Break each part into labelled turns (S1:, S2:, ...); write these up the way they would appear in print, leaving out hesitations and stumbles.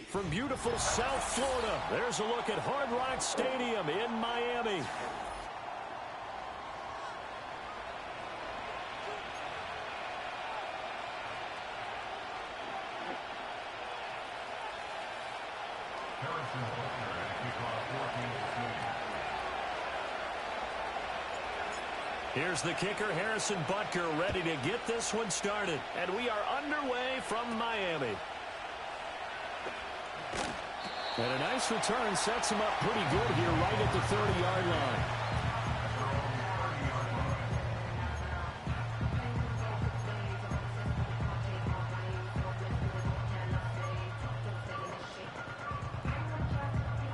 S1: From beautiful South Florida, there's a look at Hard Rock Stadium in Miami. Here's the kicker, Harrison Butker, ready to get this one started. And we are underway from Miami. And a nice return sets him up pretty good here right at the 30-yard line.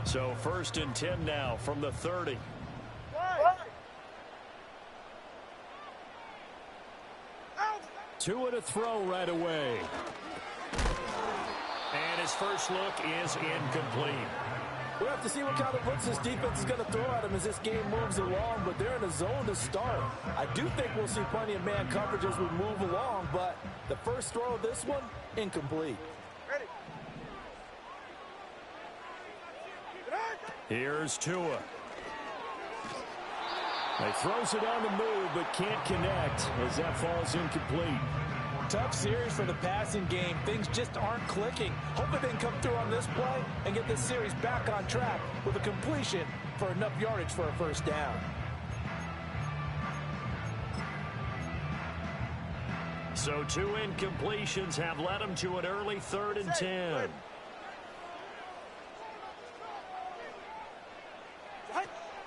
S1: So 1st and 10 now from the 30. Tua to throw right away. And his first look is incomplete.
S2: We'll have to see what kind of looks this defense is going to throw at him as this game moves along, but they're in a zone to start. I do think we'll see plenty of man coverage as we move along, but the first throw of this one, incomplete.
S3: Ready.
S1: Here's Tua. He throws it on the move, but can't connect as that falls incomplete.
S2: Tough series for the passing game. Things just aren't clicking. Hoping they can come through on this play and get this series back on track with a completion for enough yardage for a first down.
S1: So 2 incompletions have led him to an early 3rd and 10.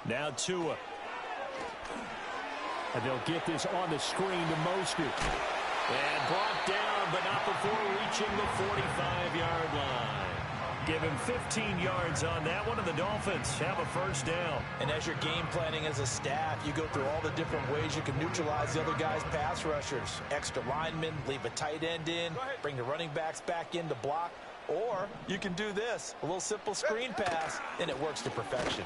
S1: Now Tua. And they'll get this on the screen to Mostert. And brought down, but not before reaching the 45-yard line. Give him 15 yards on that one, and the Dolphins have a first down.
S2: And as you're game planning as a staff, you go through all the different ways you can neutralize the other guy's pass rushers. Extra linemen, leave a tight end in, bring the running backs back in to block. Or you can do this, a little simple screen pass, and it works to perfection.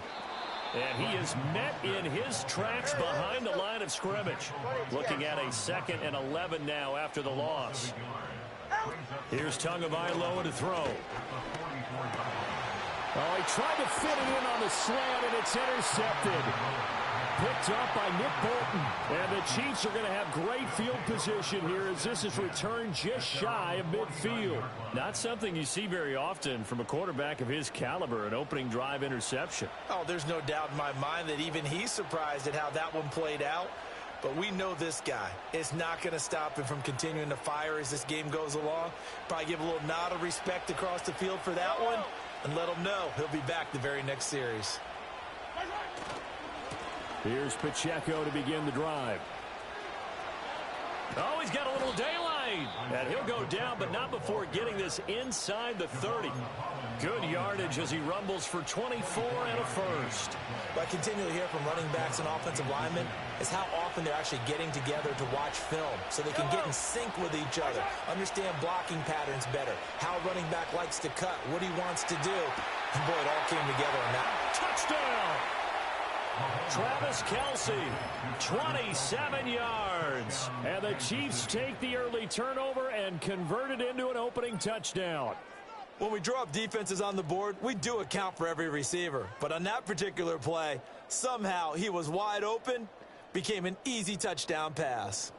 S1: And he is met in his tracks behind the line of scrimmage. Looking at a 2nd and 11 now after the loss. Here's Tagovailoa to throw. Oh, he tried to fit it in on the slant, and it's intercepted. Picked up by Nick Bolton. And the Chiefs are going to have great field position here as this is returned just shy of midfield. Not something you see very often from a quarterback of his caliber, an opening drive interception.
S2: Oh, there's no doubt in my mind that even he's surprised at how that one played out. But we know this guy is not going to stop him from continuing to fire as this game goes along. Probably give a little nod of respect across the field for that one and let him know he'll be back the very next series.
S1: Here's Pacheco to begin the drive. Oh, he's got a little daylight. And he'll go down, but not before getting this inside the 30. Good yardage as he rumbles for 24 and a first.
S2: What I continually hear from running backs and offensive linemen is how often they're actually getting together to watch film so they can get in sync with each other, understand blocking patterns better, how a running back likes to cut, what he wants to do. And boy, it all came together on that.
S1: Touchdown! Travis Kelce, 27 yards. And the Chiefs take the early turnover and convert it into an opening touchdown.
S2: When we draw up defenses on the board, we do account for every receiver. But on that particular play, somehow he was wide open, became an easy touchdown pass.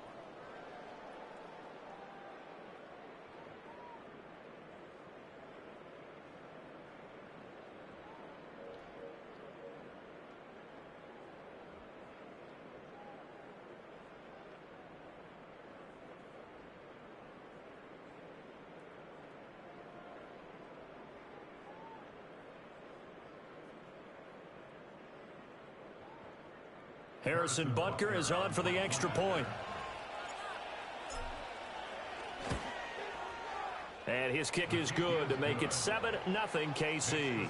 S1: Harrison Butker is on for the extra point. And his kick is good to make it 7-0 KC.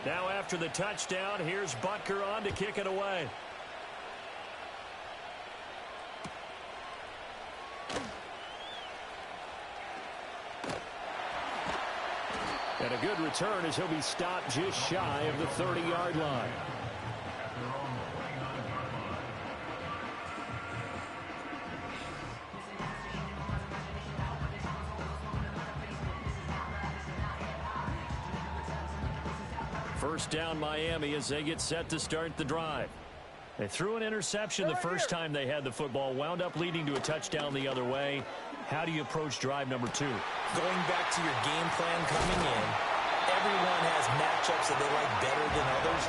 S1: Now after the touchdown, here's Butker on to kick it away. And a good return as he'll be stopped just shy of the 30-yard line. First down Miami as they get set to start the drive. They threw an interception the first time they had the football, wound up leading to a touchdown the other way. How do you approach drive number 2?
S2: Going back to your game plan coming in, everyone has matchups that they like better than others.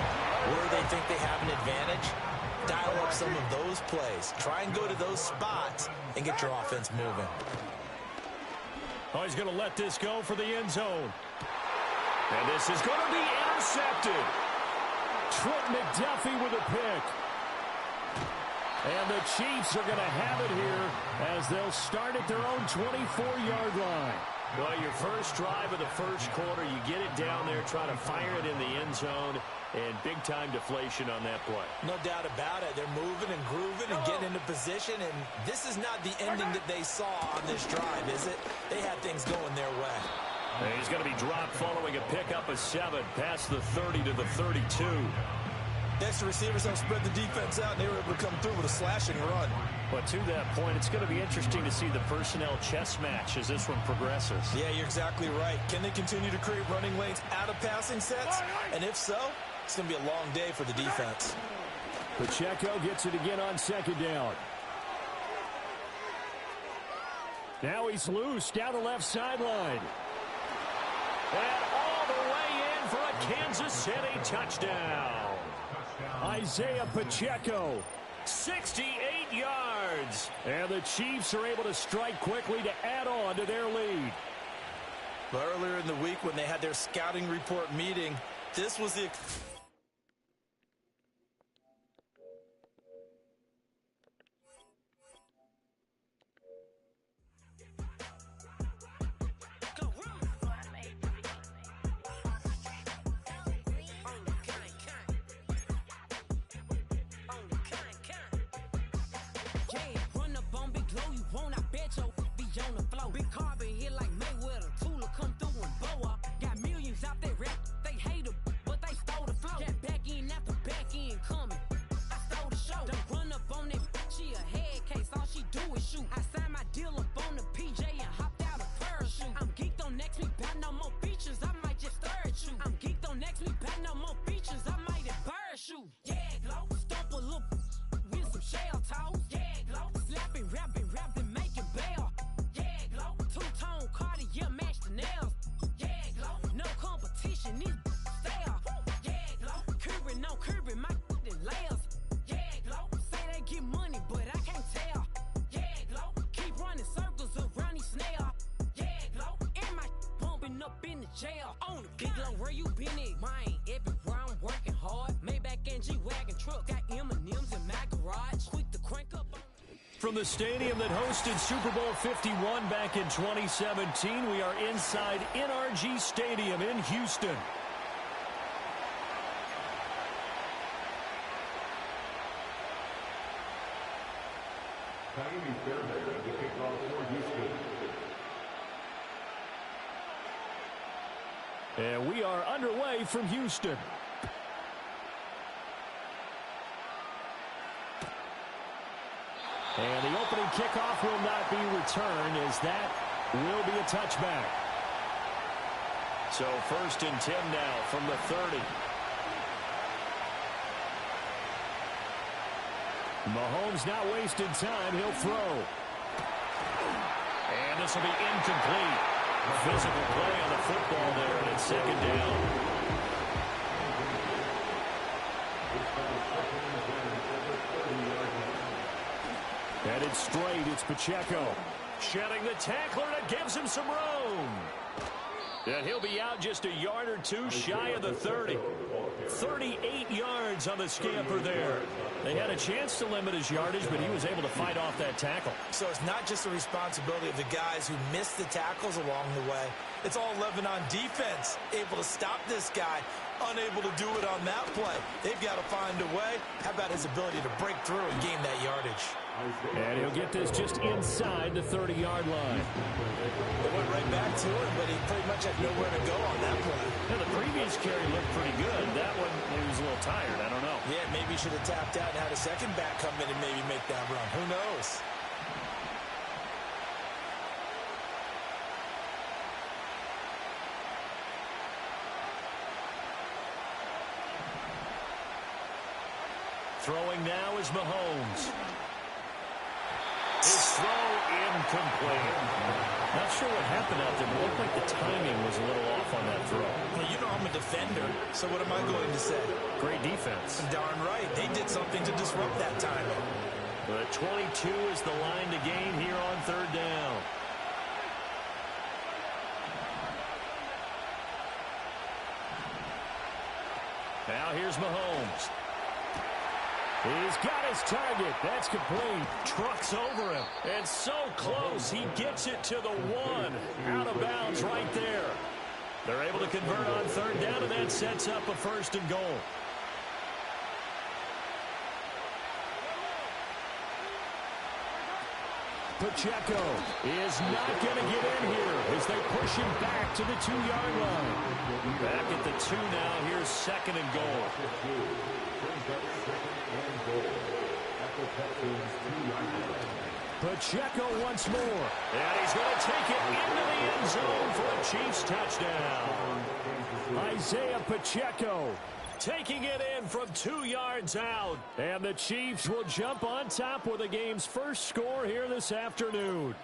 S2: Where they think they have an advantage, dial up some of those plays. Try and go to those spots and get your offense moving.
S1: Oh, he's going to let this go for the end zone. And this is going to be intercepted. Trent McDuffie with a pick. And the Chiefs are going to have it here as they'll start at their own 24-yard line. Well, your first drive of the first quarter, you get it down there, try to fire it in the end zone, and big-time deflation on that play.
S2: No doubt about it. They're moving and grooving and getting into position, and this is not the ending that they saw on this drive, is it? They had things going their way.
S1: And he's going to be dropped following a pickup of 7 past the 30 to the 32.
S2: Extra receivers helped spread the defense out, and they were able to come through with a slashing run.
S1: But to that point, it's going to be interesting to see the personnel chess match as this one progresses.
S2: Yeah, you're exactly right. Can they continue to create running lanes out of passing sets? And if so, it's going to be a long day for the defense.
S1: Pacheco gets it again on second down. Now he's loose down the left sideline. And all the way in for a Kansas City touchdown. Isaiah Pacheco, 68 yards. And the Chiefs are able to strike quickly to add on to their lead.
S2: But earlier in the week when they had their scouting report meeting, this was the...
S3: Where you been at? Mine, everywhere I'm working hard. Maybach and G-Wagon truck. Got M&M's in my garage. Quick to crank up.
S1: From the stadium that hosted Super Bowl 51 back in 2017, we are inside NRG Stadium in Houston. And we are underway from Houston. And the opening kickoff will not be returned as that will be a touchback. So 1st and 10 now from the 30. Mahomes not wasting time. He'll throw. And this will be incomplete. Physical play on the football there, and it's 2nd down. Headed straight, it's Pacheco. Shedding the tackler, and it gives him some room. And he'll be out just a yard or two shy of the 30. 38 yards on the scamper there. They had a chance to limit his yardage, but he was able to fight off that tackle.
S2: So it's not just the responsibility of the guys who missed the tackles along the way. It's all 11 on defense, able to stop this guy unable to do it on that play. They've got to find a way. How about his ability to break through and gain that yardage?
S1: And he'll get this just inside the 30-yard line.
S2: They went right back to it, but he pretty much had nowhere to go on that play.
S1: Yeah, the previous carry looked pretty good. That one, he was a little tired. I don't know.
S2: Yeah, maybe he should have tapped out and had a second back come in and maybe make that run. Who knows?
S1: Throwing now is Mahomes. His throw incomplete. Not sure what happened out there, but it looked like the timing was a little off on that throw.
S2: Well, you know I'm a defender, so what am I going to say?
S1: Great defense.
S2: Darn right. They did something to disrupt that timing.
S1: But 22 is the line to gain here on third down. Now here's Mahomes. He's got his target. That's complete. Trucks over him. And so close. He gets it to the one. Out of bounds right there. They're able to convert on third down, and that sets up a first and goal. Pacheco is not going to get in here as they push him back to the 2-yard line. Back at the 2 now. Here's second and goal. Pacheco once more. And he's going to take it into the end zone for a Chiefs touchdown. Isaiah Pacheco taking it in from 2 yards out. And the Chiefs will jump on top with the game's first score here this afternoon.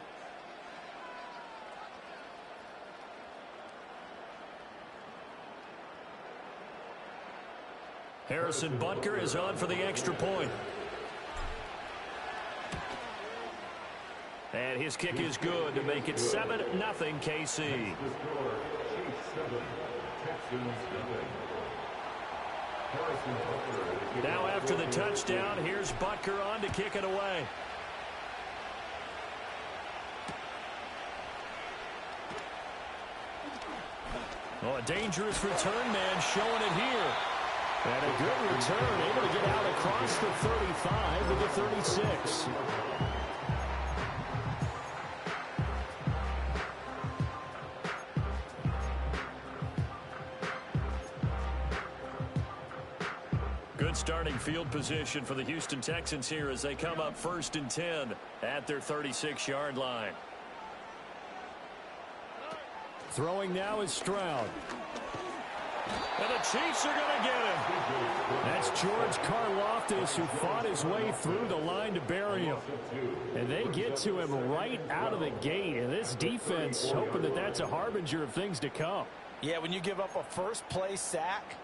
S1: Harrison Butker is on for the extra point. And his kick is good to make it 7-0 KC. Now after the touchdown, here's Butker on to kick it away. Oh, a dangerous return man showing it here. And a good return, able to get out across the 35 to the 36. Good starting field position for the Houston Texans here as they come up 1st and 10 at their 36-yard line. Throwing now is Stroud. And the Chiefs are going to get him. That's George Karlaftis, who fought his way through the line to bury him. And they get to him right out of the gate. And this defense hoping that that's a harbinger of things to come.
S2: Yeah, when you give up a first-play sack,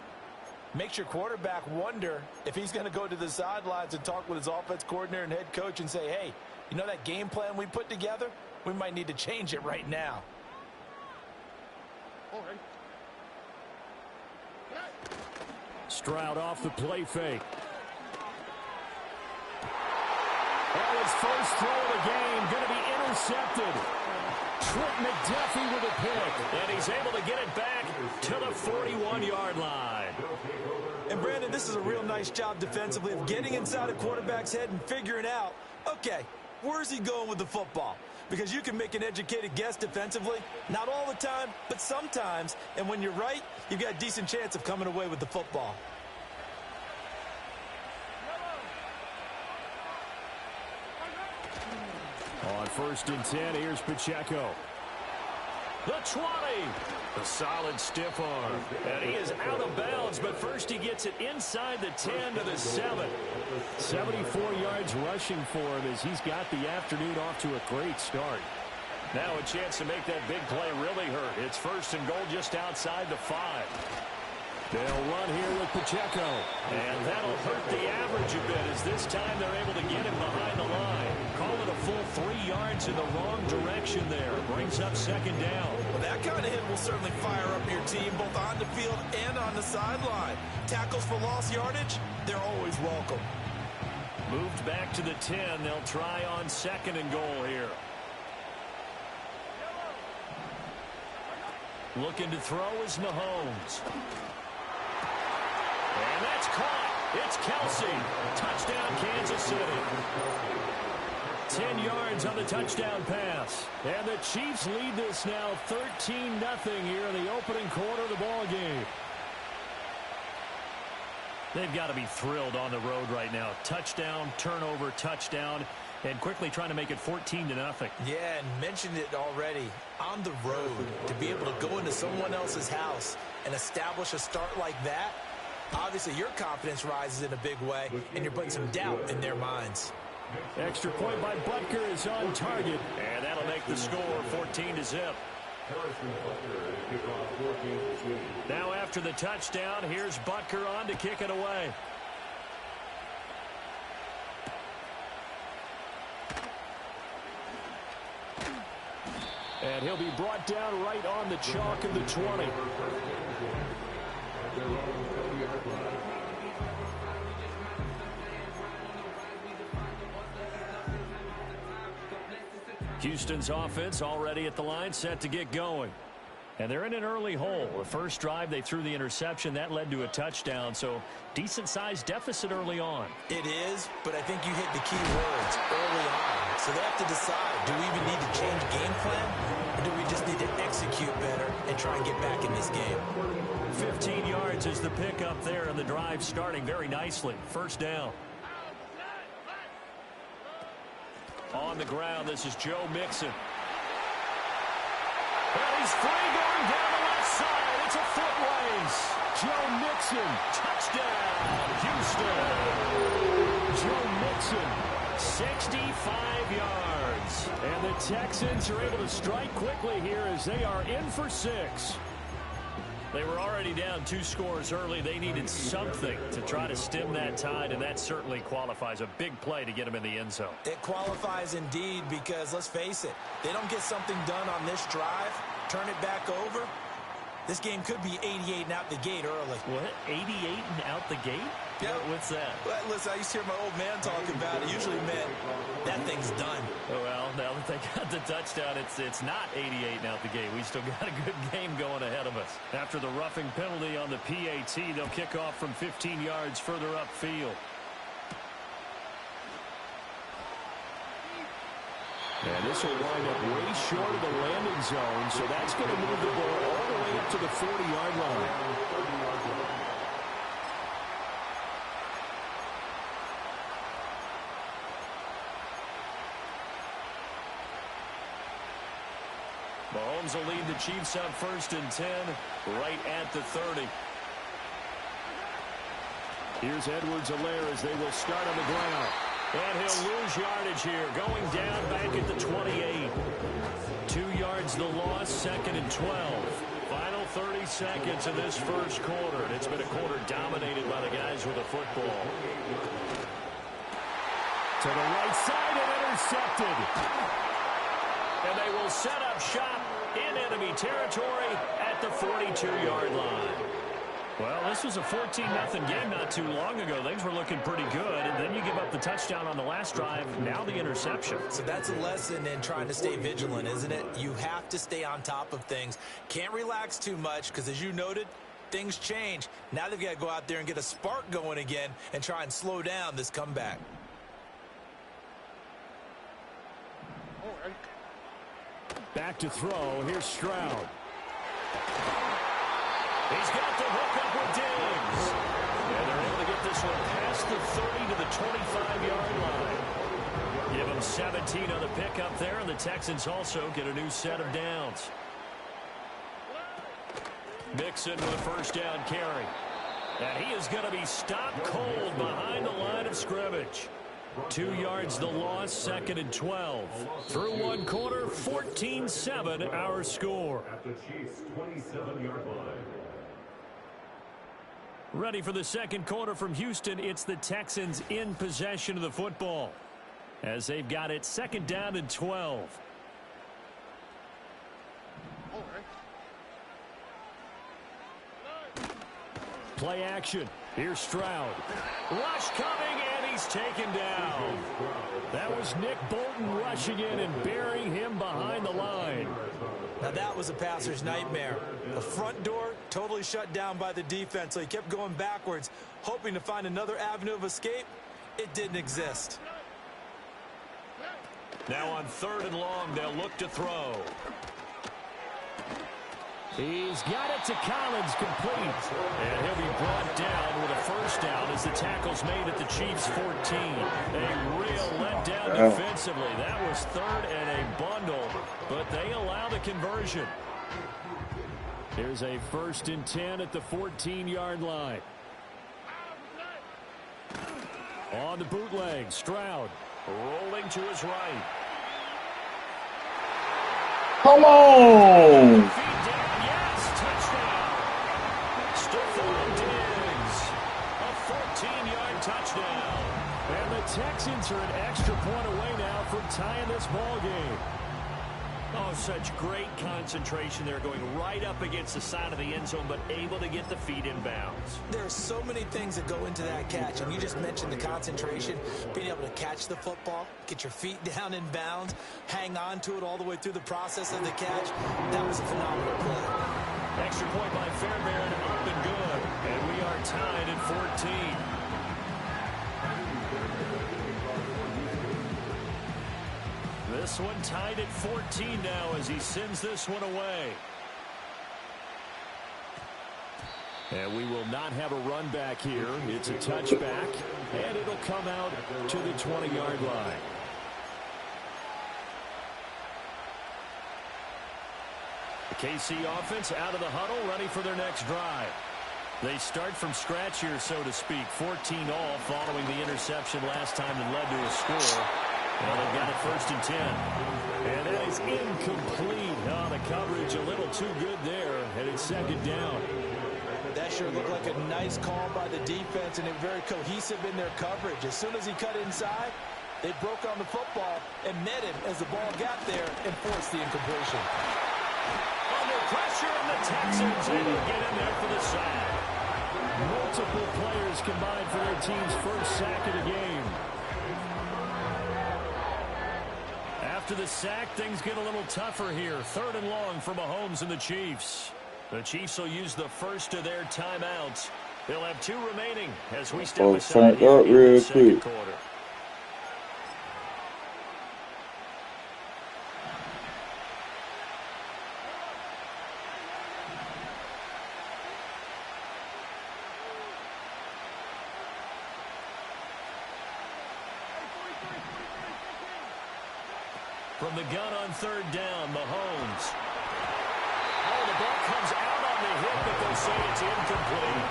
S2: makes your quarterback wonder if he's going to go to the sidelines and talk with his offense coordinator and head coach and say, hey, you know that game plan we put together? We might need to change it right now.
S4: All right.
S1: Stroud off the play fake. Oh, his first throw of the game going to be intercepted. Trent McDuffie with a pick. And he's able to get it back to the 41-yard line.
S2: And Brandon, this is a real nice job defensively of getting inside a quarterback's head and figuring out, okay, where's he going with the football? Because you can make an educated guess defensively. Not all the time, but sometimes. And when you're right, you've got a decent chance of coming away with the football.
S1: On 1st and 10, here's Pacheco. The 20. A solid stiff arm. And he is out of bounds, but first he gets it inside the 10 to the 7. 74 yards rushing for him as he's got the afternoon off to a great start. Now a chance to make that big play really hurt. It's 1st and goal just outside the 5. They'll run here with Pacheco. And that'll hurt the average a bit as this time they're able to get him behind the line. Call it a full 3 yards in the wrong direction there. Brings up 2nd down.
S2: Well, that kind of hit will certainly fire up your team both on the field and on the sideline. Tackles for lost yardage, they're always welcome.
S1: Moved back to the 10. They'll try on 2nd and goal here. Looking to throw is Mahomes. And that's caught. It's Kelsey. Touchdown, Kansas City. 10 yards on the touchdown pass. And the Chiefs lead this now 13-0 here in the opening quarter of the ball game. They've got to be thrilled on the road right now. Touchdown, turnover, touchdown, and quickly trying to make it 14-0.
S2: Yeah, and mentioned it already. On the road, to be able to go into someone else's house and establish a start like that, obviously your confidence rises in a big way, and you're putting some doubt in their minds.
S1: Extra point by Butker is on target, and that'll make the score 14-0. Now after the touchdown, here's Butker on to kick it away. And he'll be brought down right on the chalk of the 20. Houston's offense already at the line, set to get going. And they're in an early hole. The first drive, they threw the interception. That led to a touchdown, so decent-sized deficit early on.
S2: It is, but I think you hit the key words early on. So they have to decide, do we even need to change game plan, or do we just need to execute better and try and get back in this game?
S1: 15 yards is the pickup there, and the drive starting very nicely. First down. On the ground, this is Joe Mixon. And he's free going down the left side. It's a foot race. Joe Mixon, touchdown, Houston. Joe Mixon, 65 yards. And the Texans are able to strike quickly here as they are in for 6. They were already down 2 scores early. They needed something to try to stem that tide, and that certainly qualifies. A big play to get them in the end zone.
S2: It qualifies indeed because, let's face it, they don't get something done on this drive, turn it back over, this game could be 88 and out the gate early.
S1: What? 88 and out the gate?
S2: Yeah.
S1: What's that?
S2: Well, listen, I used to hear my old man talking about it. Usually meant that thing's done.
S1: Oh, well, now that they got the touchdown, it's not 88 and out the gate. We still got a good game going ahead of us. After the roughing penalty on the PAT, they'll kick off from 15 yards further upfield. And this will wind up way short of the landing zone, so that's going to move the ball all the way up to the 40-yard line. Mahomes will lead the Chiefs up 1st and 10, right at the 30. Here's Edwards-Helaire as they will start on the ground. And he'll lose yardage here, going down back at the 28. 2 yards the loss, 2nd and 12. Final 30 seconds of this first quarter. And it's been a quarter dominated by the guys with the football. To the right side and intercepted. And they will set up shop in enemy territory at the 42-yard line. Well, this was a 14-0 game not too long ago. Things were looking pretty good, and then you give up the touchdown on the last drive, now the interception.
S2: So that's a lesson in trying to stay vigilant, isn't it? You have to stay on top of things. Can't relax too much because, as you noted, things change. Now they've got to go out there and get a spark going again and try and slow down this comeback.
S1: Back to throw. Here's Stroud. He's got the hook up with Diggs. And they're able to get this one past the 30 to the 25-yard line. Give them 17 on the pickup there, and the Texans also get a new set of downs. Mixon with a first down carry. And he is going to be stopped cold behind the line of scrimmage. 2 yards the loss, 2nd and 12. Through one quarter, 14-7 our score.
S4: At the Chiefs' 27-yard line.
S1: Ready for the second quarter from Houston. It's the Texans in possession of the football as they've got it 2nd down and 12. Play action. Here's Stroud. Rush coming, and he's taken down. That was Nick Bolton rushing in and burying him behind the line.
S2: Now that was a passer's nightmare. The front door Totally shut down by the defense, so he kept going backwards, hoping to find another avenue of escape. It didn't exist.
S1: Now on 3rd and long, they'll look to throw. He's got it to Collins, complete. And he'll be brought down with a first down as the tackle's made at the Chiefs' 14. A real letdown defensively. That was 3rd and a bundle, but they allow the conversion. Here's a 1st and 10 at the 14-yard line. On the bootleg, Stroud rolling to his right.
S5: Come on!
S1: Feet down, yes, touchdown. Stephon Diggs, a 14-yard touchdown. And the Texans are an extra point away now from tying this ball game. Oh, such great concentration there, going right up against the side of the end zone, but able to get the feet in bounds.
S2: There are so many things that go into that catch, and you just mentioned the concentration, being able to catch the football, get your feet down in bounds, hang on to it all the way through the process of the catch. That was a phenomenal play.
S1: Extra point by Fairbairn, up and good. And we are tied at 14. This one tied at 14 now as he sends this one away. And we will not have a run back here. It's a touchback, and it'll come out to the 20-yard line. The KC offense out of the huddle, ready for their next drive. They start from scratch here, so to speak. 14 all following the interception last time that led to a score. Well, they've got it 1st and 10. And that is incomplete. Oh, the coverage a little too good there, and it's 2nd down.
S2: That sure looked like a nice call by the defense, and they're very cohesive in their coverage. As soon as he cut inside, they broke on the football and met him as the ball got there and forced the incompletion.
S1: Under pressure, and the Texans able to get in there for the sack. Multiple players combined for their team's first sack of the game. After the sack, things get a little tougher here. 3rd and long for Mahomes and the Chiefs. The Chiefs will use the first of their timeouts. They'll have 2 remaining as we step aside here in the 2nd quarter. From the gun on 3rd down, Mahomes. Oh, the ball comes out on the hit, but they'll say it's incomplete.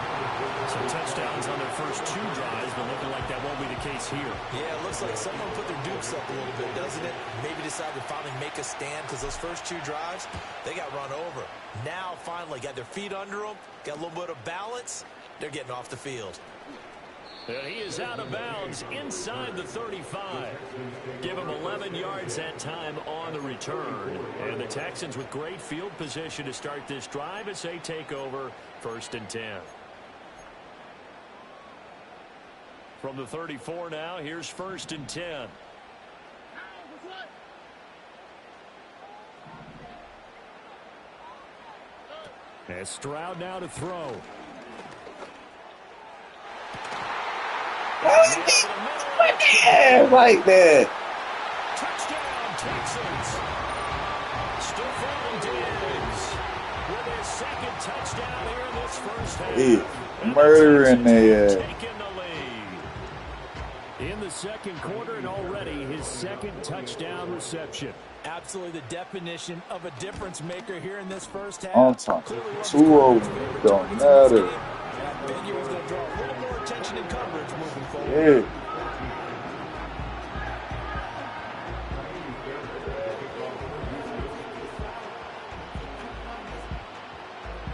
S1: Some touchdowns on their first 2 drives, but looking like that won't be the case here.
S2: Yeah, it looks like someone put their dukes up a little bit, doesn't it? Maybe decided to finally make a stand because those first 2 drives, they got run over. Now, finally, got their feet under them, got a little bit of balance. They're getting off the field.
S1: And he is out of bounds inside the 35. Give him 11 yards that time on the return. And the Texans with great field position to start this drive as they take over 1st and 10. From the 34 now, here's 1st and 10. As Stroud now to throw.
S5: Like that.
S1: Touchdown, Texans. Stephon Diggs with his 2nd touchdown here in this first half.
S5: Murdering the
S1: taking the lead. In the 2nd quarter, and already his 2nd touchdown reception.
S2: Absolutely the definition of a difference maker here in this first half.
S5: on top. 2-0 don't matter.
S2: Benny was going to draw a little more attention and coverage moving forward.
S5: Yeah.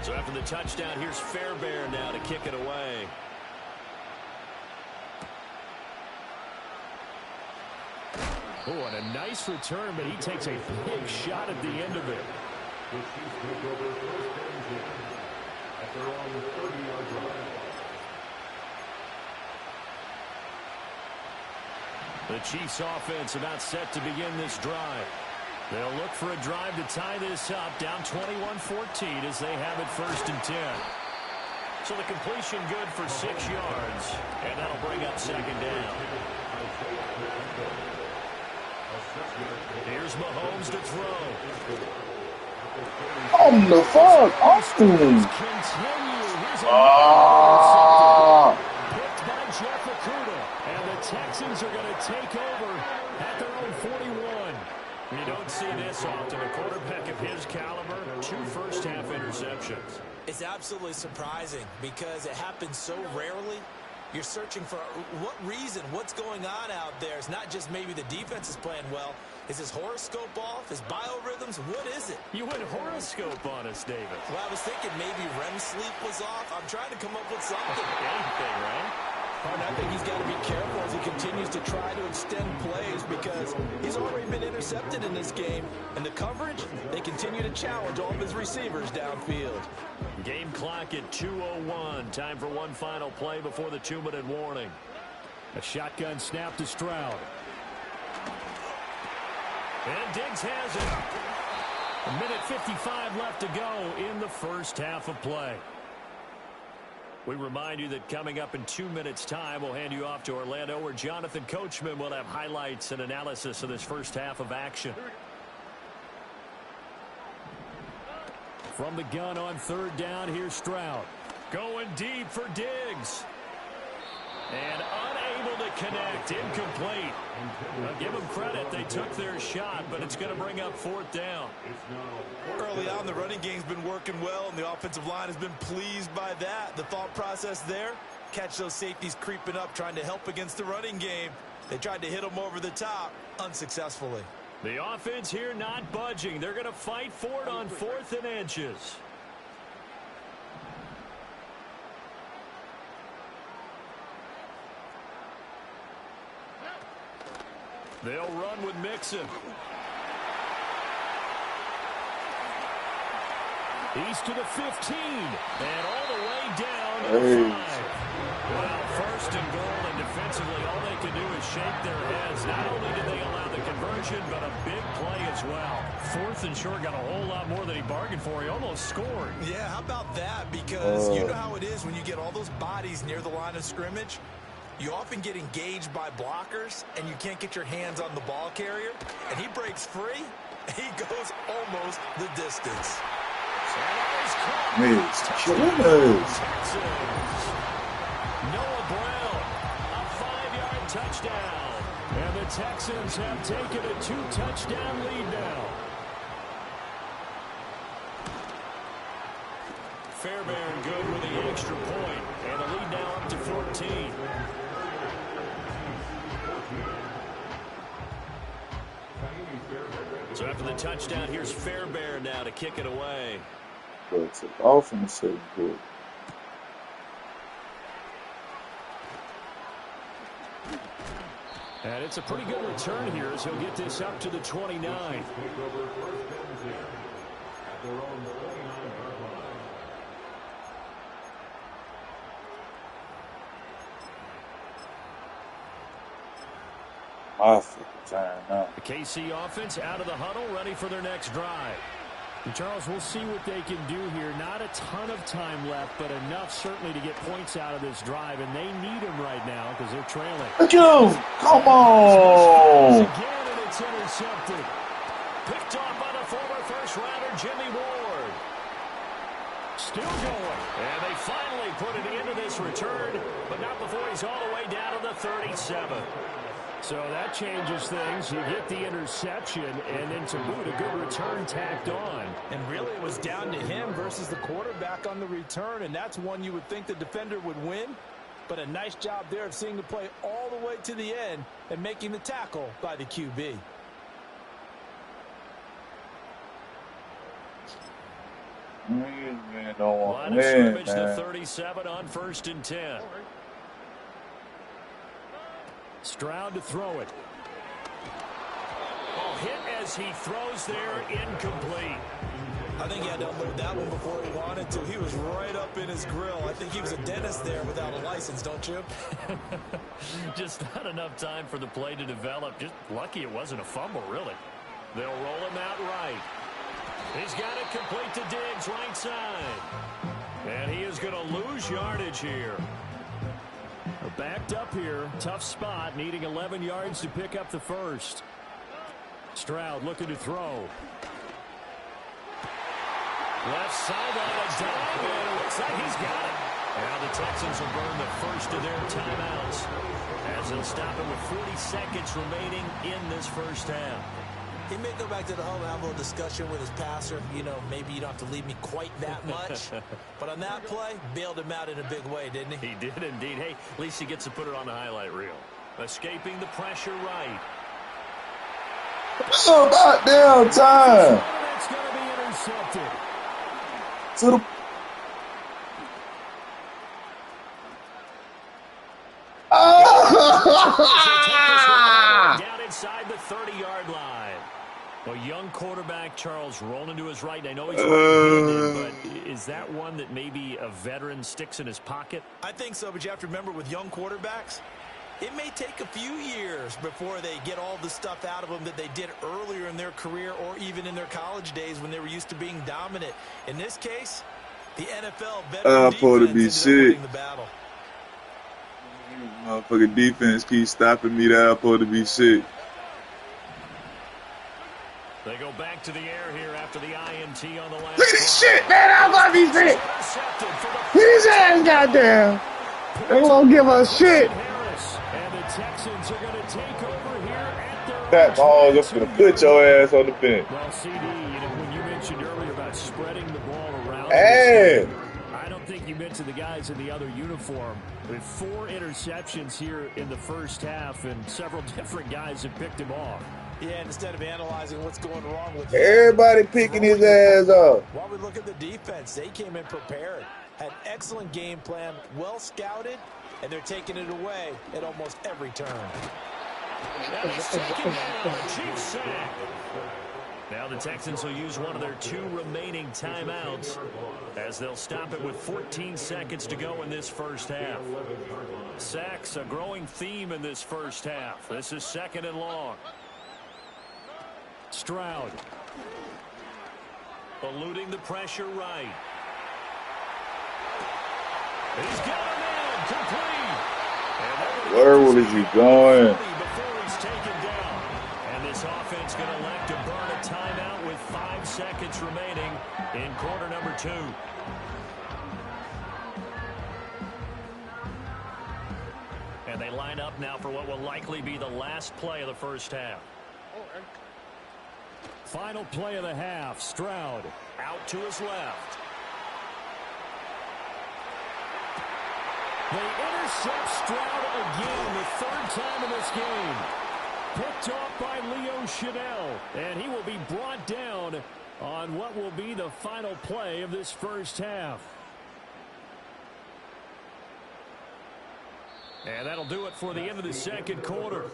S1: So after the touchdown, here's Fairbairn now to kick it away. Oh, and a nice return, but he takes a big shot at the end of it. The Chiefs offense about set to begin this drive. They'll look for a drive to tie this up, down 21-14 as they have it 1st and 10. So the completion good for 6 yards, and that'll bring up 2nd down. Here's Mahomes to throw.
S5: On the fuck?
S1: Continue. Here's a picked by Jeff Okuda, and the Texans are going to take over at their own 41. You don't see this often. A quarterback of his caliber, 2 first-half interceptions.
S2: It's absolutely surprising because it happens so rarely. You're searching for what reason, what's going on out there. It's not just maybe the defense is playing well. Is his horoscope off? His biorhythms? What is it?
S1: You went horoscope on us, David.
S2: Well, I was thinking maybe REM sleep was off. I'm trying to come up with something.
S1: Anything, right?
S2: And I think he's got to be careful as he continues to try to extend plays because he's already been intercepted in this game. And the coverage, they continue to challenge all of his receivers downfield.
S1: Game clock at 2:01. Time for one final play before the 2-minute warning. A shotgun snap to Stroud. And Diggs has it. 1:55 left to go in the first half of play. We remind you that coming up in 2 minutes' time, we'll hand you off to Orlando, where Jonathan Coachman will have highlights and analysis of this first half of action. From the gun on 3rd down, here's Stroud. Going deep for Diggs. And unable to connect. Incomplete. I'll give them credit. They took their shot, but it's going to bring up 4th down.
S2: Early on, the running game's been working well, and the offensive line has been pleased by that. The thought process there, catch those safeties creeping up, trying to help against the running game. They tried to hit them over the top, unsuccessfully.
S1: The offense here not budging. They're going to fight for it on 4th and inches. They'll run with Mixon. He's to the 15, and all the way down to the 5. Well, 1st and goal, and defensively, all they can do is shake their heads. Not only did they allow the conversion, but a big play as well. 4th and short, got a whole lot more than he bargained for. He almost scored.
S2: Yeah, how about that? Because you know how it is when you get all those bodies near the line of scrimmage. You often get engaged by blockers, and you can't get your hands on the ball carrier. And he breaks free. He goes almost the distance.
S1: Noah Brown, a 5-yard touchdown. And the Texans have taken a 2-touchdown lead now. Fairbairn good with the extra point. And the lead now up to 14. So after the touchdown, here's Fairbairn now to kick it away.
S5: It's offensive good.
S1: And it's a pretty good return here as he'll get this up to the 29. The KC offense out of the huddle, ready for their next drive. And Charles, we'll see what they can do here. Not a ton of time left, but enough certainly to get points out of this drive, and they need them right now because they're trailing.
S5: Come on!
S1: Again, and it's intercepted. Picked off by the former first-rounder Jimmy Ward. Still going, and they finally put it into this return, but not before he's all the way down to the 37. So that changes things. You get the interception, and then to boot, a good return tacked on.
S2: And really, it was down to him versus the quarterback on the return, and that's one you would think the defender would win. But a nice job there of seeing the play all the way to the end and making the tackle by the QB.
S1: Line of scrimmage to 37 on 1st and 10. Stroud to throw it. Oh, hit as he throws there, incomplete.
S2: I think he had to unload that one before he wanted to. He was right up in his grill. I think he was a dentist there without a license, don't you?
S1: Just not enough time for the play to develop. Just lucky it wasn't a fumble, really. They'll roll him out right. He's got it complete to Diggs, right side. And he is going to lose yardage here. Backed up here, tough spot, needing 11 yards to pick up the first. Stroud looking to throw. Left sideline, a dive, and it looks like he's got it. Now the Texans will burn the first of their timeouts as they'll stop it with 40 seconds remaining in this first half.
S2: He may go back to the home and have a little discussion with his passer. You know, maybe you don't have to leave me quite that much. But on that play, bailed him out in a big way, didn't he?
S1: He did indeed. Hey, at least he gets to put it on the highlight reel. Escaping the pressure right.
S5: Oh, goddamn time.
S1: That's going to be intercepted.
S5: To the...
S1: Down inside the 30-yard line. A young quarterback, Charles, rolling to his right. I know he's right-handed, but is that one that maybe a veteran sticks in his pocket?
S2: I think so, but you have to remember with young quarterbacks, it may take a few years before they get all the stuff out of them that they did earlier in their career or even in their college days when they were used to being dominant. In this case, the NFL veteran defense ended up winning the battle.
S5: Motherfucking defense keeps stopping me. That I'm supposed to be sick.
S1: They go back to the air here after the INT on the last.
S5: Look at this shit, man. I'm about to be sick. His ass, goddamn. They won't give us shit.
S1: And the Texans are going to take over here at their
S5: That ball just going to put your ass on the bench.
S1: Well, CD, when you mentioned earlier about spreading the ball around,
S5: Hey.
S1: I don't think you mentioned the guys in the other uniform. With 4 interceptions here in the first half, and several different guys have picked him off.
S2: Yeah, and instead of analyzing what's going wrong with
S5: Everybody picking his ass off.
S2: while we look at the defense, they came in prepared, had excellent game plan, well scouted, and they're taking it away at almost every turn.
S1: Now he's taken down. Chief sack. Now the Texans will use one of their 2 remaining timeouts as they'll stop it with 14 seconds to go in this first half. Sacks, a growing theme in this first half. This is 2nd and long. Stroud. Eluding the pressure right. He's got him in. Complete.
S5: Where was he going?
S1: Before he's taken down. And this offense going to elect to burn a timeout with 5 seconds remaining in quarter number 2. And they line up now for what will likely be the last play of the first half. Final play of the half. Stroud out to his left. They intercept Stroud again, the 3rd time in this game. Picked off by Leo Chanel, and he will be brought down on what will be the final play of this first half. And that'll do it for the end of the 2nd quarter.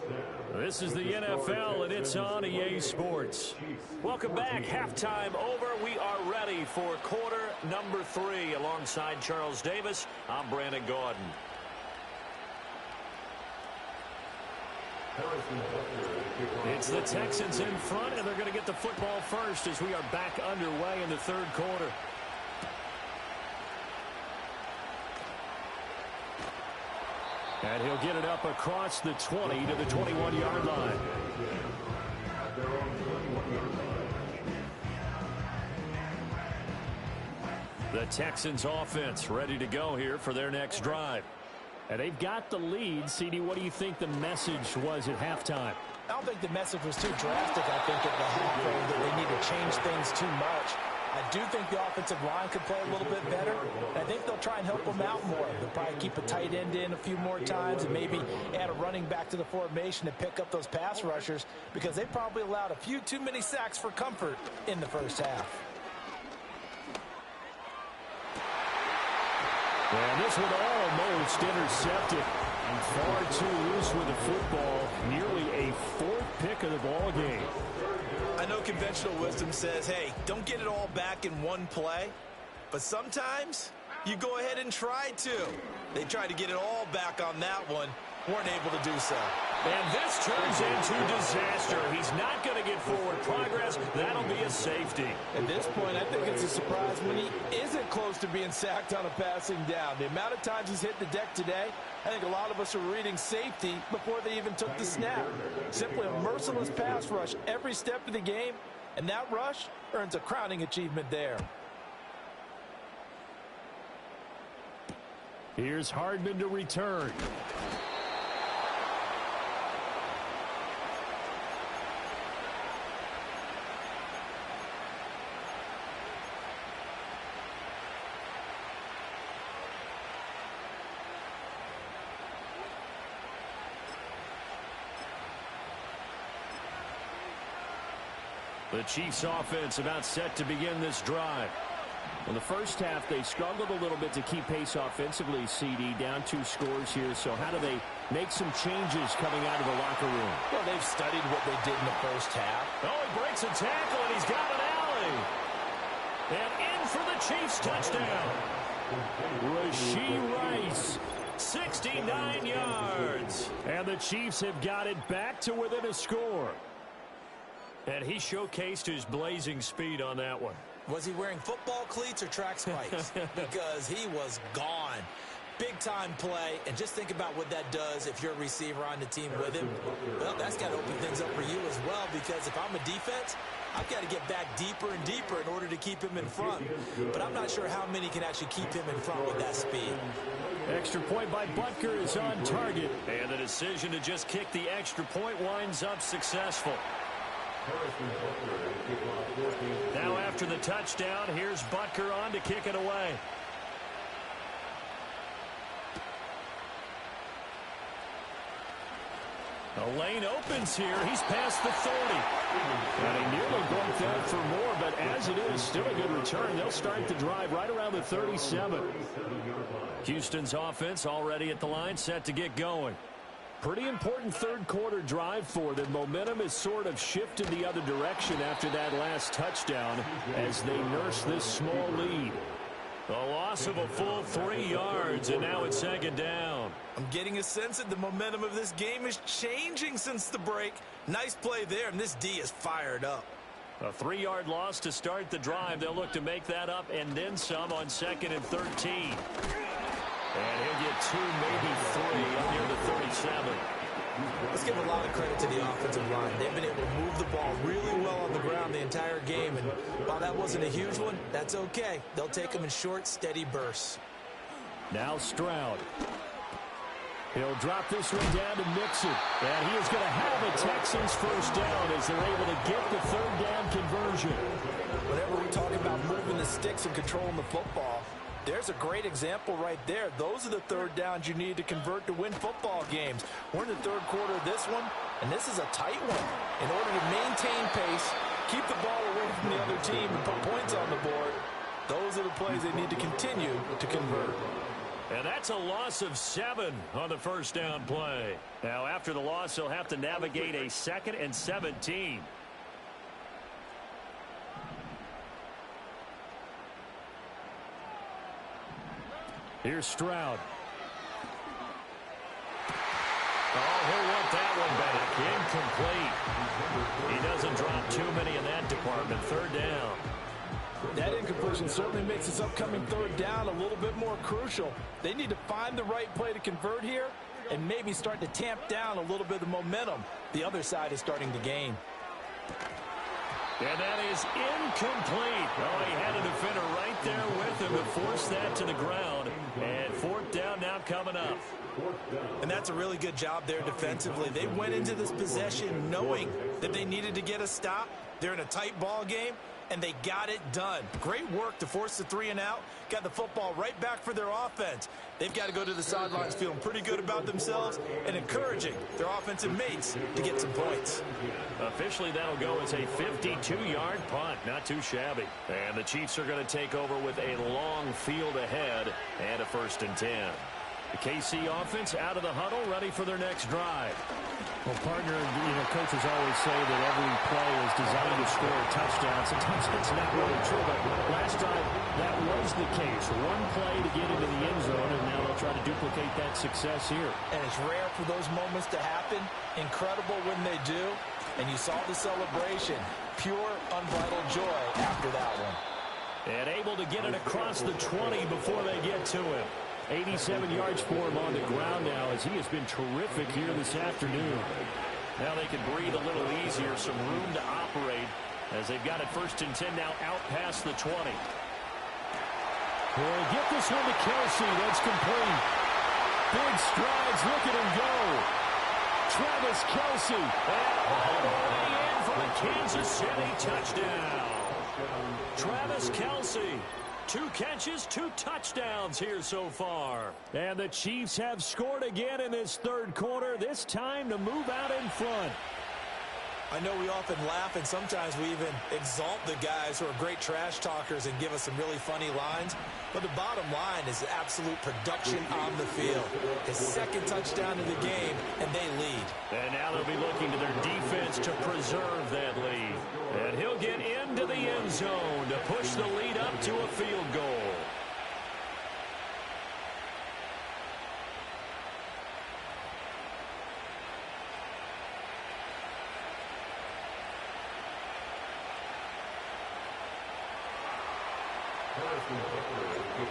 S1: This is the NFL, and it's on EA Sports. Welcome back. Halftime over. We are ready for quarter number 3. Alongside Charles Davis, I'm Brandon Gordon. It's the Texans in front, and they're going to get the football first as we are back underway in the 3rd quarter. And he'll get it up across the 20 to the 21-yard line. The Texans offense ready to go here for their next drive. And they've got the lead. CD, what do you think the message was at halftime?
S2: I don't think the message was too drastic. I think at the half that they need to change things too much. I do think the offensive line could play a little bit better. I think they'll try and help them out more. They'll probably keep a tight end in a few more times and maybe add a running back to the formation to pick up those pass rushers because they probably allowed a few too many sacks for comfort in the first half.
S1: And this one almost intercepted. And far too loose with the football. Nearly a 4th pick of the ball game.
S2: I know conventional wisdom says, hey, don't get it all back in one play. But sometimes you go ahead and try to. They tried to get it all back on that one, weren't able to do so.
S1: And this turns into disaster. He's not going to get forward progress. That'll be a safety.
S2: At this point, I think it's a surprise when he isn't close to being sacked on a passing down. The amount of times he's hit the deck today, I think a lot of us are reading safety before they even took the snap. Simply a merciless pass rush every step of the game, and that rush earns a crowning achievement there.
S1: Here's Hardman to return. The Chiefs offense about set to begin this drive. In the first half, they struggled a little bit to keep pace offensively, CD, down 2 scores here. So how do they make some changes coming out of the locker room?
S2: Well, they've studied what they did in the first half.
S1: Oh, he breaks a tackle, and he's got an alley. And in for the Chiefs touchdown. Rashee Rice, 69 yards. And the Chiefs have got it back to within a score. And he showcased his blazing speed on that one.
S2: Was he wearing football cleats or track spikes? Because he was gone. Big-time play, and just think about what that does if you're a receiver on the team with him. Well, that's got to open things up for you as well, because if I'm a defense, I've got to get back deeper and deeper in order to keep him in front. But I'm not sure how many can actually keep him in front with that speed.
S1: Extra point by Butker is on target. And the decision to just kick the extra point winds up successful. Now after the touchdown, here's Butker on to kick it away. The lane opens here. He's past the 30. And he nearly broke that for more, but as it is, still a good return. They'll start the drive right around the 37. Houston's offense already at the line, set to get going. Pretty important third quarter drive for them. Momentum is sort of shifted the other direction after that last touchdown as they nurse this small lead. A loss of a full 3 yards, and now it's second down.
S2: I'm getting a sense that the momentum of this game is changing since the break. Nice play there, and this D is fired up.
S1: A 3-yard loss to start the drive. They'll look to make that up and then some on 2nd and 13. And he'll get 2, maybe 3 up near the 37.
S2: Let's give a lot of credit to the offensive line. They've been able to move the ball really well on the ground the entire game. And while that wasn't a huge one, that's okay. They'll take them in short, steady bursts.
S1: Now Stroud. He'll drop this one down to Mixon. And he is going to have a Texans first down as they're able to get the third down conversion.
S2: Whenever we talk about moving the sticks and controlling the football, there's a great example right there. Those are the third downs you need to convert to win football games. We're in the third quarter of this one, and this is a tight one. In order to maintain pace, keep the ball away from the other team, and put points on the board, those are the plays they need to continue to convert.
S1: And that's a loss of 7 on the first down play. Now, after the loss, he'll have to navigate a 2nd and 17. Here's Stroud. Oh, he'll want that one back. Incomplete. He doesn't drop too many in that department. Third down.
S2: That incompletion certainly makes this upcoming third down a little bit more crucial. They need to find the right play to convert here and maybe start to tamp down a little bit of the momentum the other side is starting to gain.
S1: And that is incomplete. Oh, he had a defender right there with him to force that to the ground. And fourth down now coming up.
S2: And that's a really good job there defensively. They went into this possession knowing that they needed to get a stop. They're in a tight ball game, and they got it done. Great work to force the 3 and out. Got the football right back for their offense. They've got to go to the sidelines feeling pretty good about themselves and encouraging their offensive mates to get some points.
S1: Officially, that'll go as a 52-yard punt. Not too shabby. And the Chiefs are going to take over with a long field ahead and a 1st and 10. The KC offense out of the huddle, ready for their next drive. Well, partner, coaches always say that every play is designed to score a touchdown. Sometimes that's not really true, but last time that was the case. One play to get into the end zone, and now they'll try to duplicate that success here.
S2: And it's rare for those moments to happen. Incredible when they do. And you saw the celebration. Pure, unbridled joy after that one.
S1: And able to get it across the 20 before they get to him. 87 yards for him on the ground now as he has been terrific here this afternoon. Now they can breathe a little easier, some room to operate as they've got it 1st and 10 now out past the 20. We'll get this one to Kelsey. That's complete. Big strides. Look at him go. Travis Kelsey. And all the way in for a Kansas City touchdown. Travis Kelsey. 2 catches, 2 touchdowns here so far. And the Chiefs have scored again in this 3rd quarter, this time to move out in front.
S2: I know we often laugh and sometimes we even exalt the guys who are great trash talkers and give us some really funny lines. But the bottom line is absolute production on the field. His 2nd touchdown of the game, and they lead.
S1: And now they'll be looking to their defense to preserve that lead. And he'll get into the end zone to push the lead up to a field goal.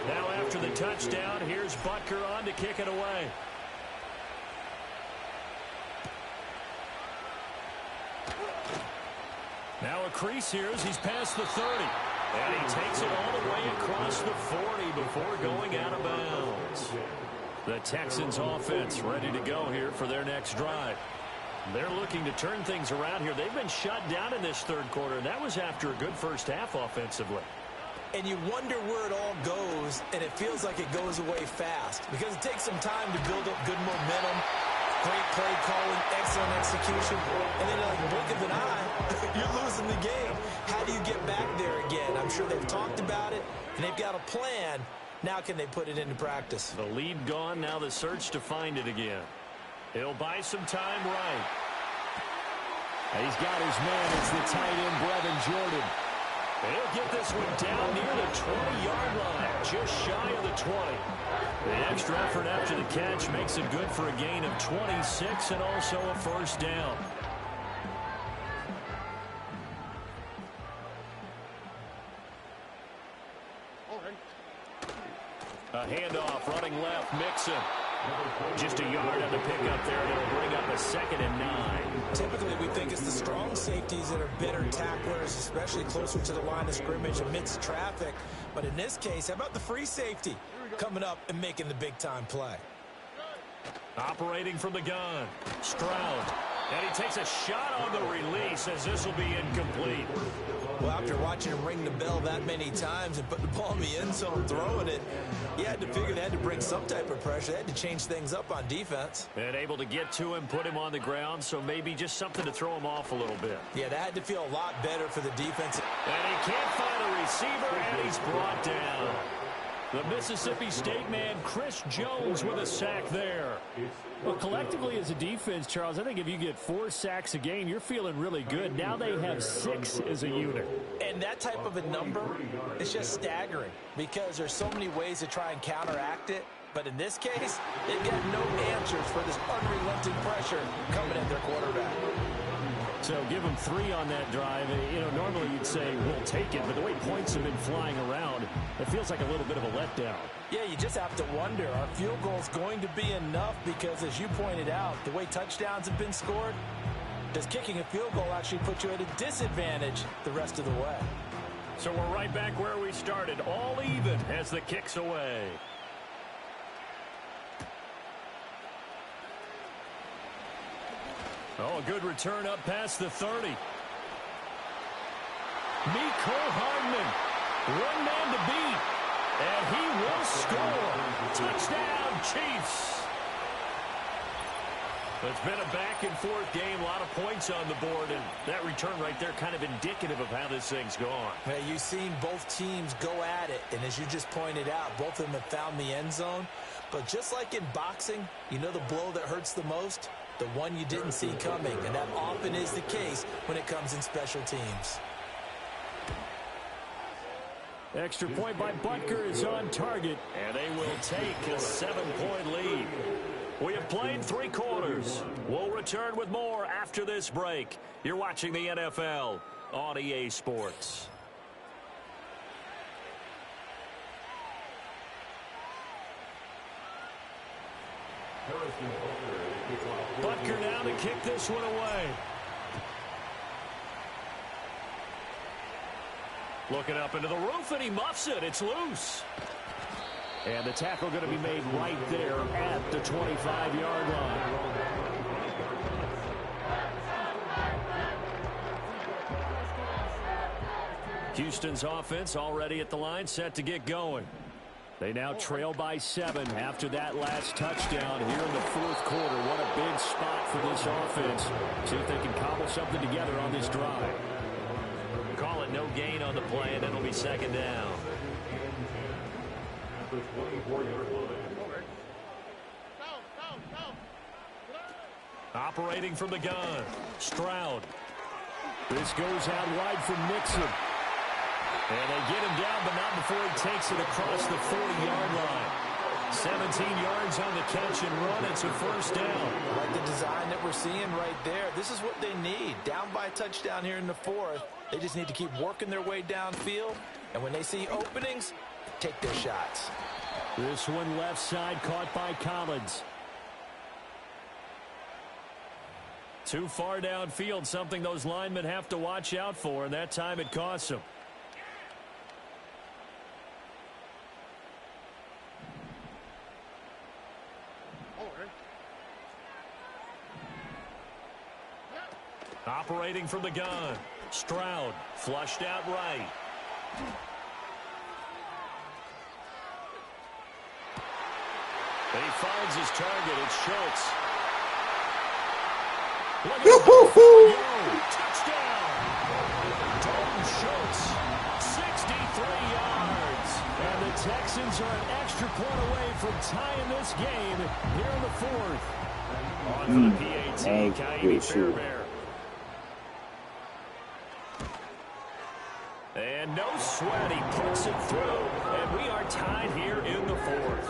S1: Now after the touchdown, here's Butker on to kick it away. Now a crease here as he's past the 30. And he takes it all the way across the 40 before going out of bounds. The Texans offense ready to go here for their next drive. They're looking to turn things around here. They've been shut down in this 3rd quarter, and that was after a good first half offensively.
S2: And you wonder where it all goes, and it feels like it goes away fast because it takes some time to build up good momentum, great play calling, excellent execution, and then like a blink of an eye, you're losing the game. How do you get back there again? I'm sure they've talked about it, and they've got a plan. Now can they put it into practice?
S1: The lead gone, now the search to find it again. He'll buy some time right. And he's got his man. It's the tight end, Brevin Jordan. He'll get this one down near the 20-yard line, just shy of the 20. The extra effort after the catch makes it good for a gain of 26 and also a 1st down. A handoff, running left, Mixon. Just a yard on the pickup there, and it'll bring up a 2nd and 9.
S2: Typically, we think it's the strong safeties that are better tacklers, especially closer to the line of scrimmage amidst traffic. But in this case, how about the free safety coming up and making the big-time play?
S1: Operating from the gun, Stroud. And he takes a shot on the release as this will be incomplete.
S2: Well, after watching him ring the bell that many times and putting the ball in the end zone, throwing it, you had to figure they had to bring some type of pressure. They had to change things up on defense.
S1: And able to get to him, put him on the ground, so maybe just something to throw him off a little bit.
S2: Yeah, that had to feel a lot better for the defense.
S1: And he can't find a receiver, and he's brought down. The Mississippi State man, Chris Jones, with a sack there. Well, collectively as a defense, Charles, I think if you get 4 sacks a game, you're feeling really good. Now they have 6 as a unit.
S2: And that type of a number is just staggering because there's so many ways to try and counteract it. But in this case, they've got no answers for this unrelenting pressure coming at their quarterback.
S1: So give them 3 on that drive. Normally you'd say we'll take it, but the way points have been flying around, it feels like a little bit of a letdown.
S2: Yeah, you just have to wonder, are field goals going to be enough? Because as you pointed out, the way touchdowns have been scored, does kicking a field goal actually put you at a disadvantage the rest of the way?
S1: So we're right back where we started, all even as the kick's away. Oh, a good return up past the 30. Mecole Hardman, one man to beat, and he will score. Touchdown, Chiefs. It's been a back-and-forth game, a lot of points on the board, and that return right there kind of indicative of how this thing's gone.
S2: Hey, you've seen both teams go at it, and as you just pointed out, both of them have found the end zone. But just like in boxing, you know the blow that hurts the most? The one you didn't see coming, and that often is the case when it comes in special teams.
S1: Extra point by Butker is on target, and they will take a 7-point lead. We have played 3 quarters. We'll return with more after this break. You're watching the NFL on EA Sports. Butker now to kick this one away. Looking up into the roof, and he muffs it. It's loose. And the tackle going to be made right there at the 25-yard line. Houston's offense already at the line, set to get going. They now trail by 7 after that last touchdown here in the 4th quarter. What a big spot for this offense. See if they can cobble something together on this drive. Call it no gain on the play, and it'll be 2nd down. Operating from the gun, Stroud. This goes out wide for Mixon. And they get him down, but not before he takes it across the 40-yard line. 17 yards on the catch and run. It's a 1st down.
S2: I like the design that we're seeing right there. This is what they need. Down by a touchdown here in the 4th. They just need to keep working their way downfield. And when they see openings, take their shots.
S1: This one left side caught by Collins. Too far downfield, something those linemen have to watch out for, and that time it costs them. Operating from the gun, Stroud flushed out right. And he finds his target. It's Schultz. Look at him. Touchdown. Dalton Schultz, 63 yards. And the Texans are an extra point away from tying this game here in the 4th. On for the PAT, Kaimi Fairbairn. And no sweat, he puts it through, and we are tied here in the 4th.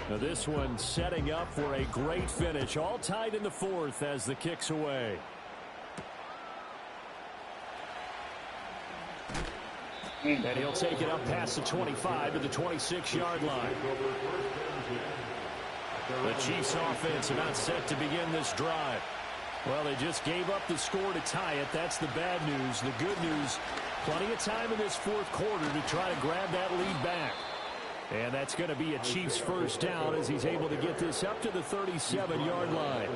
S1: Now this one setting up for a great finish, all tied in the 4th as the kick's away. And he'll take it up past the 25 to the 26-yard line. The Chiefs offense about set to begin this drive. Well, they just gave up the score to tie it. That's the bad news. The good news, plenty of time in this 4th quarter to try to grab that lead back. And that's going to be a Chiefs 1st down as he's able to get this up to the 37-yard line.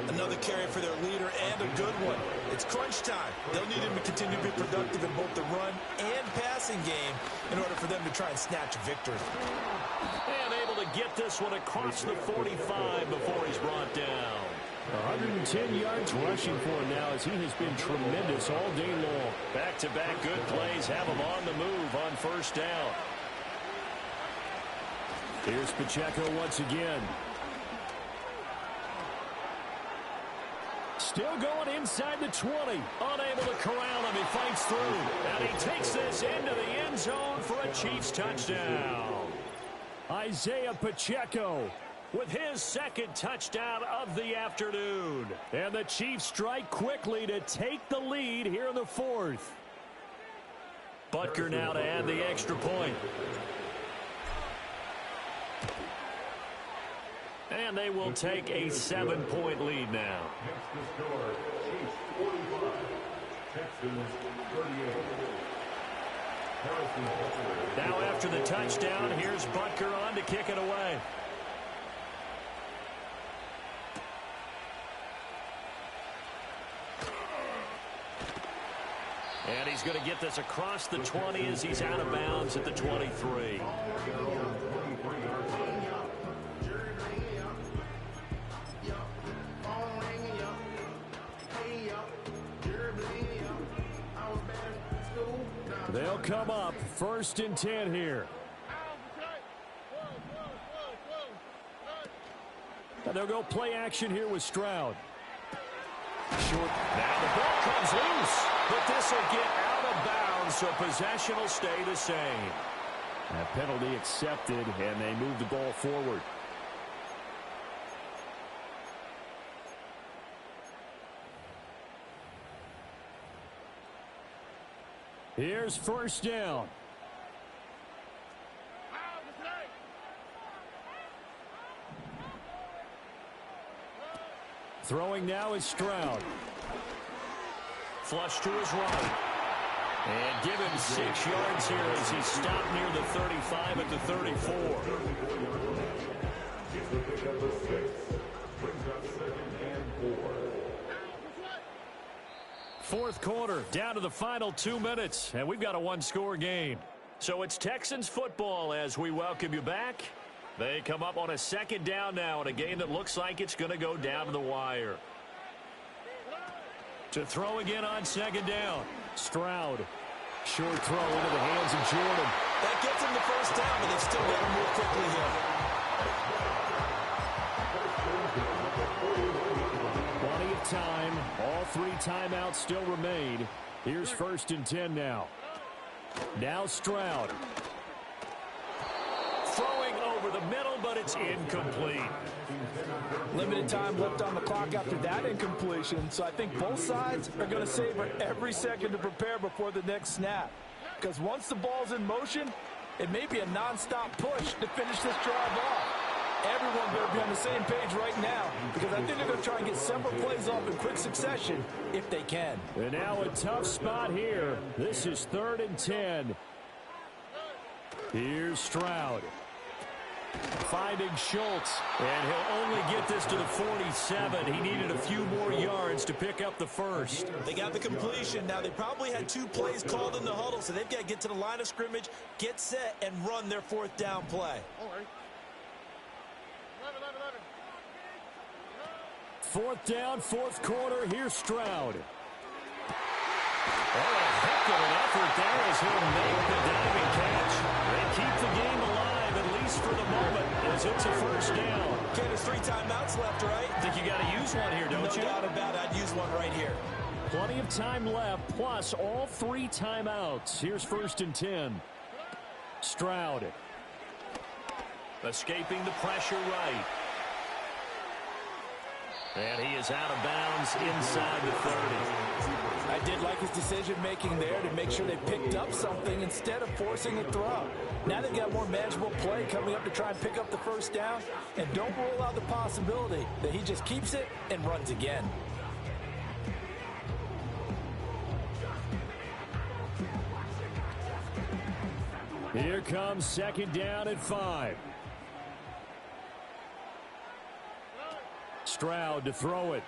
S2: Another carry for their leader and a good one. It's crunch time. They'll need him to continue to be productive in both the run and passing game in order for them to try and snatch a victory.
S1: And able to get this one across the 45 before he's brought down. 110 yards rushing for him now as he has been tremendous all day long. Back-to-back good plays have him on the move on 1st down. Here's Pacheco once again. Still going inside the 20. Unable to corral him. He fights through. And he takes this into the end zone for a Chiefs touchdown. Isaiah Pacheco with his 2nd touchdown of the afternoon. And the Chiefs strike quickly to take the lead here in the 4th. Butker now to add the extra point. And they will take a 7-point lead now.
S4: Next to score, Chiefs 45, Texans 38.
S1: Now after the touchdown, here's Butker on to kick it away. And he's going to get this across the 20 as he's out of bounds at the 23. They'll come up 1st and 10 here. And they'll go play action here with Stroud. Short. Now the ball comes loose, but this will get out of bounds, so possession will stay the same. That penalty accepted, and they move the ball forward. Here's 1st down. Throwing now is Stroud. Flush to his right. And give him 6 yards here as he stopped near the 35 at the 34. Fourth quarter, down to the final 2 minutes, and we've got a 1-score game. So it's Texans football as we welcome you back. They come up on a 2nd down now in a game that looks like it's going to go down to the wire. To throw again on 2nd down. Stroud. Short throw into the hands of Jordan.
S2: That gets him the 1st down, but they've still got to move quickly here.
S1: Plenty of time. All 3 timeouts still remain. Here's 1st and 10 now. Now Stroud. Throwing over the middle, but it's incomplete.
S2: Limited time left on the clock after that incompletion, so I think both sides are going to savor every second to prepare before the next snap. Because once the ball's in motion, it may be a non-stop push to finish this drive off. Everyone better be on the same page right now, because I think they're going to try and get several plays off in quick succession if they can.
S1: And now a tough spot here. This is 3rd and 10. Here's Stroud. Finding Schultz, and he'll only get this to the 47. He needed a few more yards to pick up the 1st.
S2: They got the completion. Now, they probably had 2 plays called in the huddle, so they've got to get to the line of scrimmage, get set, and run their 4th down play.
S1: 4th down, 4th quarter. Here's Stroud. Oh, a heck of an effort there as he'll make the diving catch. They keep the game alive, at least for the moment, as it's a 1st down.
S2: Okay, there's 3 timeouts left, right?
S1: I think you got to use one here, don't you?
S2: No doubt about it. I'd use one right here.
S1: Plenty of time left, plus all 3 timeouts. Here's 1st and 10. Stroud. Escaping the pressure right. And he is out of bounds inside the 30.
S2: I did like his decision-making there to make sure they picked up something instead of forcing a throw. Now they've got more manageable play coming up to try and pick up the 1st down. And don't rule out the possibility that he just keeps it and runs again.
S1: Here comes 2nd down at 5. Stroud to throw it.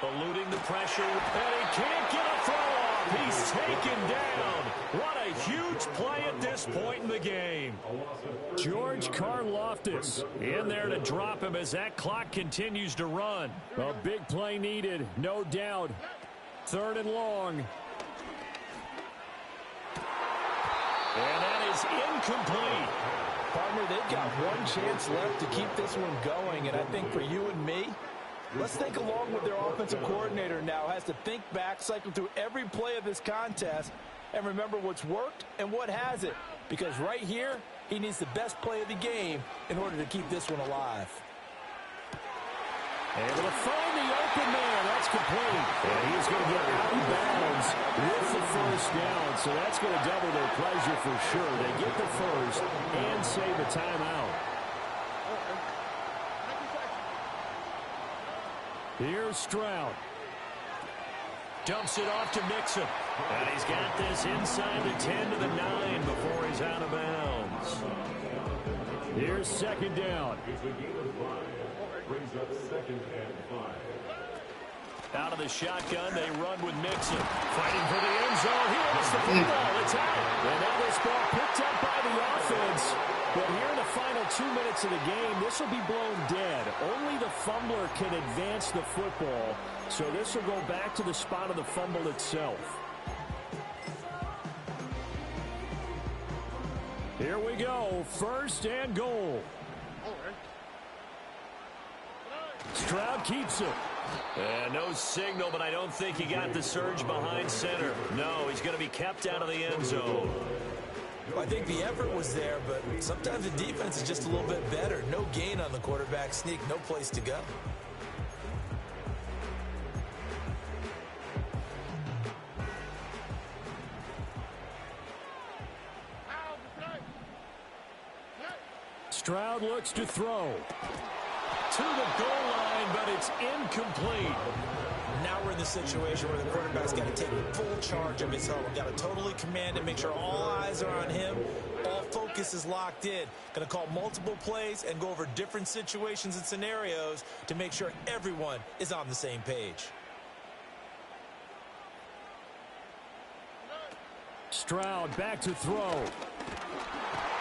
S1: Eluding the pressure, and he can't get a throw off. He's taken down. What a huge play at this point in the game. George Karlaftis in there to drop him as that clock continues to run. A big play needed, no doubt. 3rd and long. And that is incomplete.
S2: Partner, they've got 1 chance left to keep this one going, and I think for you and me, let's think along with their offensive coordinator now. Has to think back, cycle through every play of this contest, and remember what's worked and what hasn't. Because right here, he needs the best play of the game in order to keep this one alive.
S1: Able to find the open man. That's complete. And he's going to get out of bounds with the 1st down. So that's going to double their pleasure for sure. They get the 1st and save a timeout. Here's Stroud. Dumps it off to Mixon. And he's got this inside the 10 to the 9 before he's out of bounds. Here's 2nd down.
S4: Brings up 2nd and 5.
S1: Out of the shotgun, they run with Mixon. Fighting for the end zone. He hits the football. It's out. And now this ball picked up by the offense. But here in the final 2 minutes of the game, this will be blown dead. Only the fumbler can advance the football. So this will go back to the spot of the fumble itself. Here we go. 1st and goal. Stroud keeps it. And no signal, but I don't think he got the surge behind center. No, he's going to be kept out of the end zone.
S2: I think the effort was there, but sometimes the defense is just a little bit better. No gain on the quarterback sneak, no place to go.
S1: Stroud looks to throw. To the goal line, but it's incomplete.
S2: Now we're in the situation where the quarterback's got to take full charge of his home. Got to totally command it, make sure all eyes are on him. All focus is locked in. Going to call multiple plays and go over different situations and scenarios to make sure everyone is on the same page.
S1: Stroud back to throw.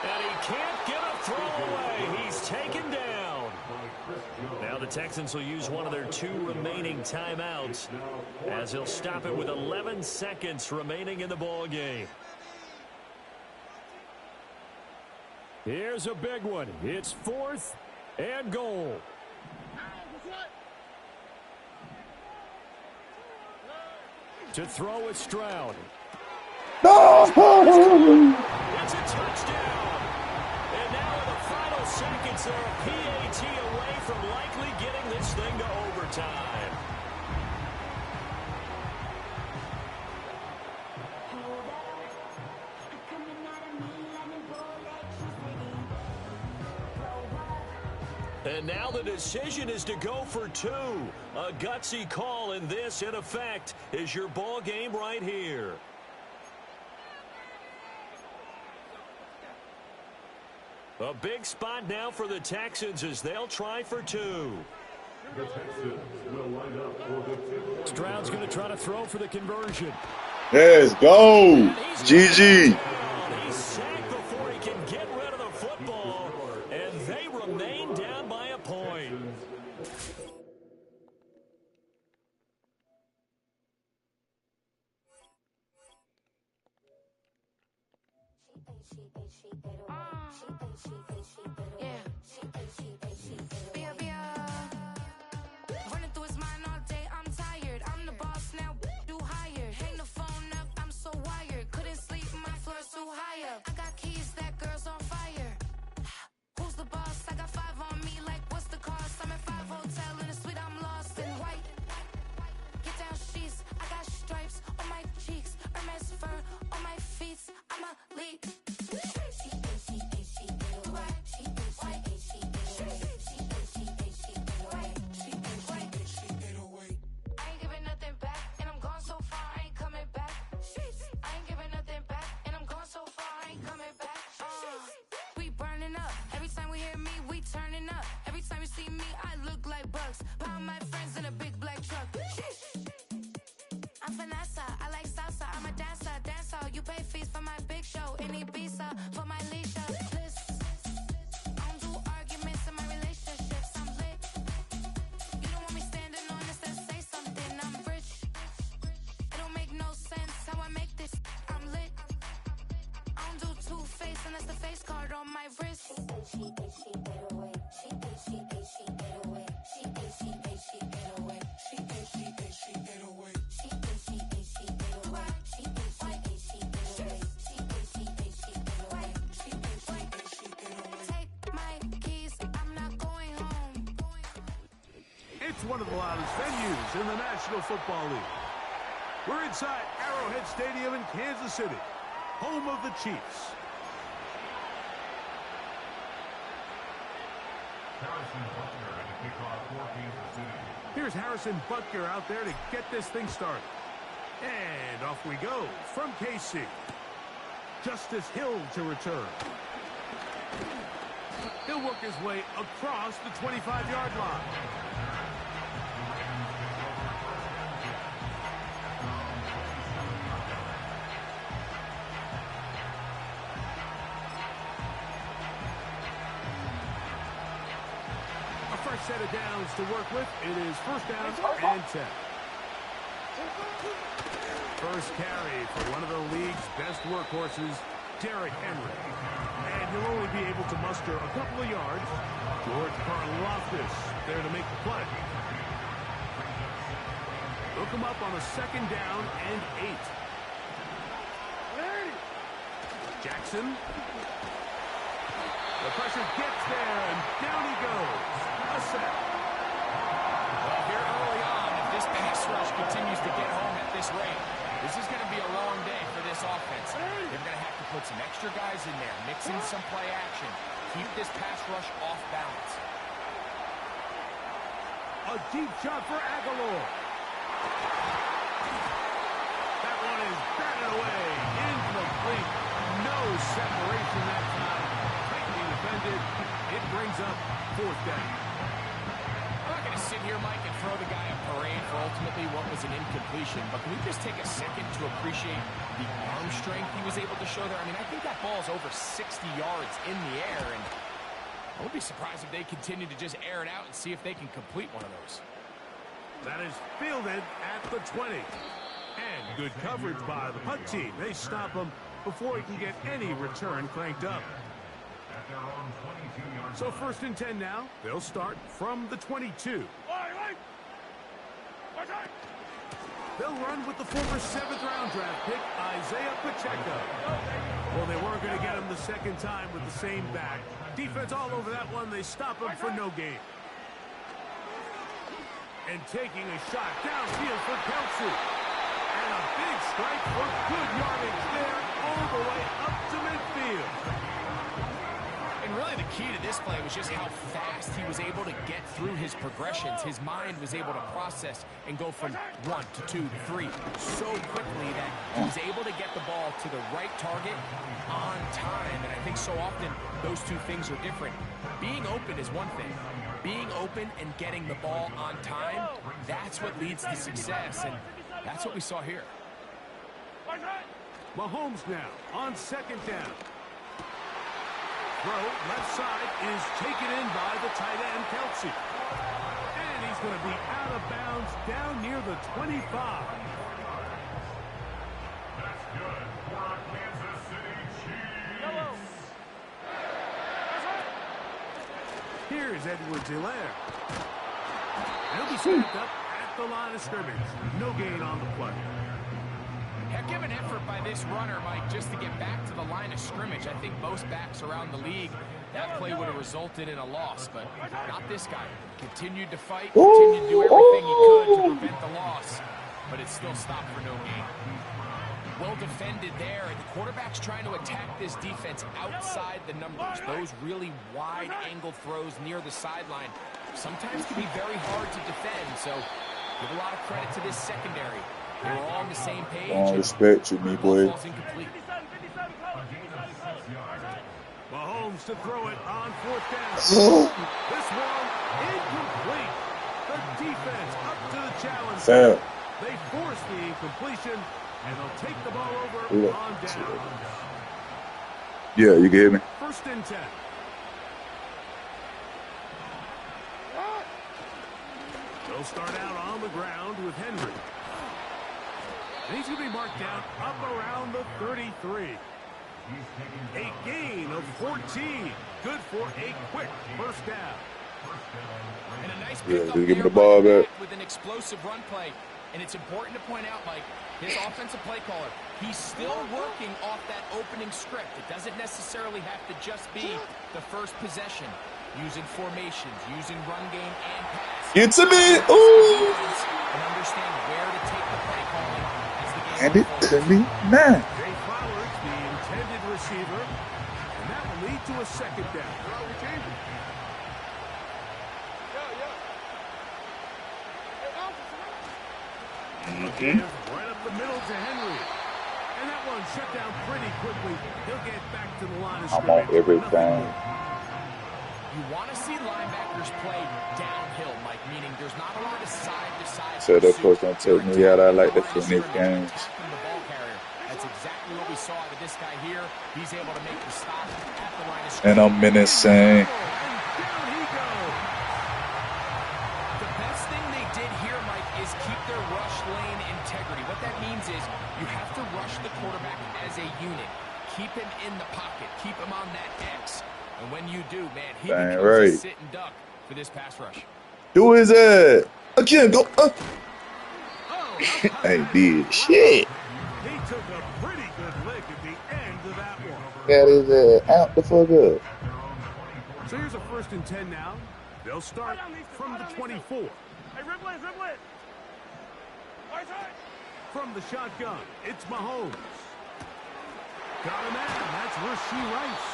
S1: And he can't get a throw away. He's taken down. Now the Texans will use one of their 2 remaining timeouts as he'll stop it with 11 seconds remaining in the ball game. Here's a big one. It's 4th and goal. To throw is Stroud.
S5: No!
S1: It's a touchdown. And now in the final seconds, they're a PAT away from likely getting this thing to overtime. And now the decision is to go for 2. A gutsy call, and this, in effect, is your ball game right here. A big spot now for the Texans as they'll try for 2.
S4: The Texans will line up for the 2.
S1: Stroud's going to try to throw for the conversion.
S5: Let's go. GG.
S1: He's sacked before he can get rid of the football, and they remain down by a point.
S3: Running through his mind all day, I'm tired. I'm the boss now, do higher. Hang the phone up, I'm so wired. Couldn't sleep, my floor's too high up. I got keys, that girl's on fire. Who's the boss? I got 5 on me, like what's the cost? I'm at 5 hotel in a suite, I'm lost in white. Get down sheets, I got stripes on my cheeks. Hermes fur on my feet, I'm a lead. Pound my friends in a big black truck. I'm Vanessa, I like salsa, I'm a dancer, dance all. You pay fees for my big show, in Ibiza, for my leisure. Listen, I don't do arguments in my relationships, I'm lit. You don't want me standing on this, then say something, I'm rich. It don't make no sense how I make this, I'm lit. I don't do two-face, and that's the face card on my wrist.
S6: It's one of the loudest venues in the National Football League. We're inside Arrowhead Stadium in Kansas City, home of the Chiefs.
S4: Harrison Butker at the kickoff for Kansas City.
S6: Here's Harrison Butker out there to get this thing started. And off we go from KC. Justice Hill to return. He'll work his way across the 25-yard line. more set of downs to work with. It is first down and 10. First carry for one of the league's best workhorses, Derrick Henry. And he'll only be able to muster a couple of yards. George Karlaftis there to make the play. Look him up on a second down and 8. Jackson. The pressure gets there, and down he goes. A sack.
S7: Well, here early on, if this pass rush continues to get home at this rate, this is going to be a long day for this offense. They're going to have to put some extra guys in there, mix in some play action, keep this pass rush off balance.
S6: A deep shot for Aguilar. That one is batted away. Incomplete. No separation that time. Tightly defended. It brings up fourth down.
S7: I'm not going to sit here, Mike, and throw the guy a parade for ultimately what was an incompletion, but can we just take a second to appreciate the arm strength he was able to show there? I mean, I think that ball is over 60 yards in the air, and I won't be surprised if they continue to just air it out and see if they can complete one of those.
S6: That is fielded at the 20. And good coverage by the punt team. They stop him before he can get any return cranked up. So first and 10 now. They'll start from the 22. They'll run with the former 7th-round draft pick, Isaiah Pacheco. Well, they weren't going to get him the second time with the same back. Defense all over that one. They stop him for no gain. And taking a shot downfield for Kelsey. And a big strike for good yardage there all the way up to midfield.
S7: And really the key to this play was just how fast he was able to get through his progressions. His mind was able to process and go from 1 to 2 to 3 so quickly that he was able to get the ball to the right target on time. And I think so often those two things are different. Being open is one thing. Being open and getting the ball on time, that's what leads to success. And that's what we saw here.
S6: Mahomes now on second down. Throw left side is taken in by the tight end, Kelsey. And he's going to be out of bounds down near the 25.
S4: That's good for our Kansas City Chiefs.
S6: Here's Edwards-Helaire. He'll be snapped up at the line of scrimmage. No gain on the play.
S7: Heck of an effort by this runner, Mike, just to get back to the line of scrimmage. I think most backs around the league, that play would have resulted in a loss, but not this guy. Continued to fight, continued to do everything he could to prevent the loss, but it still stopped for no gain. Well defended there, and the quarterback's trying to attack this defense outside the numbers. Those really wide-angle throws near the sideline sometimes can be very hard to defend, so give a lot of credit to this secondary. They were all on the same page.
S5: Don't respect you, me boy.
S6: Mahomes to throw it on fourth down. This one incomplete. The defense up to the challenge.
S5: Fair.
S6: They force the incompletion, and they'll take the ball over on down.
S5: Yeah, you can hear me.
S6: First and 10. They'll start out on the ground with Henry. And he's going to be marked down up around the 33. A gain of 14. Good for a quick first down.
S7: And a nice
S5: Yeah,
S7: pickup
S5: just give me
S7: there
S5: the ball
S7: by
S5: back.
S7: with an explosive run play. And it's important to point out, Mike, his offensive play caller, he's still working off that opening script. It doesn't necessarily have to just be the first possession. Using formations, using run game and pass.
S5: Get to me. Ooh.
S7: And understand where to take the play calling as the game
S5: And it
S7: unfolds.
S5: to me now.
S6: Jay Flowers, the intended receiver, and that will lead to a second down. Give right up the middle to Henry. And that one shut down pretty quickly. He'll get back to the line of
S5: I'm
S6: scrimmage.
S5: on everything.
S7: You want to see linebackers play downhill, Mike, meaning there's not a lot of side-to-side.
S5: So that coach don't take me out. I like that for these games.
S7: That's exactly what we saw out of this guy here. He's able to make the stop at the line of scrimmage.
S5: And I'm menacing.
S6: And down he goes.
S7: pocket. Keep him on that X. And when you do, man, he
S5: Dang
S7: becomes
S5: right.
S7: a sitting duck for this pass rush.
S5: Do his ass. Again, go.
S6: Oh, how about
S5: Ain't
S6: that?
S5: did shit.
S6: He took a pretty good lick at the end of that one.
S5: Got his ass out the fuck up.
S6: So here's a 1st and 10 now. They'll start from the 24.
S8: Hey, dribble it, dribble it.
S6: From the shotgun, it's Mahomes. Got a man. That's Rasheed Rice.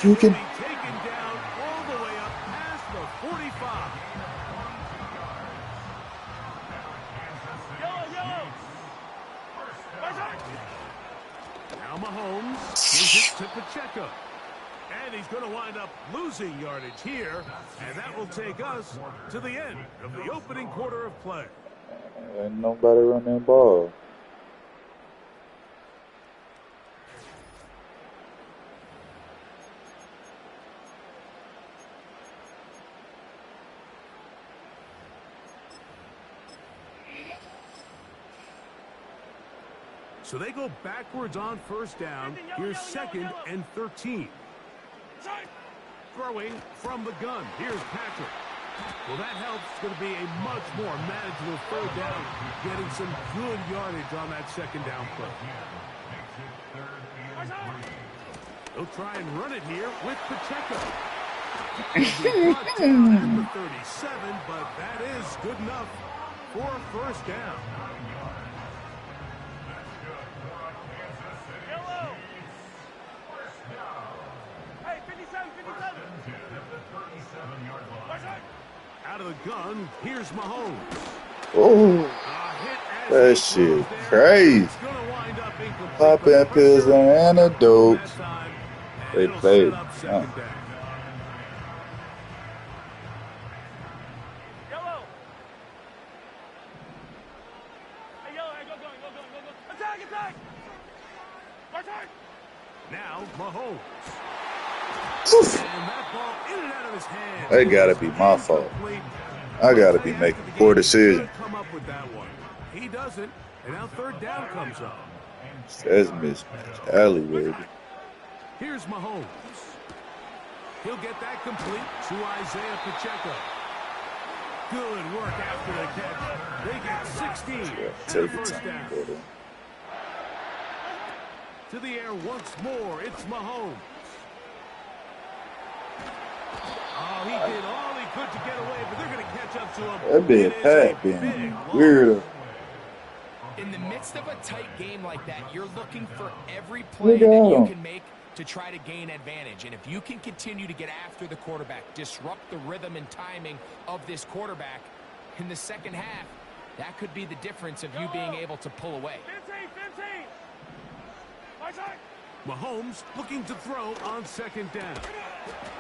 S5: You can.
S6: He'll be taken down all the way up past the 45.
S8: Yellow.
S6: Now Mahomes gives it to Pacheco. And he's going to wind up losing yardage here. And that will take us to the end of the opening quarter of play.
S5: Ain't nobody run that ball.
S6: So they go backwards on 1st down. Here's 2nd and 13. Throwing from the gun. Here's Patrick. Well, that helps. It's going to be a much more manageable 3rd down. Getting some good yardage on that 2nd down play. They'll try and run it here with Pacheco. He'll be brought down at the 37, but that is good enough for a 1st down.
S8: Hey, 57.
S6: Out of the gun, here's Mahomes.
S5: Oh, that shit crazy. Popping pills and antidotes. They played.
S8: Yellow. Hey, yellow. Hey, go. Attack.
S6: Now Mahomes.
S5: Oof.
S6: And that ball in and out of his hand.
S5: That gotta be my fault. I gotta be making poor decisions.
S6: Come up with that one. He doesn't, and now 3rd down comes up.
S5: That's mismatch alleyway.
S6: Here's Mahomes. He'll get that complete to Isaiah Pacheco. Good work after the catch. They get 16 and a
S5: Take your
S6: 1st
S5: time,
S6: down.
S5: brother.
S6: To the air once more. It's Mahomes. Oh, he did all he could to get away, but they're going to catch up to him.
S5: That big Pat being weird.
S7: In the midst of a tight game like that, you're looking for every play that you can make to try to gain advantage. And if you can continue to get after the quarterback, disrupt the rhythm and timing of this quarterback in the 2nd half, that could be the difference of you being able to pull away.
S8: 15.
S6: Mahomes looking to throw on 2nd down.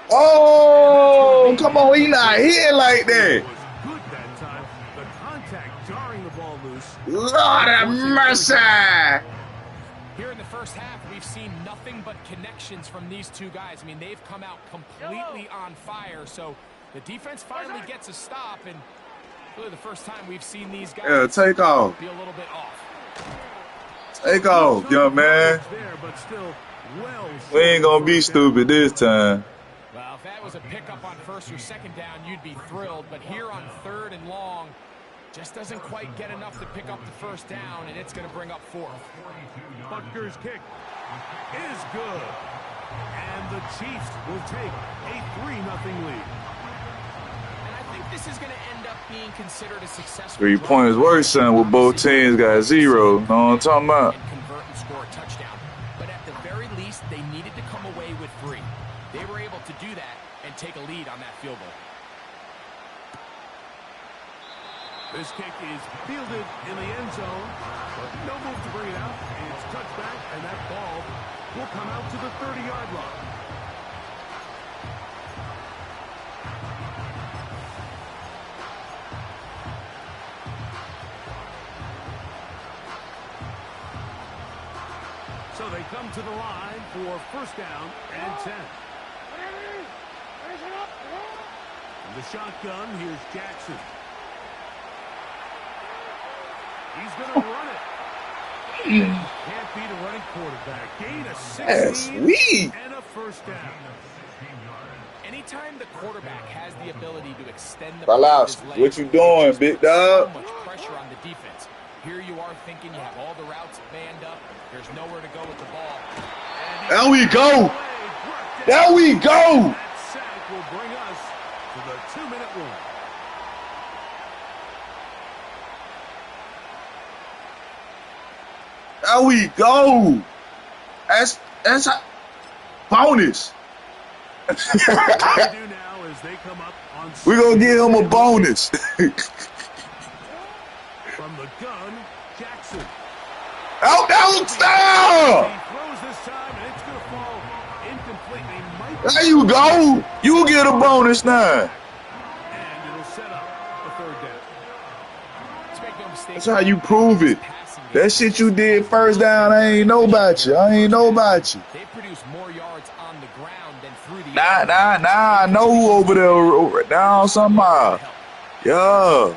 S5: Oh, come on, he not hitting like that.
S6: Was good that time. The contact jarring the ball loose.
S5: Lord have mercy.
S7: Here in the 1st half, we've seen nothing but connections from these two guys. I mean, they've come out completely on fire. So the defense finally gets a stop, and really the first time we've seen these guys
S5: take off.
S7: be a little bit off.
S5: Take off, young man. We ain't gonna be stupid this time.
S7: Well, if that was a pickup on 1st or 2nd down, you'd be thrilled. But here on 3rd and long, just doesn't quite get enough to pick up the 1st down, and it's going to bring up 4th.
S6: Butker's kick is good. And the Chiefs will take a 3-0 lead.
S7: And I think this is going to end up being considered a successful
S5: 3 points worse, son, with both teams got 0. Know what I'm talking about?
S7: and convert and score a touchdown. But at the very least, they needed to come away with 3. They were able to do that and take a lead on that field goal.
S6: This kick is fielded in the end zone, but no move to bring it out. It's touched back, and that ball will come out to the 30-yard line. So they come to the line for 1st down and 10. From the shotgun, here's Jackson. He's going to run it. Can't beat a running quarterback. Gain of 16
S5: That's sweet.
S6: and a first down.
S7: Anytime the quarterback has the ability to extend the
S5: Balas, what you doing, big dog?
S7: so much pressure on the defense. Here you are thinking you have all the routes manned up. There's nowhere to go with the ball.
S5: There we go. There we go.
S6: That sack will bring us to the 2-minute warning.
S5: There we go. That's a bonus.
S6: What they do now is they come up on
S5: We're going to give him a bonus.
S6: from the gun, Jackson.
S5: Out, down.
S6: He throws this time, and it's going to fall incompletely.
S5: There you go. You get a bonus now.
S6: And it'll set up a third down.
S7: Let's make no mistake.
S5: That's how you prove it. That shit you did first down, I ain't know about you. I ain't know about you.
S7: They produce more yards on the ground than through the
S5: Nah. I know who over there down somehow. Yeah.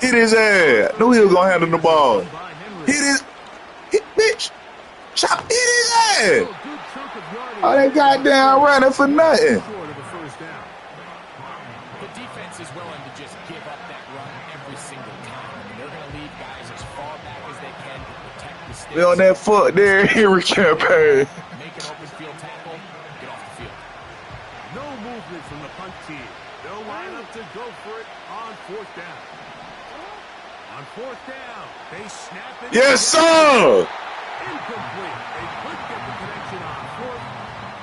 S5: Hit his ass. Knew he was going to handle the ball. Hit, bitch. Chop, hit his ass. All that goddamn running for nothing.
S6: Short of the first down.
S7: The defense is willing to just give up that run every single time. I mean, they're going to leave guys as far back as they can to protect the sticks.
S5: We on that foot there, Henry campaign.
S7: Make an open field tackle, get off the field.
S6: No movement from the punt team. They'll line up to go for it on fourth down. On fourth down, they snap it.
S5: Yes, sir.
S6: Incomplete. They couldn't get the connection on fourth.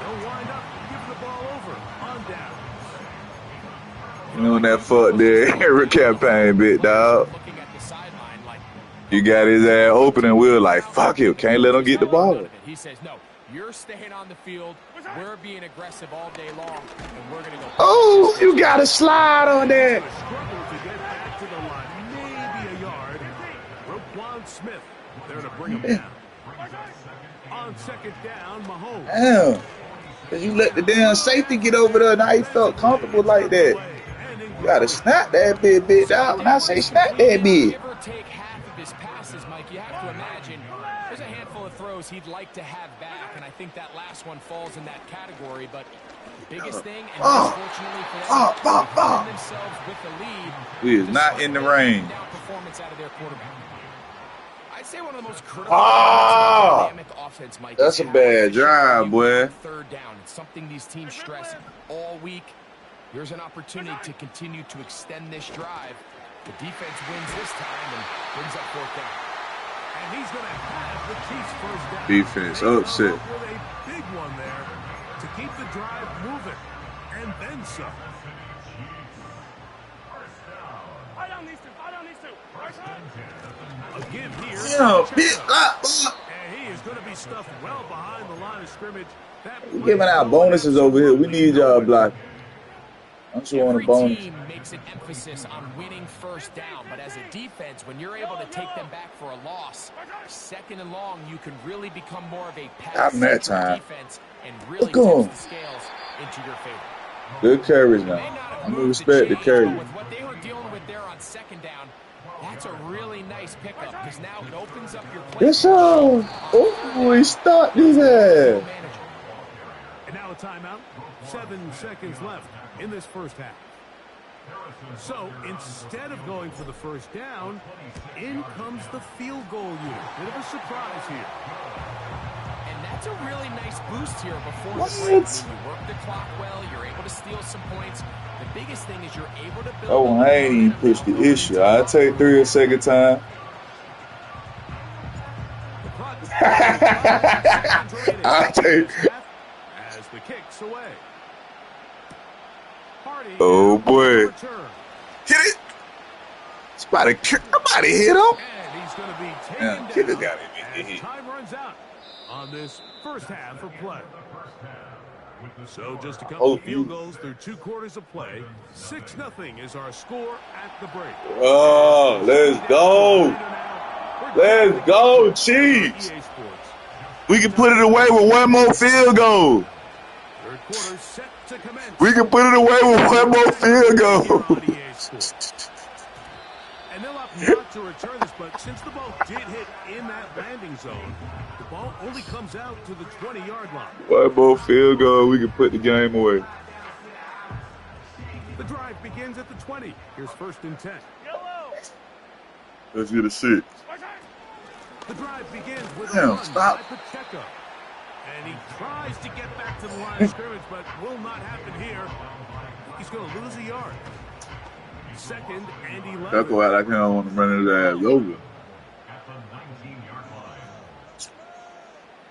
S6: They'll wind up giving the ball over on downs.
S5: You on that foot there, Henry campaign, big dog.
S7: Looking at the sideline like
S5: You got his ass open and we were like, fuck it, can't let him get the ball.
S7: he says, no, you're staying on the field. We're being aggressive all day long, and we're going to go.
S5: Oh, you got to slide on that.
S6: Struggle to get back to the line. Maybe a yard. Roquan Smith there to bring him down. On second down, Mahomes.
S5: Damn. Cause you let the damn safety get over there, now he felt comfortable like that. You gotta snap that big dog. When I say snap that big.
S7: Give or take half of his passes, Mike, you have to imagine there's a handful of throws he'd like to have back, and I think that last one falls in that category. But the biggest thing, and unfortunately for them, they find themselves with the lead.
S5: We is not in the rain.
S7: Down performance out of their quarterback. I'd say one of the most critical dynamic offense, Mike.
S5: That's a bad drive, boy.
S7: Third down. It's something these teams stress all week. Here's an opportunity to continue to extend this drive. The defense wins this time and brings up fourth down.
S6: And he's going to have the Chiefs first down.
S5: Defense upset.
S6: With a big one there to keep the drive moving. And then some.
S8: I don't need to.
S6: A give here.
S5: Yeah, big
S6: And he is going to be stuffed well behind the line of scrimmage.
S5: we giving out bonuses over here. We need y'all block. I just want a
S7: Every
S5: bonus.
S7: team makes an emphasis on winning first down, but as a defense, when you're able to take them back for a loss, second and long, you can really become more of a pass-centric defense and really tips the scales into your favor.
S5: Good carries now. I'm gonna respect the carry.
S7: With what they were dealing with there on second down, that's a really nice pickup because now it opens up your play.
S5: Yes, sir. Oh, he stopped his ass.
S6: And now a timeout. 7 seconds left in this first half. So instead of going for the first down, in comes the field goal unit. Bit of a surprise here.
S7: And that's a really nice boost here before
S5: What?
S7: the break. You work the clock well. You're able to steal some points. The biggest thing is you're able to build.
S5: Oh, I ain't even pushed the issue. I'll take 3 a second time. I'll take.
S6: As the kick's away. Hardy
S5: Oh, boy.
S6: return.
S5: Hit it. Somebody hit him.
S6: And he's going to be taken
S5: Yeah,
S6: down
S5: kid has got to be
S6: as
S5: hit.
S6: time runs out on this first half of play. So just a couple of field goals through 2 quarters of play. 6-0 is our score at the break.
S5: Oh, let's go. Let's go, Chiefs.
S6: EA Sports.
S5: We can put it away with one more field goal.
S6: Third quarter set to commence.
S5: We can put it away with one more field goal.
S6: EA Sports. And they'll opt not to return this, but since the ball did hit in that landing zone, the ball only comes out to the 20-yard line.
S5: One more field goal, we can put the game away.
S6: The drive begins at the 20. Here's 1st and 10.
S5: Let's get a 6.
S6: The drive begins with
S5: Damn,
S6: a run
S5: stop.
S6: by Pacheco. And he tries to get back to the line of scrimmage, but will not happen here. He's going to lose a yard. 2nd and 11.
S5: That's why I kind of want to run his ass over.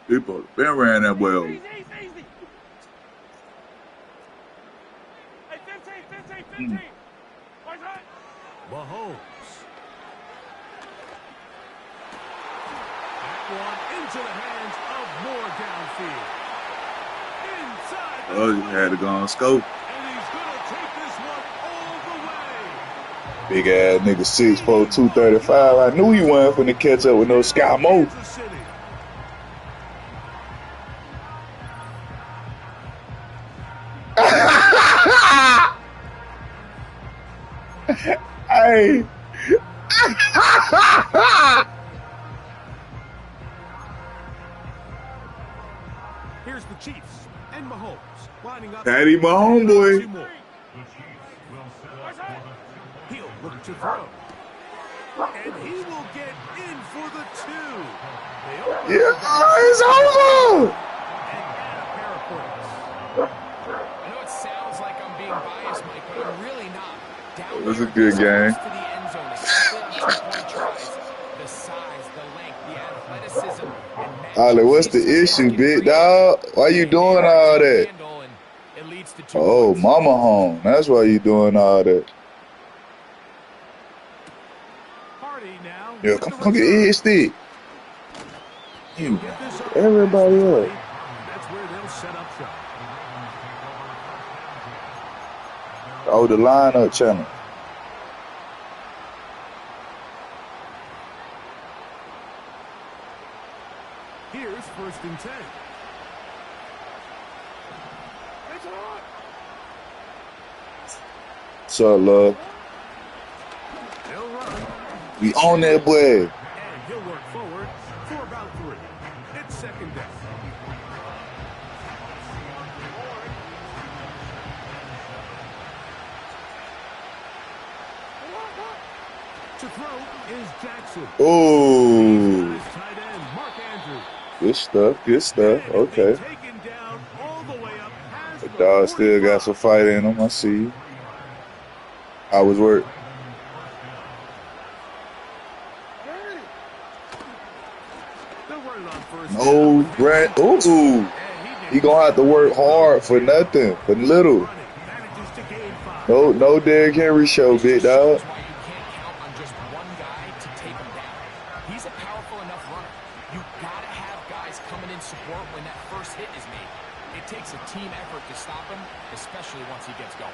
S5: People been ran that way over.
S8: Easy. Hey, 15. What's that?
S6: Mahomes. That one into the hands of Moore downfield. Inside the
S5: Oh, you had to go on scope.
S6: and he's going to take this one all the way.
S5: Big ass nigga 6'4", 235. I knew you wasn't finna catch up with no Sky Mo.
S6: Kansas City.
S5: Hey.
S6: Here's the Chiefs and Mahomes lining up.
S5: Patty, my homeboy.
S6: Two more. He'll look to throw. And he will get in for the 2. They open
S5: Yeah, it's over.
S6: and add a pair of points.
S7: I know it sounds like I'm being biased, Mike, but I'm really not. Down
S5: It was
S7: there,
S5: a good
S7: this
S5: game.
S7: close to the end zone, especially on two-point tries. The size, the length, the athleticism, and
S5: Ollie, what's the issue, big dog? Why you doing all that?
S7: and it leads to 2
S5: Oh,
S7: points.
S5: mama home. That's why you doing all that.
S6: Hardy now.
S5: Yeah,
S6: with
S5: come
S6: the
S5: on, get
S6: return.
S5: his stick. You,
S6: Get this up.
S5: everybody up.
S6: That's where they'll set up shop.
S5: Oh, the lineup channel.
S6: Here's 1st and 10.
S5: What's up, love?
S6: They'll run.
S5: We on that boy.
S6: And he'll work forward for about 3. It's 2nd down. To throw is Jackson.
S5: Oh,
S6: His tight end, Mark Andrews.
S5: good stuff, good stuff.
S6: And he'll be
S5: Okay.
S6: taken down all the way up past
S5: The
S6: the
S5: dog still got
S6: 45.
S5: some fight in him. I see you. How was work?
S6: They'll run it on 1st
S5: No,
S6: down.
S5: Brent. Ooh, he gonna have to work hard for nothing, for little.
S6: Running. Manages to gain 5.
S5: No Derrick Henry show, big dog.
S7: That's why you can't count on just one guy to take him down. He's a powerful enough runner. You gotta have guys coming in support when that first hit is made. It takes a team effort to stop him, especially once he gets going.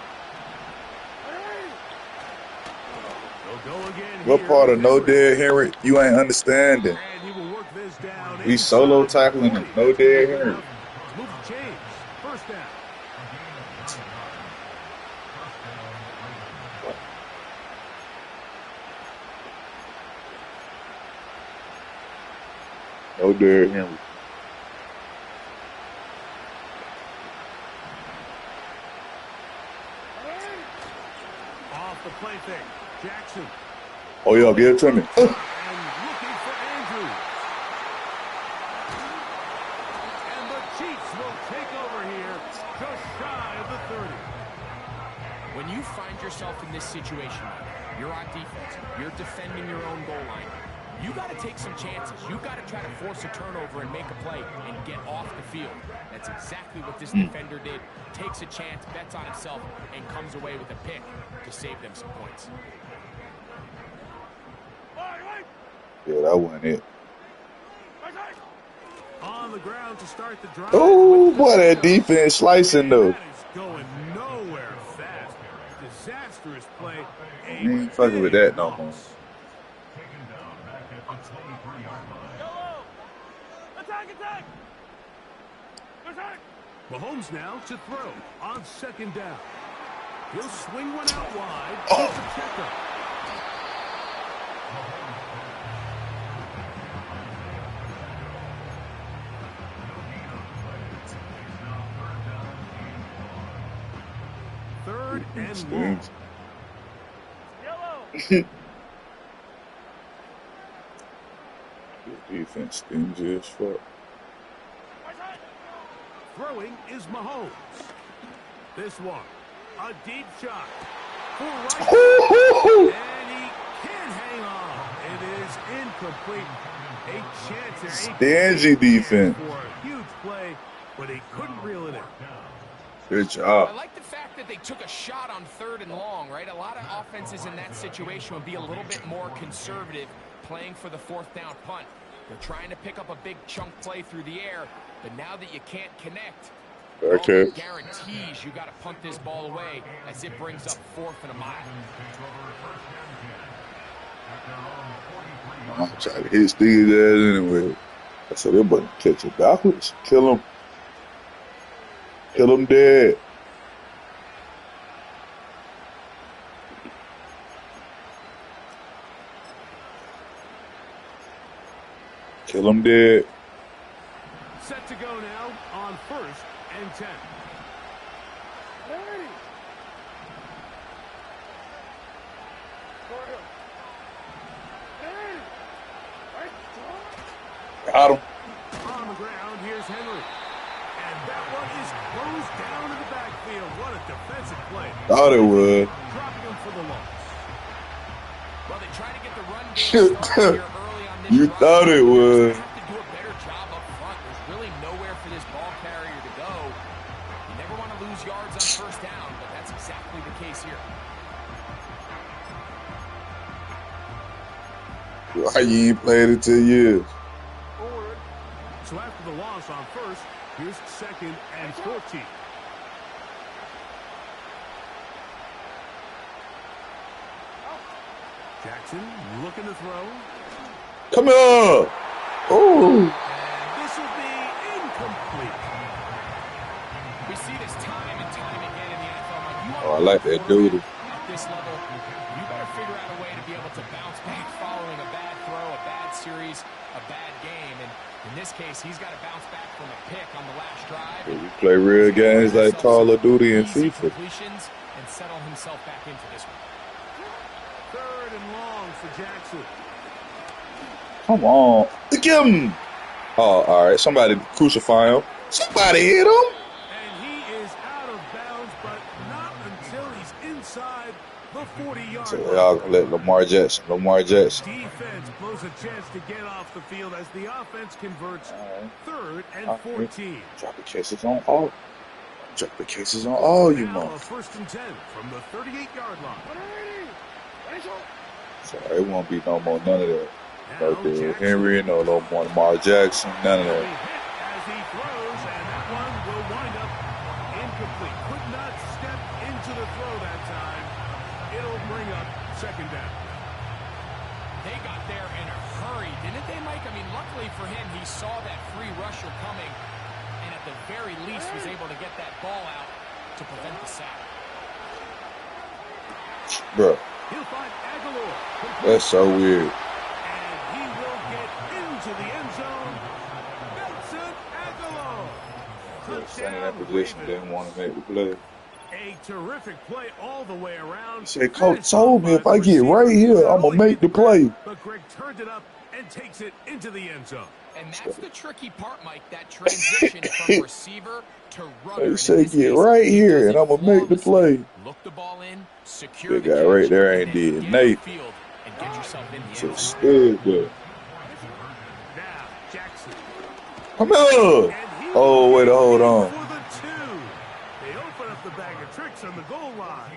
S6: They'll go again
S5: What
S6: here
S5: part of
S6: with
S5: no
S6: Henry.
S5: Derrick Henry you ain't understanding?
S6: And he will work this down.
S5: He's solo
S6: inside
S5: tackling him.
S6: 20.
S5: No Derrick Henry.
S6: Move the chains. 1st down.
S5: No Derrick Henry.
S6: Off the play fake. Jackson.
S5: Oh, yo, give it to me.
S6: And looking for Andrews. And the Chiefs will take over here just shy of the 30.
S7: When you find yourself in this situation, you're on defense, you're defending your own goal line, you got to take some chances. You got to try to force a turnover and make a play and get off the field. That's exactly what this defender did. Takes a chance, bets on himself, and comes away with a pick to save them some points.
S5: Yeah, that wasn't it.
S6: On the ground to start the drive.
S5: Oh, boy, that defense slicing, though.
S6: That is going nowhere fast. Disastrous play.
S5: You ain't fucking with that no more.
S6: Mahomes now to throw on 2nd down. He'll swing one out wide.
S5: Oh.
S6: To Pacheco. third and long.
S8: Yellow.
S5: Defense stingy as fuck.
S6: Throwing is Mahomes. This one, a deep shot. For right, and he can't hang on. It is incomplete. A chance there.
S5: Stingy defense.
S6: For a huge play, but he couldn't reel it in.
S5: Good job.
S7: I like the fact that they took a shot on 3rd and long, right? A lot of offenses in that situation would be a little bit more conservative, playing for the 4th down punt. They're trying to pick up a big chunk play through the air, but now that you can't connect,
S5: Okay.
S7: guarantees you got to punt this ball away as it brings up 4th and a mile.
S5: I'm trying to hit Steve's ass anyway. I said, they're about to catch it backwards. Kill him. Kill him dead. Kill him dead.
S6: Set to go now on 1st and 10.
S5: Got him.
S6: On the ground, here's Henry. And that one is closed down in the backfield. What a defensive play.
S5: Thought it would.
S6: Dropping him for the loss.
S7: Well, they try to get the run game started here early on this
S5: You
S7: drive.
S5: thought it would.
S7: They have to do a better job up front. There's really nowhere for this ball carrier to go. You never want to lose yards on 1st down, but that's exactly the case here.
S5: Why you ain't played it 2 years?
S6: So after the loss on 1st, here's 2nd and 14. Jackson looking to throw.
S5: Come here. Oh.
S6: This will be incomplete.
S7: We see this time and time again in the NFL. You
S5: Oh, I like that dude.
S7: At this level, you better figure out a way to be able to bounce back following a bad throw, a bad series, a bad game. And in this case, he's got to bounce back from a pick on the last drive.
S5: We play real games like Call of Duty and
S7: Easy
S5: FIFA.
S7: completions and settle himself back into this one.
S6: 3rd and long for Jackson.
S5: Come on. Get him. Oh, all right. Somebody crucify him. Somebody hit him.
S6: And he is out of bounds, but not until he's inside the 40-yard
S5: So
S6: line.
S5: y'all gonna let Lamar Jackson.
S6: Defense blows a chance to get off the field as the offense converts 3rd and 14.
S5: Dropping cases on all. Dropping cases on all you
S6: Now a
S5: motherfuckers.
S6: 1st and 10 from the 38-yard line.
S5: So it won't be no more none of that. No
S6: Now
S5: Derrick
S6: Jackson
S5: Henry, no more Lamar Jackson, none of
S6: will be
S5: that.
S6: hit as he throws, and that one will wind up incomplete. Could not step into the throw that time. It'll bring up 2nd down.
S7: They got there in a hurry, didn't they, Mike? I mean, luckily for him, he saw that free rusher coming, and at the very least was able to get that ball out to prevent the sack.
S5: Bro,
S6: He'll find Aguilar.
S5: that's so weird.
S6: And he will get into the end zone. Nelson Aguilar.
S5: Standing in that
S6: Touchdown,
S5: position,
S6: Ravens.
S5: didn't want to make the play.
S6: A terrific play all the way around.
S5: He said, Coach told me if I get right here, I'm going to make the play.
S6: But Greg turned it up and takes it into the end zone.
S7: And that's the tricky part, Mike, that transition from receiver to runner.
S5: He said, get right here, and I'm going to make the play.
S7: Look the ball in, secure
S5: That
S7: the
S5: guy right
S7: catch,
S5: there
S7: and
S5: ain't
S7: then
S5: did
S7: get
S5: nothing.
S7: upfield and get yourself in the end
S5: So
S7: zone.
S5: stupid.
S6: Now Jackson.
S5: Come here.
S6: And he
S5: Oh,
S6: will
S5: wait,
S6: get
S5: hold
S6: in
S5: on.
S6: for the 2. They open up the bag of tricks on the goal line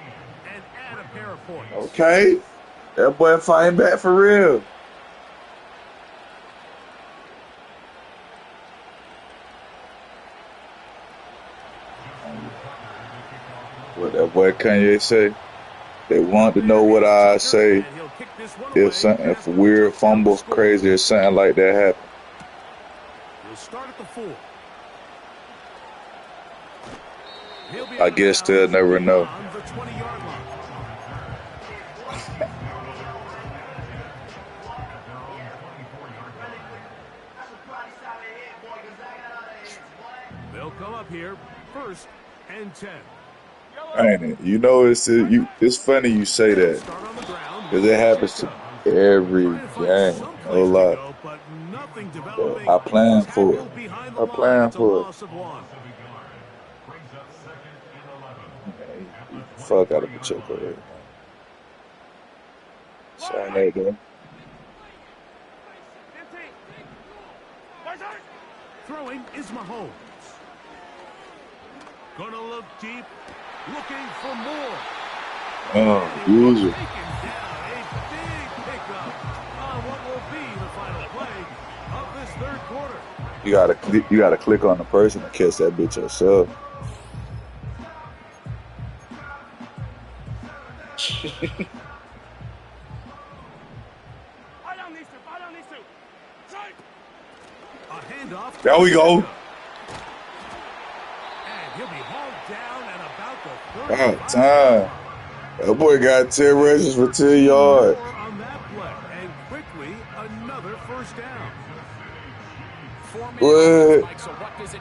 S6: and add a pair of points.
S5: Okay. That boy fighting back for real. What that boy Kanye say? They want to know what I say.
S6: And he'll kick this one away.
S5: If something, if a weird fumble, crazy, or something like that happen.
S6: He'll start at the 4. He'll be
S5: I guess
S6: out
S5: they'll never know.
S6: on the 20-yard line. They'll come up here 1st and 10.
S5: Ain't it? You know, it's funny you say that
S6: Start on the ground
S5: because
S6: with
S5: it happens to
S6: Pacheco.
S5: every
S6: Trying to find
S5: game.
S6: some
S5: No
S6: place to
S5: lie.
S6: go, but nothing
S5: But
S6: developing.
S5: I plan for it.
S6: Tackled behind the
S5: I
S6: line.
S5: plan
S6: It's a
S5: for it.
S6: loss of 1.
S5: Man, he beat the fuck out of Pacheco right now. Shine that though.
S6: Throwing is Mahomes. Gonna look deep, looking for more.
S5: Oh,
S6: And he was
S5: usual.
S6: taken down. A big pickup on what will be the final play of this third quarter.
S5: You gotta click on the person and catch that bitch yourself.
S6: A handoff.
S5: There we go.
S6: And he'll be hauled down at about the
S5: God
S6: 35.
S5: time. That boy got 10 rushes for 10 yards.
S6: More on that play, and quickly another first down.
S5: What?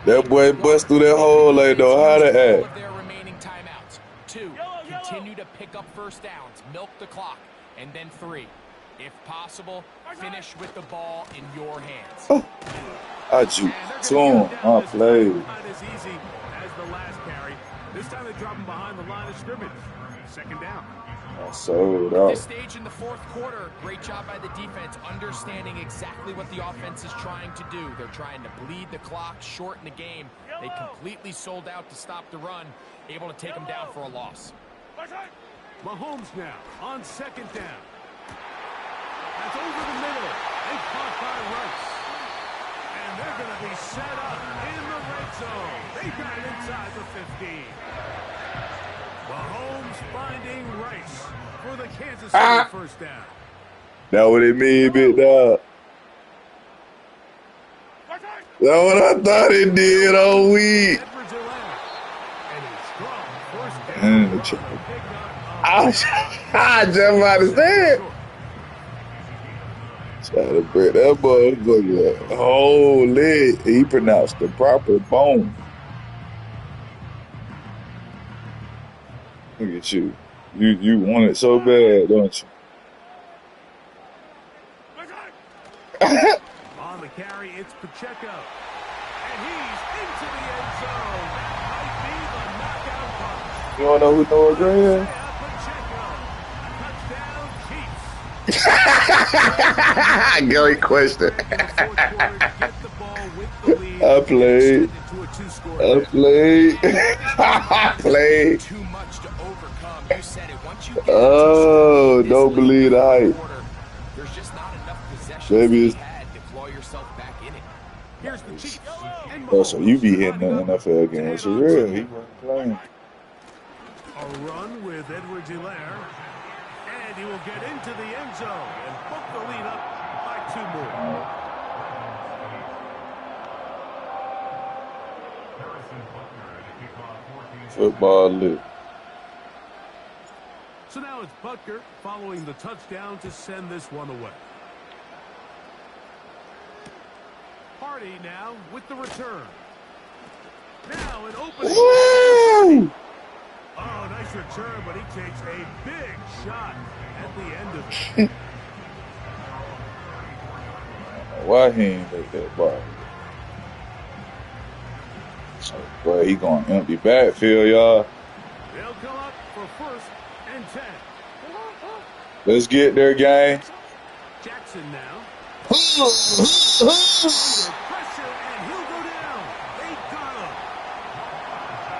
S5: That boy bust through that hole like know how to act.
S7: Of their remaining timeouts. 2, continue to pick up first downs, milk the clock, and then 3, if possible, finish with the ball in your hands.
S5: Oh, I juke to him. I played.
S6: Not as easy as the last carry. This time they drop him behind the line of scrimmage. Second down.
S5: I sold
S7: At
S5: out.
S7: this stage in the fourth quarter, great job by the defense, understanding exactly what the offense is trying to do. They're trying to bleed the clock, shorten the game. They completely sold out to stop the run, able to take them down for a loss.
S6: Mahomes now on second down. That's over the middle. They caught by Rice. And they're going to be set up in the red zone. They got it inside the 15. Mahomes finding Rice for the Kansas City first down.
S5: That what it mean, big dog. That's what I thought it did all week. I just about to say it. Try to break that motherfucker. Holy, he pronounced the proper bone. Look at you. You want it so bad, don't you?
S6: On the carry, it's Pacheco. And he's into the end zone. That might be the knockout punch.
S5: You want to know who Noah Gray is?
S6: Pacheco. Touchdown, Chiefs.
S5: Great question. I played.
S7: Too much to overcome. You said it. Once you get
S5: Oh, don't believe the hype.
S7: There's just not enough possessions
S5: Baby,
S7: to claw yourself back in it. Here's the Chiefs.
S5: oh, so you be hitting the NFL games for real. He wasn't playing.
S6: A run with Edwards-Helaire. And he will get into the end zone and book the lead up by 2 more.
S5: Football lit.
S6: So now it's Butker following the touchdown to send this one away. Hardy now with the return. Now an opening.
S5: Woo!
S6: Oh, nice return, but he takes a big shot at the end of it.
S5: Why he ain't make that ball? Boy, he going empty backfield, y'all.
S6: They'll come up for first and 10.
S5: Let's get there, gang.
S6: Jackson now. Under pressure, and he'll go down. They got him.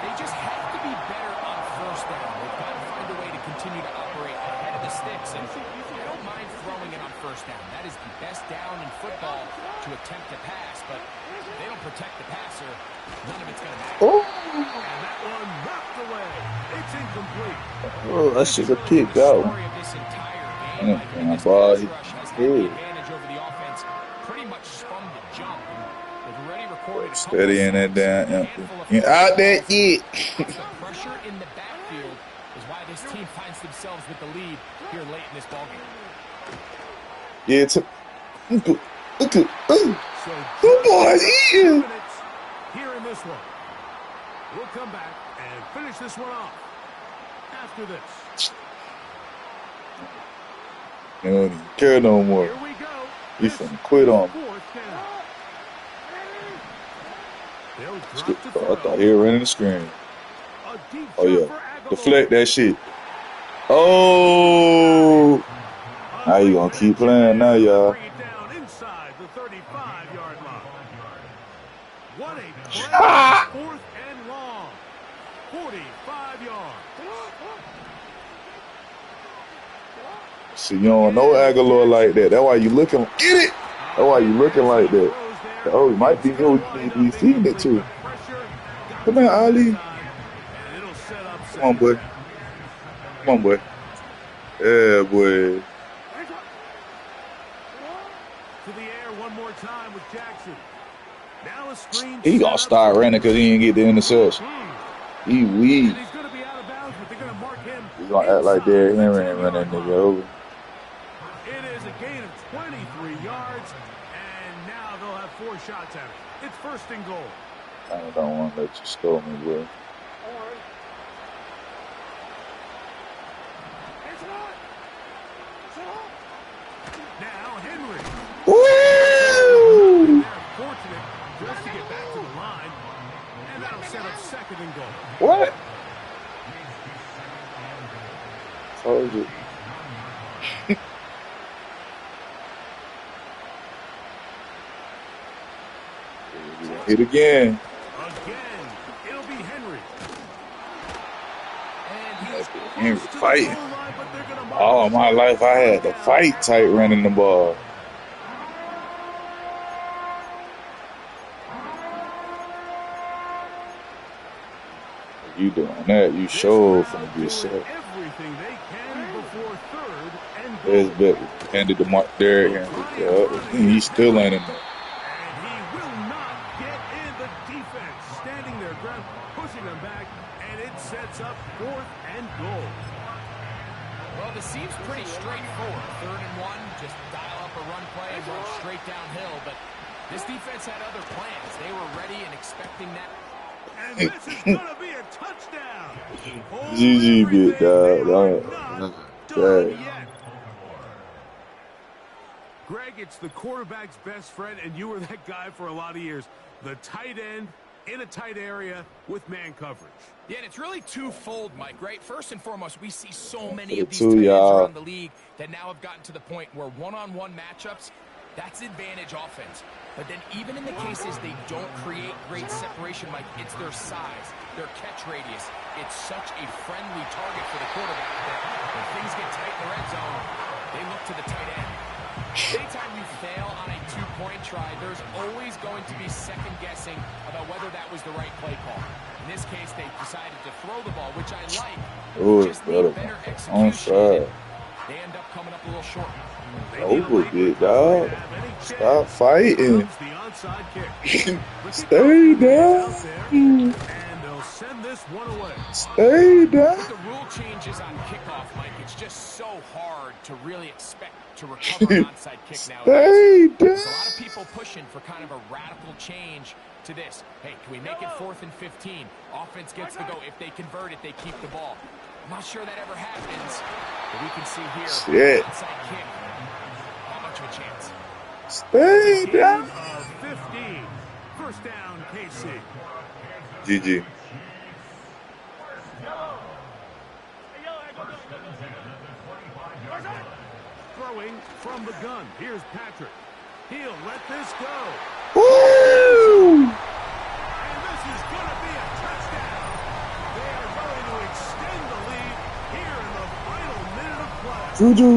S7: They just have to be better on first down. They've got to find a way to continue to operate ahead of the sticks. And I don't mind throwing it on first down. That is the best down in football to attempt to pass. But if they don't protect the passer, none of it's going to matter.
S5: Oh,
S6: And that one knocked away. It's incomplete.
S5: oh, I should have picked that one. And I ball his head. Steady in that damn empty. You out there, yeah.
S7: The pressure in the backfield is why this team finds themselves with the lead here late in this ballgame.
S5: Yeah, it's a...
S6: So
S5: Two boys eating.
S6: here in this one. We'll come back and finish this one off. after this.
S5: He don't even care no more.
S6: Here we go.
S5: He finna quit on me.
S6: Fourth down. They'll drop
S5: Skip
S6: to
S5: the ball. I
S6: throw.
S5: thought he was running the screen.
S6: A deep
S5: Oh, yeah.
S6: shot for Aguilar.
S5: Deflect that shit. Oh! Now you gonna keep playing now, y'all.
S6: Bring it down inside the 35-yard line. What a play.
S5: Ah!
S6: Fourth and long. 45 yards.
S5: See, you don't know Aguilar like that. That's why you looking. Get it! That's why you looking like that. Oh, he might be who you need to be seeing it too. Come on, Ali. Come on, boy. Come on, boy. Yeah, boy.
S6: To the air one more time with Jackson. Now a screen.
S5: He gonna start running because he didn't get the interception. He weak.
S6: And he's gonna be out of bounds, but they're gonna mark him.
S5: He gonna act like Derrick Henry and run that nigga over.
S6: It is a gain of 23 yards, and now they'll have 4 shots at it. It's first and goal.
S5: I don't want to let you score me, bro.
S6: Now Henry.
S5: Woo!
S6: They're fortunate just to get back to the line, and that'll set up second and goal.
S5: What? Told you. Hit again.
S6: Again, it'll be Henry.
S5: Henry fighting. All my life I had to fight tight running the ball. You doing that? You sure finna be set.
S6: Everything they can before third and
S5: There's
S6: goal.
S5: bet handed to Mark Derrick Henry. He still ain't in there.
S6: And he will not get in the defense. Standing their ground, pushing them back, and it sets up fourth and goal.
S7: Well, this seems pretty straightforward. 3rd and 1, just dial up a run play and run straight downhill. But this defense had other plans. They were ready and expecting that.
S6: And this is going to be a touchdown.
S5: GG bit, dog.
S6: Done yet. Greg, it's the quarterback's best friend, and you were that guy for a lot of years. The tight end in a tight area with man coverage.
S7: Yeah, and it's really twofold, Mike, right? First and foremost, we see so many
S5: The
S7: of these
S5: two,
S7: tight ends
S5: y'all.
S7: around the league that now have gotten to the point where one-on-one matchups, that's advantage offense. But then even in the cases they don't create great separation, Mike, it's their size, their catch radius. It's such a friendly target for the quarterback that when things get tight in the red zone, they look to the tight end. Anytime you fail on a two-point try, there's always going to be second-guessing about whether that was the right play call. In this case, they decided to throw the ball, which I like.
S5: Oh,
S7: Just need better execution.
S5: onside.
S7: They end up coming up a little short.
S5: Over it, dog. Stop fighting.
S6: Comes the onside kick.
S5: Stay down.
S6: And they'll send this one away.
S5: Stay down.
S7: With the rule changes on kickoff, Mike, it's just so hard to really expect to recover an onside kick nowadays.
S5: Stay down.
S7: There's a lot of people pushing for kind of a radical change to this. Hey, can we make it 4th and 15? Offense gets the go. If they convert it, they keep the ball. I'm not sure that ever happens, but we can see here.
S5: Shit.
S7: Onside kick. Not much of a chance.
S5: Stay
S6: Gain
S5: down.
S6: of 15. First down, KC.
S5: GG.
S6: Throwing from the gun. Here's Patrick. He'll let this go.
S5: Woo!
S6: And this is going to be a touchdown. They are going to extend the lead here in the final minute of play.
S5: Juju.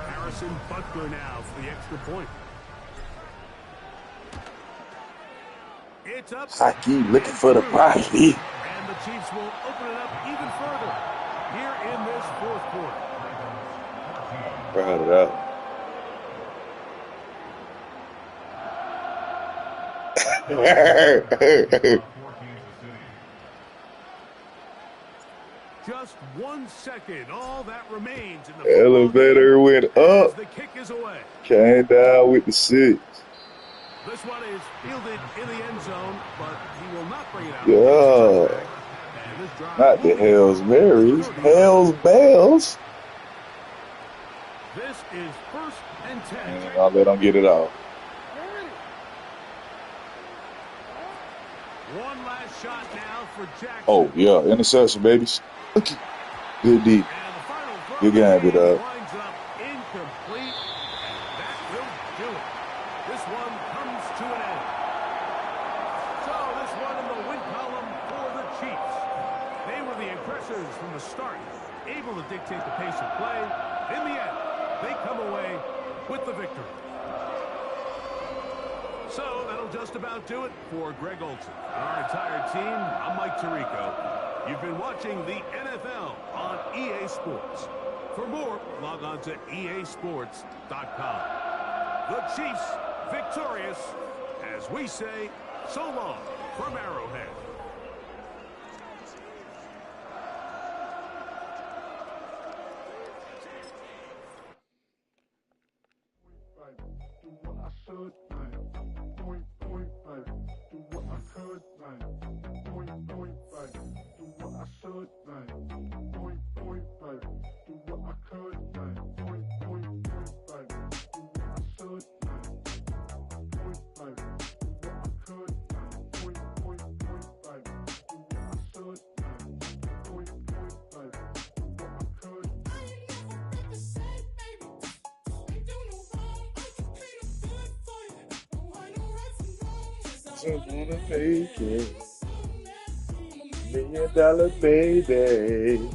S6: Harrison Butker now for the extra point. It's up.
S5: Saki looking for the property.
S6: And the Chiefs will open it up even further here in this fourth quarter.
S5: Proud of that.
S6: just 1 second. All that remains in the
S5: Elevator went up.
S6: The kick is away.
S5: Came down with the 6.
S6: This one is fielded in the end zone, but he will not bring it out.
S5: Yeah. Not the Hells Marys. Hells Bells.
S6: This is 1st and 10.
S5: And I'll let them get it off.
S6: One last shot now for Jackson.
S5: Oh, yeah. Interception, babies. Good deep. Good game, but
S6: Winds up incomplete. That will do it. This one comes to an end. So this one in the win column for the Chiefs. They were the aggressors from the start, able to dictate the pace of play. In the end, they come away with the victory. So that'll just about do it for Greg Olson and our entire team. I'm Mike Tirico. You've been watching the NFL on EA Sports. For more, log on to easports.com. The Chiefs victorious, as we say, so long from Arrowhead.
S5: gonna make it. $1 million baby.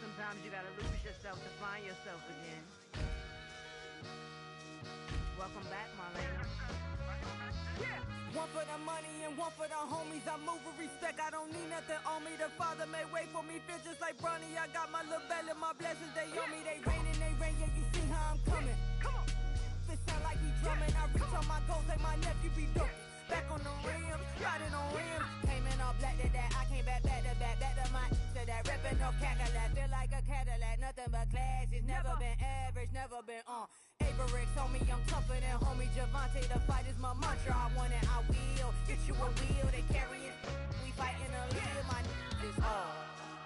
S9: Sometimes you gotta lose yourself to find yourself again. Welcome back, Marlena. Yeah.
S10: One for the money and one for the homies. I move with respect, I don't need nothing on me. The Father may wait for me, feel just like Bronny. I got my little belly, my blessings, they on me. They rain, yeah, you see how I'm coming. Come on. It sound like we drumming. I reach on my goals, like my nephew be dope. Back on the rim, riding on rims. Came in all black to that, I came back to my to that ripping off Cadillac. Feel like a Cadillac, nothing but class. It's never been average, never been on. Averix on me, I'm tougher than homie Javante. The fight is my mantra, I want it, I will. Get you a wheel, they carry it. We fighting a live, my is all.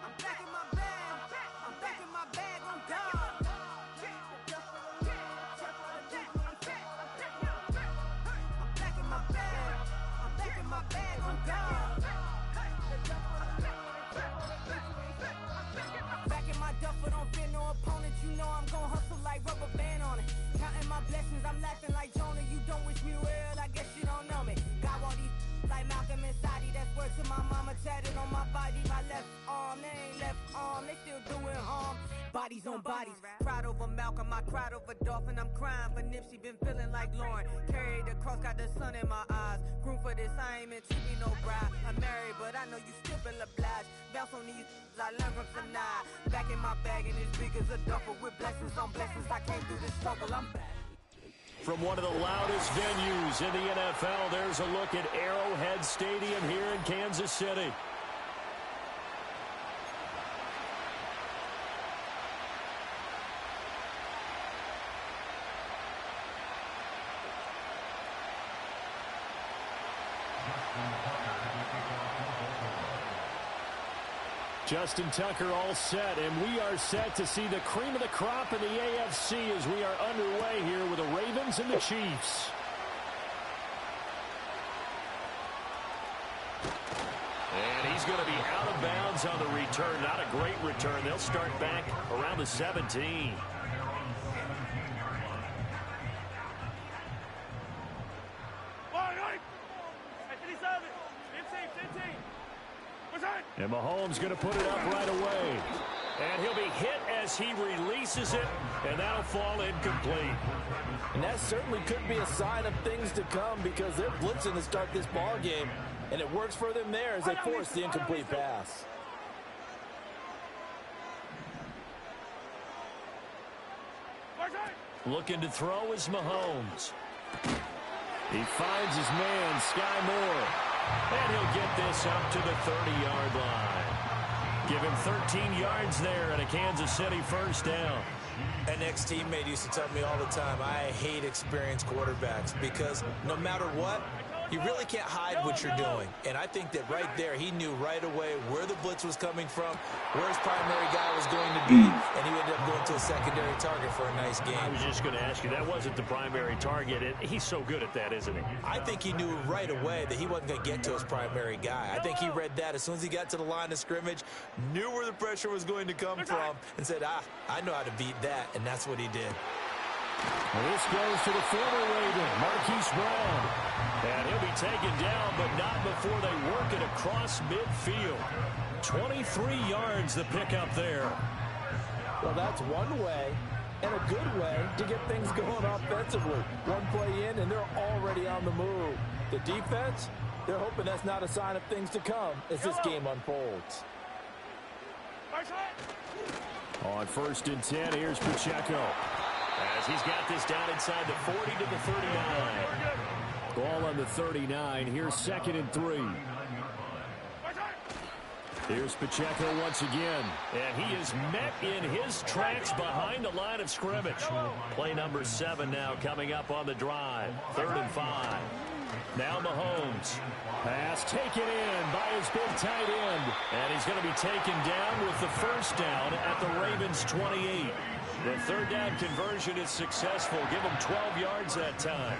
S10: I'm back in my bag, I'm back in my bag, I'm done. I'm back in my bag, I'm gone. bodies on bodies. Cried over Malcolm, I cried over Dolphin. I'm crying for Nipsey, been feeling like Lauren. Carried the cross, got the sun in my eyes. Grew for this, I ain't meant to be no bride. I'm married, but I know you still feel obliged. Bounce on these, I learned from tonight. Back in my bag and it's big as a duffel with blessings on blessings. I came through this struggle, I'm back.
S1: From one of the loudest venues in the NFL, there's a look at Arrowhead Stadium here in Kansas City. Justin Tucker all set, and we are set to see the cream of the crop in the AFC as we are underway here with the Ravens and the Chiefs. And he's going to be out of bounds on the return. Not a great return. They'll start back around the 17. And Mahomes going to put it up right away. And he'll be hit as he releases it, and that'll fall incomplete.
S2: And that certainly could be a sign of things to come because they're blitzing to start this ball game, and it works for them there as they force the incomplete pass.
S1: Looking to throw is Mahomes. He finds his man, Sky Moore. And he'll get this up to the 30-yard line. Give him 13 yards there and a Kansas City first down.
S2: An ex-teammate used to tell me all the time, I hate experienced quarterbacks because no matter what, you really can't hide what you're doing. And I think that right there, he knew right away where the blitz was coming from, where his primary guy was going to be, and he ended up going to a secondary target for a nice game.
S1: I was just going to ask you, that wasn't the primary target. He's so good at that, isn't he?
S2: I think he knew right away that he wasn't going to get to his primary guy. I think he read that as soon as he got to the line of scrimmage, knew where the pressure was going to come from, and said, I know how to beat that, and that's what he did.
S1: Well, this goes to the former Raven, Marquise Brown. And he'll be taken down, but not before they work it across midfield. 23 yards the pickup there.
S2: Well, that's one way and a good way to get things going offensively. One play in, and they're already on the move. The defense, they're hoping that's not a sign of things to come as this game unfolds.
S1: On 1st and 10, here's Pacheco. As he's got this down inside the 40 to the 39. Ball on the 39. Here's 2nd and 3. Here's Pacheco once again. And he is met in his tracks behind the line of scrimmage. Play number 7 now coming up on the drive. 3rd and 5. Now Mahomes. Pass taken in by his big tight end. And he's going to be taken down with the first down at the Ravens' 28. The 3rd down conversion is successful. Give him 12 yards that time.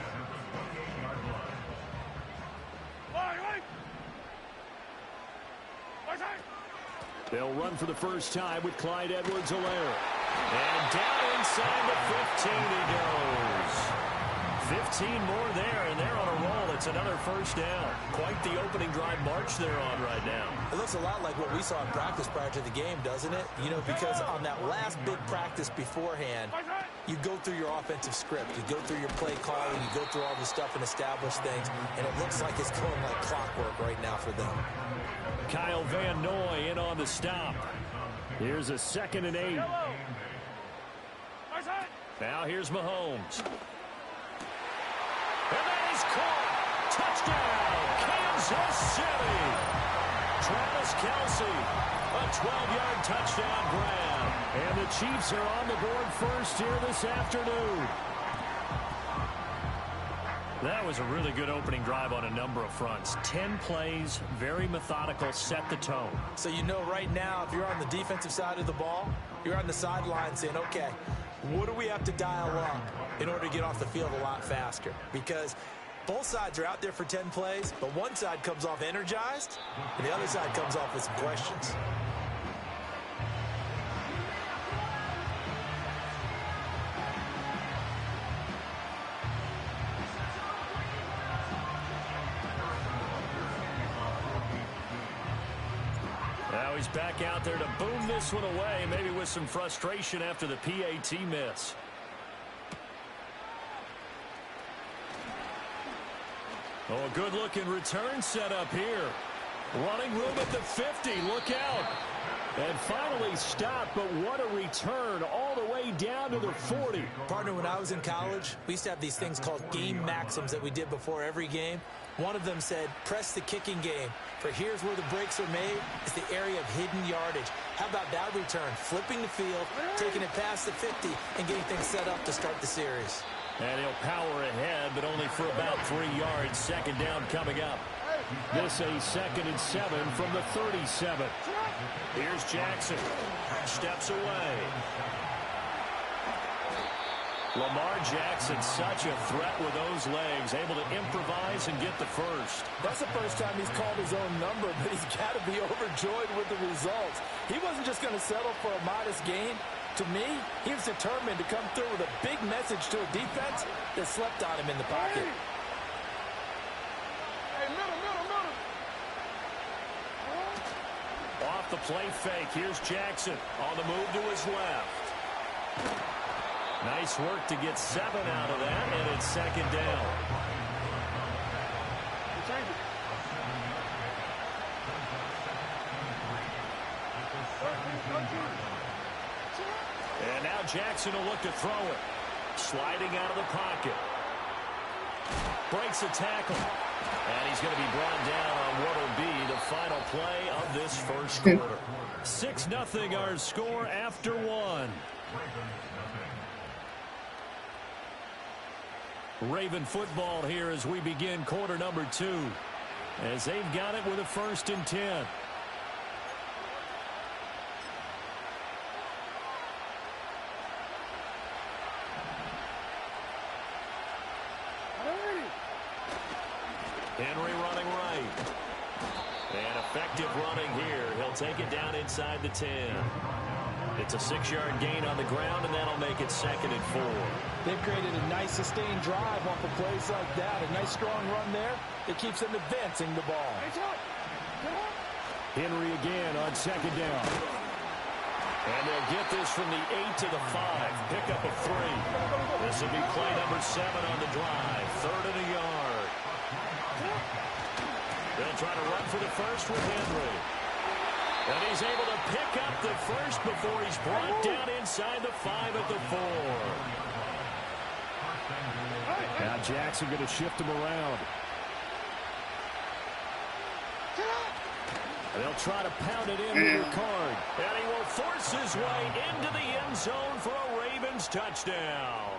S1: They'll run for the first time with Clyde Edwards-Helaire. And down inside the 15 he goes. 15 more there, and they're on a roll. It's another first down. Quite the opening drive march they're on right now.
S2: It looks a lot like what we saw in practice prior to the game, doesn't it? You know, because on that last big practice beforehand, you go through your offensive script. You go through your play calling. You go through all the stuff and establish things. And it looks like it's going like clockwork right now for them.
S1: Kyle Van Noy in on the stop. Here's a 2nd and 8. Now here's Mahomes. And that is caught. Touchdown, Kansas City. Travis Kelce, a 12-yard touchdown grab. And the Chiefs are on the board first here this afternoon. That was a really good opening drive on a number of fronts. 10 plays, very methodical, set the tone.
S2: So you know right now, if you're on the defensive side of the ball, you're on the sideline saying, okay, what do we have to dial up in order to get off the field a lot faster? Because both sides are out there for 10 plays, but one side comes off energized, and the other side comes off with some questions.
S1: Now he's back out there to boom this one away, maybe with some frustration after the PAT miss. Oh, a good-looking return set up here. Running room at the 50. Look out. And finally stopped, but what a return all the way down to the 40.
S2: Partner, when I was in college, we used to have these things called game maxims that we did before every game. One of them said, press the kicking game. For here's where the breaks are made. It's the area of hidden yardage. How about that return? Flipping the field, taking it past the 50, and getting things set up to start the series.
S1: And he'll power ahead, but only for about 3 yards. Second down coming up. This a 2nd and 7 from the 37. Here's Jackson. Steps away. Lamar Jackson, such a threat with those legs, able to improvise and get the first.
S2: That's the first time he's called his own number, but he's got to be overjoyed with the results. He wasn't just going to settle for a modest gain. To me, he was determined to come through with a big message to a defense that slept on him in the pocket.
S8: Hey, middle.
S1: Off the play fake, here's Jackson on the move to his left. Nice work to get 7 out of that, and it's second down. And now Jackson will look to throw it. Sliding out of the pocket. Breaks a tackle. And he's going to be brought down on what will be the final play of this first quarter. 6-0 our score after 1. Raven football here as we begin quarter number 2. As they've got it with a 1st and 10. Henry running right. And effective running here. He'll take it down inside the 10. It's a 6-yard gain on the ground, and that'll make it 2nd and 4.
S2: They've created a nice sustained drive off of plays like that. A nice strong run there that keeps them advancing the ball.
S1: Henry again on 2nd down. And they'll get this from the 8 to the 5. Pickup of 3. This will be play number 7 on the drive. 3rd and a yard. They'll try to run for the first with Henry. And he's able to pick up the first before he's brought down inside the 5 at the 4. Now Jackson going to shift him around. They'll try to pound it in with Ricard. And he will force his way into the end zone for a Ravens touchdown.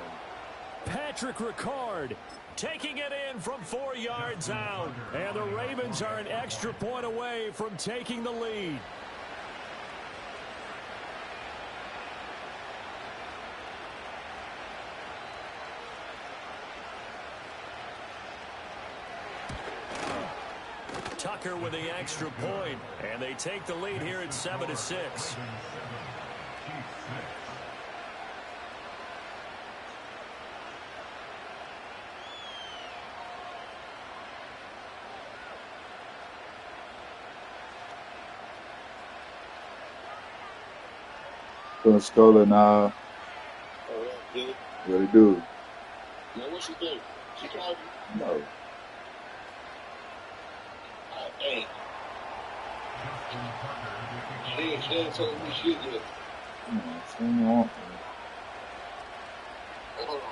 S1: Patrick Ricard taking it in from 4 yards out. And the Ravens are an extra point away from taking the lead. Tucker with the extra point, and they take the lead here at 7-6.
S5: Scola now. What he do?
S11: Man, what she do? She called you?
S5: No.
S11: Dang. She ain't told me shit yet.
S5: She ain't want me.
S11: Hold on.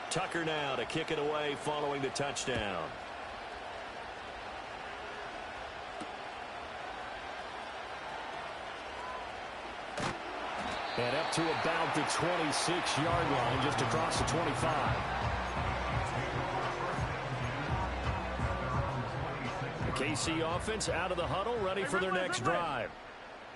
S1: Tucker now to kick it away following the touchdown. And up to about the 26-yard line, just across the 25. The KC offense out of the huddle, ready for their next drive.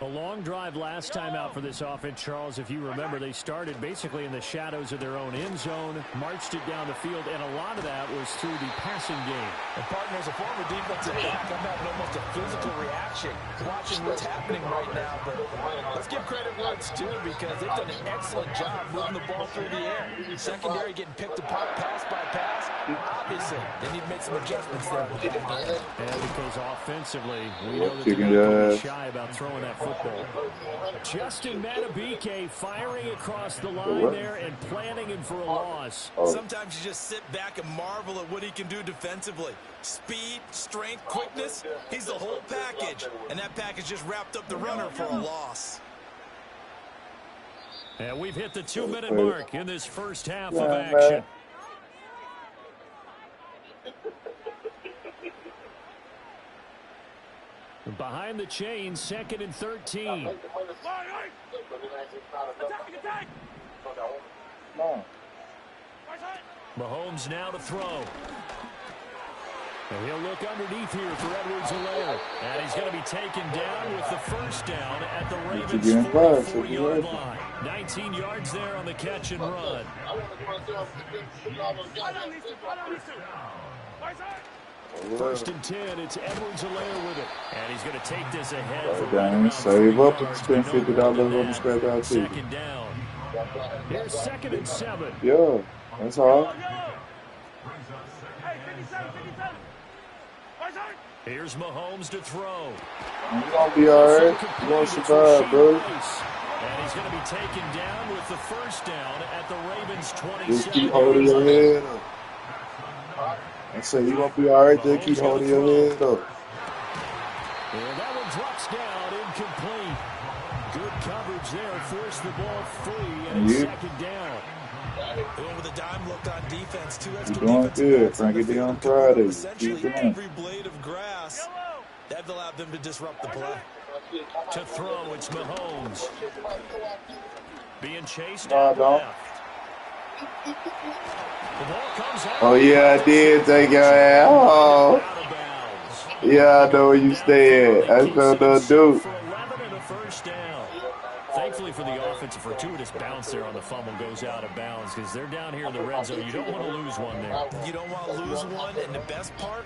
S1: A long drive last time out for this offense, Charles. If you remember, they started basically in the shadows of their own end zone, marched it down the field, and a lot of that was through the passing game.
S2: And partner, as a former defensive back, I'm having almost a physical reaction watching what's happening right now. But let's give credit where it's due because they've done an excellent job moving the ball through the air. Secondary getting picked apart pass by pass. Obviously, they need to make some adjustments there.
S1: And because offensively, we know that they're going to be shy about throwing that football. Justin Matabike firing across the line there and planting him for a loss.
S2: Sometimes you just sit back and marvel at what he can do defensively. Speed, strength, quickness, he's the whole package. And that package just wrapped up the runner for a loss.
S1: And we've hit the 2-minute mark in this first half of action. Behind the chain, 2nd and 13. Mahomes now to throw. And he'll look underneath here for Edwards-Helaire. And he's going to be taken down with the first down at the Ravens' 44-yard line. 19 yards there on the catch and run. First and 10, it's Edwards-Helaire with it. And he's going to take this ahead for
S5: right save up and spend $50 on the scratch out too.
S1: Second down. Here's 2nd and 7.
S5: Yeah, that's all.
S1: Here's Mahomes to throw.
S5: You're going to be all right. You're going to survive, bro.
S1: And he's going to be taken down with the first down at the Ravens' 27.
S5: Just keep holding your head up. I said, you're going to be all right. Just keep holding your head up.
S1: And that one drops down, incomplete. Good coverage there. Forced the ball free, and it's second down.
S2: Going with a dime look on defense. Two extra
S5: You're doing good, Frankie D on Friday.
S2: Essentially every blade of grass. That allowed them to disrupt the play.
S1: To throw, it's Mahomes. Being chased out left. The ball comes out.
S5: Oh, yeah, I did take your ass. Oh. Yeah, I know where you stay at. I still don't do.
S1: For 11 and a first down. Thankfully for the offense, a fortuitous bounce there on the fumble goes out of bounds because they're down here in the red zone. You don't want to lose one there.
S2: You don't want to lose one, and the best part,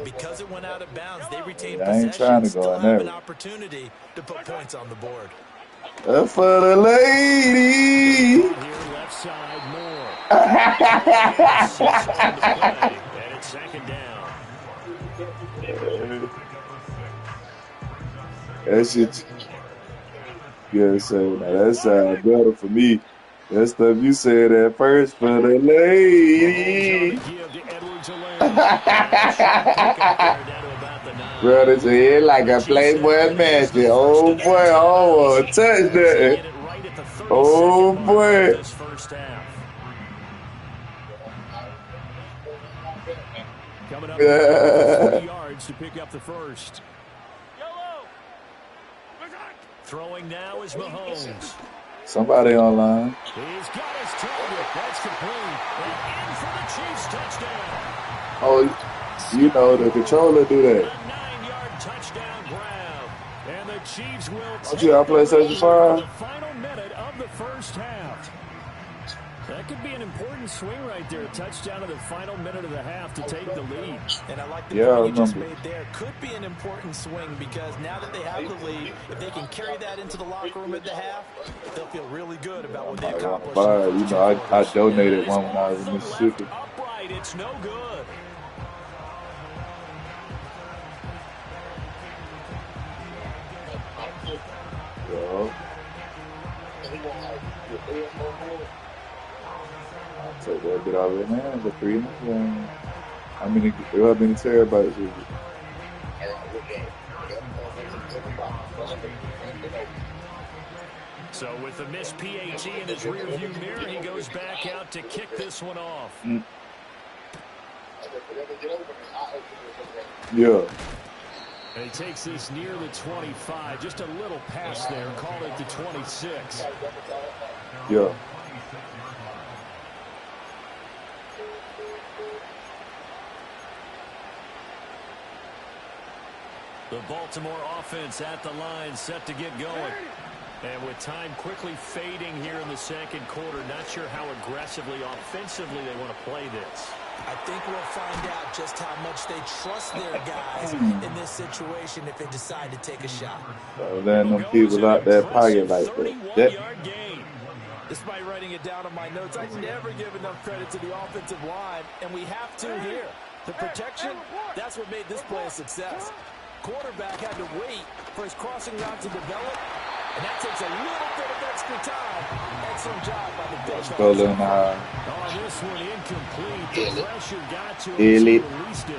S2: because it went out of bounds, they retained
S5: I ain't trying to go in there.
S2: An opportunity to put points on the board.
S5: That's for the lady.
S1: Here left side more. And it's second down.
S5: That shit. Yeah, so now that sounds better for me. That stuff you said at first for the lady. Bro, this is like a Playboy mansion. Oh boy, oh, touch that. Oh boy.
S1: Coming up 40 yards to pick up the first. Throwing now is Mahomes.
S5: Somebody online.
S1: He's got his target. That's complete. And in for the Chiefs touchdown.
S5: Oh, you know the controller do that.
S1: A 9-yard touchdown grab. And the Chiefs will
S5: Don't you have PlayStation 5?
S1: the final minute of the first half. That could be an important swing right there. A touchdown in the final minute of the half to take the lead.
S2: And I like the point you just made there. Could be an important swing because now that they have the lead, if they can carry that into the locker room at the half, they'll feel really good about what they accomplished.
S5: You know, I donated one when I was in Mississippi.
S1: Upright, it's no good.
S5: Yo. Take that bit out of their hands. A 3 game. How many terabytes is it?
S1: So with the missed PAT in his rearview mirror, he goes back out to kick this one off.
S5: Yeah.
S1: And he takes this near the 25. Just a little pass there. Call it the 26.
S5: Yeah.
S1: The Baltimore offense at the line, set to get going. And with time quickly fading here in the second quarter, not sure how aggressively, offensively they want to play this.
S2: I think we'll find out just how much they trust their guys in this situation if they decide to take a shot.
S5: So letting them people out there pocket like that.
S2: Despite writing it down on my notes, I never give enough credit to the offensive line, and we have to here. The protection, that's what made this play a success. Quarterback had to wait for his crossing route to develop, and that takes a little bit of extra time. Excellent job by the big
S5: On
S1: this one, incomplete. The pressure got to him, released it.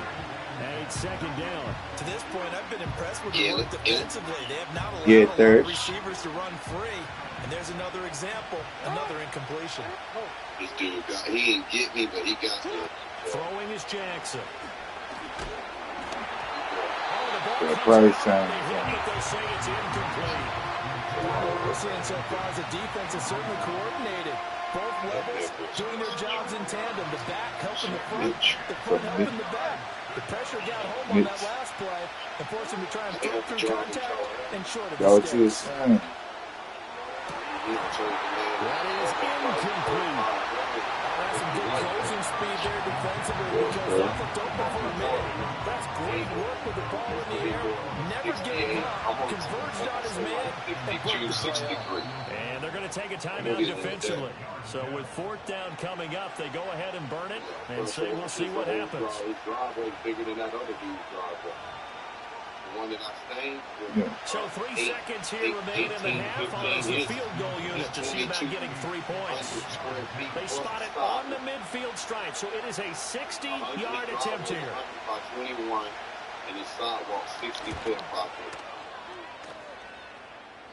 S1: And it's second down.
S2: To this point, I've been impressed with the work defensively. They have not allowed a lot of receivers to run free. And there's another example, another incompletion.
S11: This dude he didn't get me, but he got me.
S1: Throwing is Jackson.
S5: Price time.
S1: They say it's incomplete.
S2: What we're seeing so far is the defense is certainly coordinated. Both levels doing their jobs in tandem. The back helping the front helping the back. The pressure got home on that last play and forced him to try and throw through contact and short of the sticks.
S1: That is incomplete.
S2: That's some good closing speed there defensively because that's looked open for a minute. That's great work with the ball in the air. Never gave up. Converged on his man and broke the play.
S1: And they're going to take a timeout defensively. So with fourth down coming up, they go ahead and burn it and say we'll see what happens.
S11: His driveway is bigger than that other dude's driveway. The one that I stained.
S1: So 3 seconds here remain in the half on the field goal unit to see about getting 3 points. They spot it on the midfield stripe, so it is a 60-yard attempt here.
S11: By 21, and the sidewalk 60 foot pocket.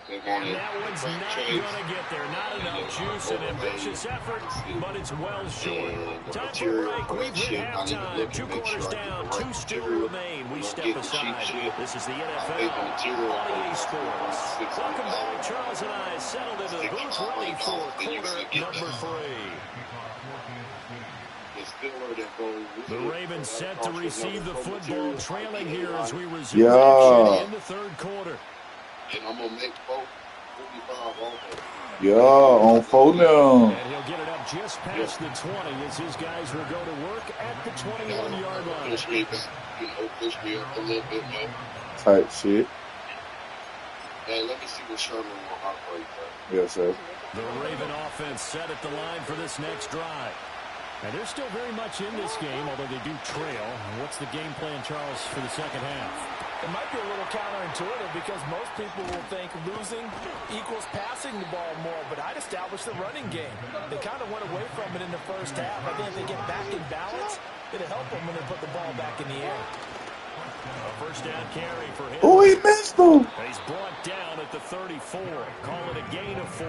S1: And that one's not going to get there. Not enough juice and ambitious effort, but it's well short. Time for a break. We've hit halftime. 2 quarters down. 2 still remain. We step aside. This is the NFL on EA Sports. Welcome back. Charles and I settled into the booth ready for quarter number 3. The Ravens set to receive the football, trailing here as we resume action in the third quarter.
S11: And I'm going to make both 55 off.
S5: Yeah, on 4 now.
S1: And he'll get it up just past the 20 as his guys will go to work at the 21-yard line.
S11: Push me back, push me up a little bit more.
S5: Tight shit.
S11: Hey, let me see what Sherman will operate for.
S5: Yes, sir.
S1: The Raven offense set at the line for this next drive. And they're still very much in this game, although they do trail. What's the game plan, Charles, for the second half?
S2: It might be a little counterintuitive because most people will think losing equals passing the ball more, but I'd establish the running game. They kind of went away from it in the first half. I think if they get back in balance, it'll help them when they put the ball back in the air.
S1: A first down carry for him.
S5: Oh, he missed him.
S1: He's brought down at the 34. Call it a gain of 4.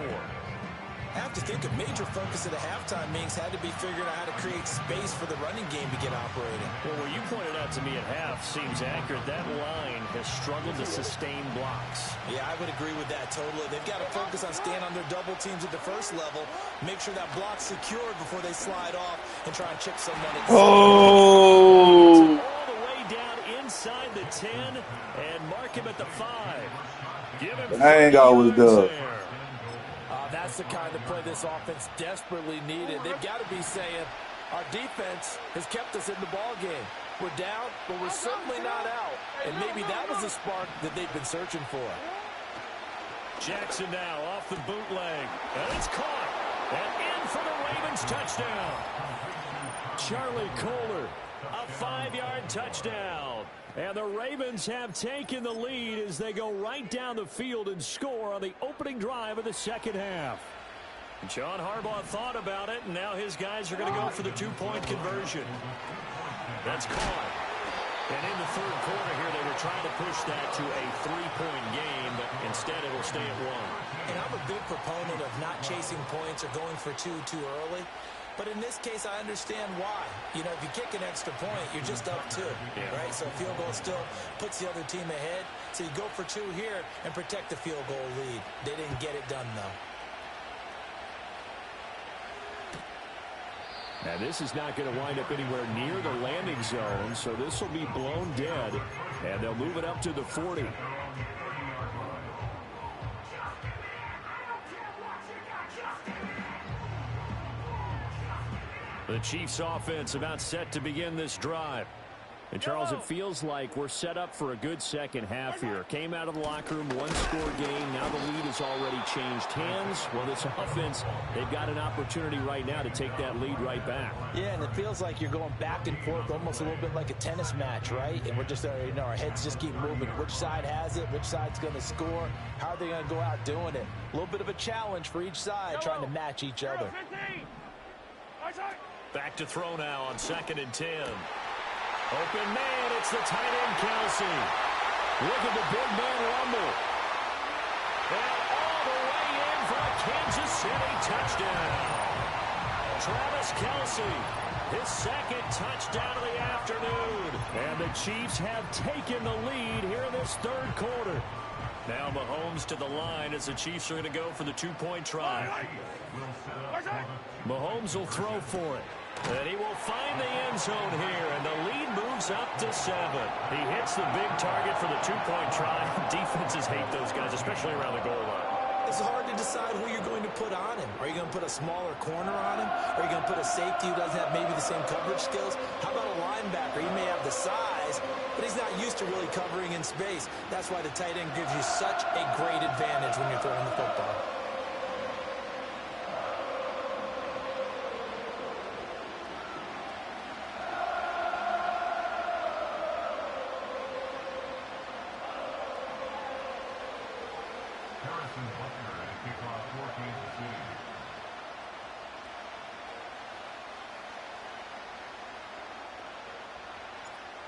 S2: I have to think a major focus at the halftime meetings had to be figuring out how to create space for the running game to get operating.
S1: Well, what you pointed out to me at half seems accurate. That line has struggled to sustain blocks.
S2: Yeah, I would agree with that totally. They've got to focus on staying on their double teams at the first level, make sure that block's secured before they slide off and try and chip someone at the
S1: all the way down inside the 10 and mark him at the 5. Give him
S5: I ain't always done.
S2: That's the kind of play this offense desperately needed. They've got to be saying, our defense has kept us in the ball game. We're down, but we're certainly not out. And maybe that was the spark that they've been searching for.
S1: Jackson now off the bootleg. And it's caught. And in for the Ravens touchdown. Charlie Kohler, a 5-yard touchdown. And the Ravens have taken the lead as they go right down the field and score on the opening drive of the second half. John Harbaugh thought about it, and now his guys are going to go for the 2-point conversion. That's caught. And in the third quarter here, they were trying to push that to a 3-point game, but instead it will stay at 1.
S2: And I'm a big proponent of not chasing points or going for 2 too early. But in this case, I understand why. You know, if you kick an extra point, you're just up 2, right? So a field goal still puts the other team ahead. So you go for 2 here and protect the field goal lead. They didn't get it done, though.
S1: And this is not going to wind up anywhere near the landing zone, so this will be blown dead, and they'll move it up to the 40. The Chiefs offense about set to begin this drive. And, Charles, it feels like we're set up for a good second half here. Came out of the locker room, one-score game. Now the lead has already changed hands. Well, this offense, they've got an opportunity right now to take that lead right back.
S2: Yeah, and it feels like you're going back and forth almost a little bit like a tennis match, right? And we're just, our heads just keep moving. Which side has it? Which side's going to score? How are they going to go out doing it? A little bit of a challenge for each side, trying to match each other.
S1: Back to throw now on 2nd and 10. Open man, it's the tight end, Kelsey. Look at the big man rumble. And all the way in for a Kansas City touchdown. Travis Kelsey, his second touchdown of the afternoon. And the Chiefs have taken the lead here in this third quarter. Now Mahomes to the line as the Chiefs are going to go for the two-point try. Mahomes will throw for it. And he will find the end zone here, and the lead moves up to 7. He hits the big target for the two-point try. Defenses hate those guys, especially around the goal line.
S2: It's hard to decide who you're going to put on him. Are you going to put a smaller corner on him? Are you going to put a safety who doesn't have maybe the same coverage skills? How about a linebacker? He may have the size, but he's not used to really covering in space. That's why the tight end gives you such a great advantage when you're throwing the football.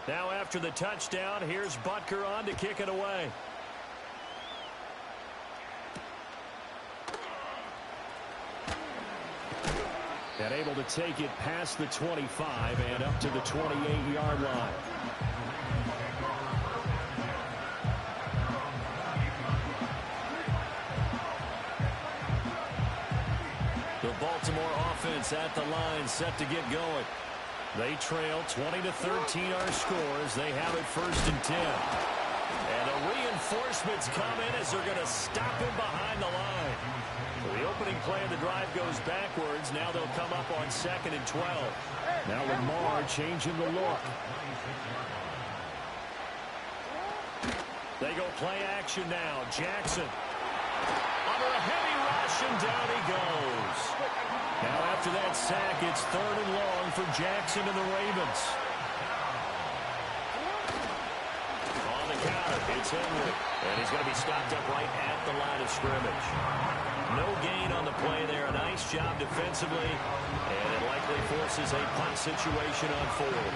S1: Now after the touchdown, here's Butker on to kick it away. And able to take it past the 25 and up to the 28-yard line. The Baltimore offense at the line, set to get going. They trail 20-13 our score as they have it 1st and 10. And the reinforcements come in as they're going to stop him behind the line. So the opening play of the drive goes backwards. Now they'll come up on 2nd and 12. Now Lamar changing the look. They go play action now. Jackson under a heavy rush, and down he goes. Now after that sack, it's 3rd and long for Jackson and the Ravens. On the counter, it's Henry. And he's going to be stopped up right at the line of scrimmage. No gain on the play there. A nice job defensively. And it likely forces a punt situation on 4th.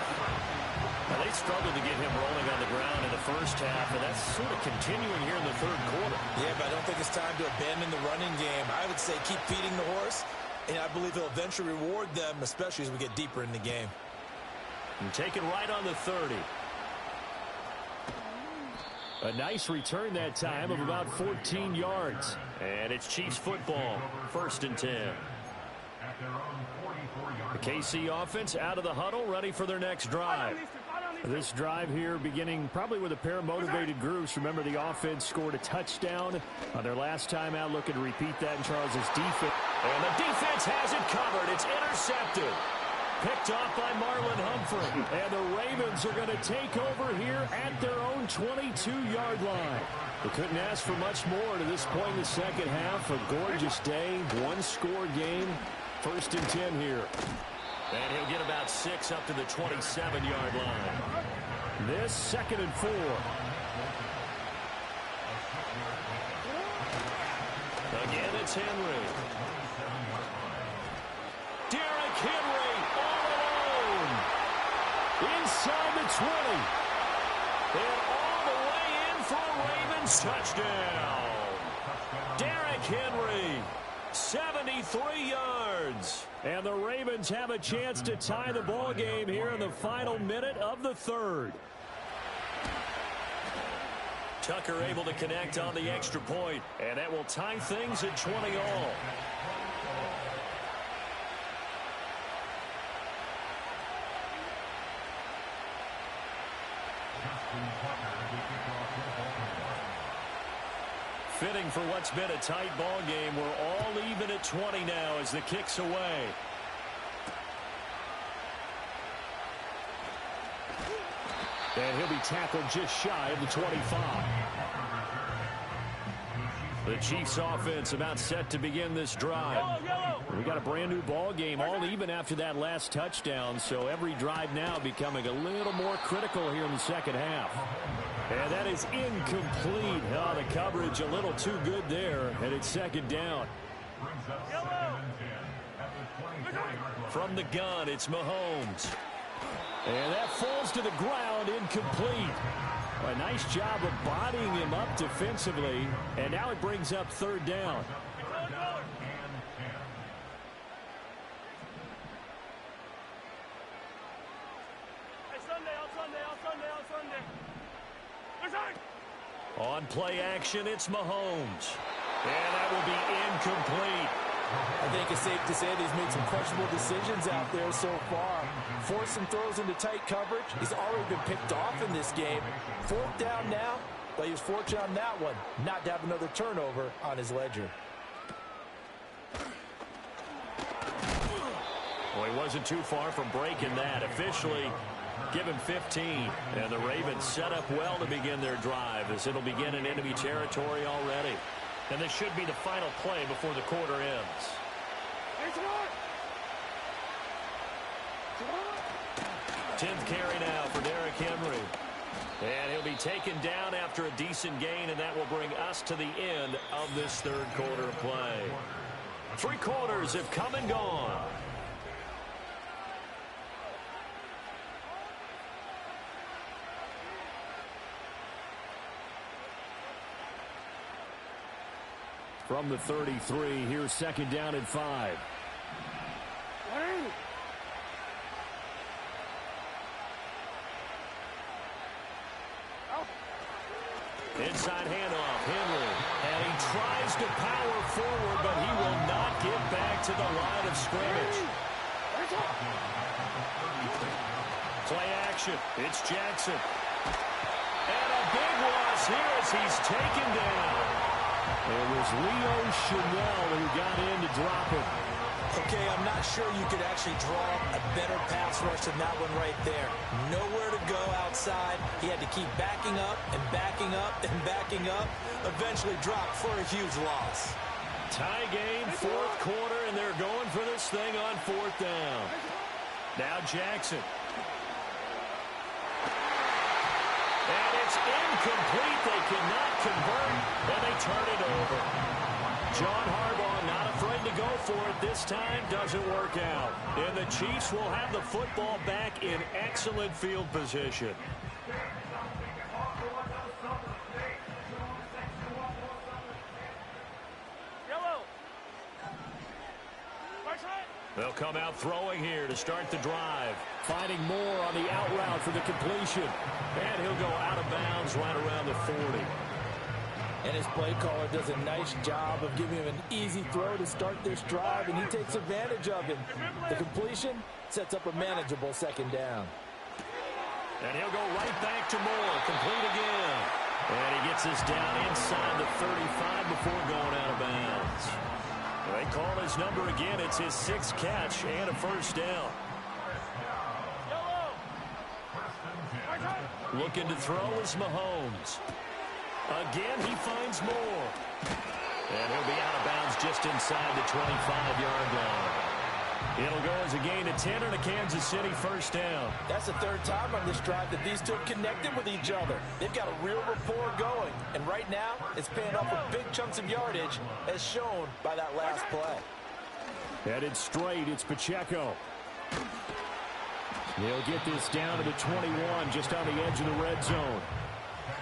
S1: Now, they struggled to get him rolling on the ground in the first half, and that's sort of continuing here in the 3rd quarter.
S2: Yeah, but I don't think it's time to abandon the running game. I would say keep feeding the horse. And I believe he'll eventually reward them, especially as we get deeper in the game.
S1: And taken right on the 30. A nice return that time of about 14 yards. And it's Chiefs football, 1st and 10. The KC offense out of the huddle, ready for their next drive. This drive here beginning probably with a pair of motivated groups. Remember, the offense scored a touchdown on their last time out. Looking to repeat that in Charles's defense. And the defense has it covered. It's intercepted. Picked off by Marlon Humphrey. And the Ravens are going to take over here at their own 22-yard line. They couldn't ask for much more to this point in the second half. A gorgeous day, one-score game. 1st and 10 here. And he'll get about 6 up to the 27-yard line. This 2nd and 4. Again, it's Henry. Derrick Henry all alone. Inside the 20. And all the way in for a Ravens touchdown. Derrick Henry, 73 yards. And the Ravens have a chance to tie the ball game here in the final minute of the 3rd. Tucker able to connect on the extra point, and that will tie things at 20 all. Fitting for what's been a tight ball game. We're all even at 20 now as the kick's away. And he'll be tackled just shy of the 25. The Chiefs offense about set to begin this drive. We got a brand new ball game, all even after that last touchdown, so every drive now becoming a little more critical here in the second half. And that is incomplete. Oh, the coverage a little too good there, and it's second down. From the gun, it's Mahomes. And that falls to the ground, incomplete. A nice job of bodying him up defensively, and now it brings up third down. On play action, it's Mahomes. And that will be incomplete.
S2: I think it's safe to say that he's made some questionable decisions out there so far. Forced some throws into tight coverage. He's already been picked off in this game. Fourth down now, but he was fortunate on that one not to have another turnover on his ledger.
S1: Well, he wasn't too far from breaking that. Officially, give him 15. And the Ravens set up well to begin their drive as it'll begin in enemy territory already. And this should be the final play before the quarter ends. 10th carry now for Derrick Henry. And he'll be taken down after a decent gain, and that will bring us to the end of this third quarter of play. 3 quarters have come and gone. From the 33, here's second down and 5. Inside handoff, Henry. And he tries to power forward, but he will not get back to the line of scrimmage. Play action. It's Jackson. And a big loss here as he's taken down. It was Leo Chanel who got in to drop him.
S2: Okay, I'm not sure you could actually draw a better pass rush than that one right there. Nowhere to go outside. He had to keep backing up and backing up and backing up. Eventually dropped for a huge loss.
S1: Tie game, fourth quarter, and they're going for this thing on fourth down. Now Jackson. And it's incomplete. They cannot convert, and they turn it over. John Harbaugh not afraid to go for it this time. Doesn't work out. And the Chiefs will have the football back in excellent field position. They'll come out throwing here to start the drive. Finding more on the out route for the completion. And he'll go out of bounds right around the 40.
S2: And his play caller does a nice job of giving him an easy throw to start this drive, and he takes advantage of it. The completion sets up a manageable second down.
S1: And he'll go right back to Moore. Complete again. And he gets this down inside the 35 before going out of bounds. They call his number again. It's his 6th catch and a first down. Looking to throw is Mahomes. Again, he finds Moore. And he'll be out of bounds just inside the 25-yard line. It'll go as a gain of 10 and a Kansas City first down.
S2: That's the third time on this drive that these two have connected with each other. They've got a real rapport going. And right now, it's paying off with big chunks of yardage, as shown by that last play.
S1: Headed straight, it's Pacheco. He'll get this down to the 21, just on the edge of the red zone.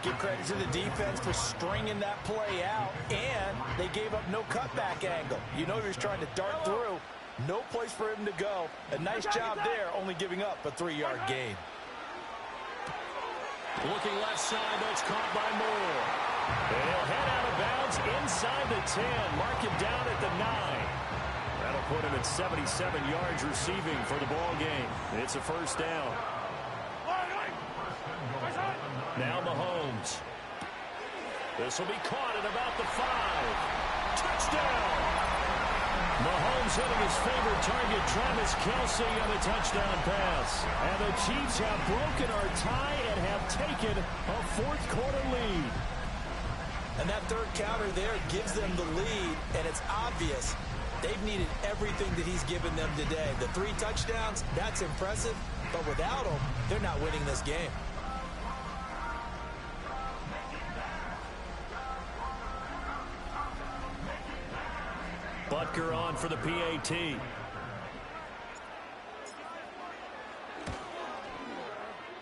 S2: Give credit to the defense for stringing that play out, and they gave up no cutback angle. You know he was trying to dart through. No place for him to go. A nice job there, only giving up a 3-yard gain.
S1: Looking left side, that's caught by Moore. And he'll head out of bounds inside the 10. Mark him down at the 9. That'll put him at 77 yards receiving for the ball game. It's a first down. Now Mahomes. This will be caught at about the 5. Touchdown! Mahomes hitting his favorite target, Travis Kelce, on a touchdown pass. And the Chiefs have broken our tie and have taken a fourth-quarter lead.
S2: And that third counter there gives them the lead, and it's obvious they've needed everything that he's given them today. The 3 touchdowns, that's impressive, but without him, they're not winning this game.
S1: Butker on for the PAT.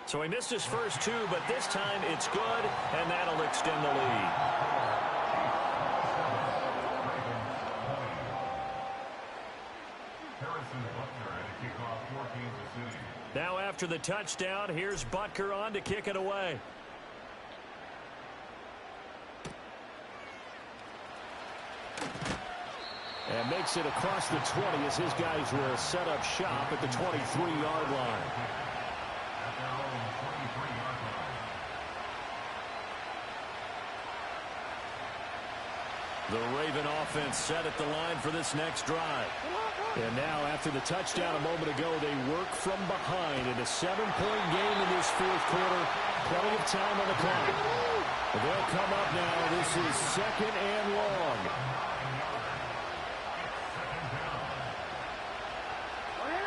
S1: So he missed his first 2, but this time it's good, and that'll extend the lead. Now after the touchdown, here's Butker on to kick it away. And makes it across the 20 as his guys will set up shop at the 23-yard line. The Raven offense set at the line for this next drive. And now after the touchdown a moment ago, they work from behind in a 7-point game in this fourth quarter. Plenty of time on the clock. They'll come up now. This is 2nd and long.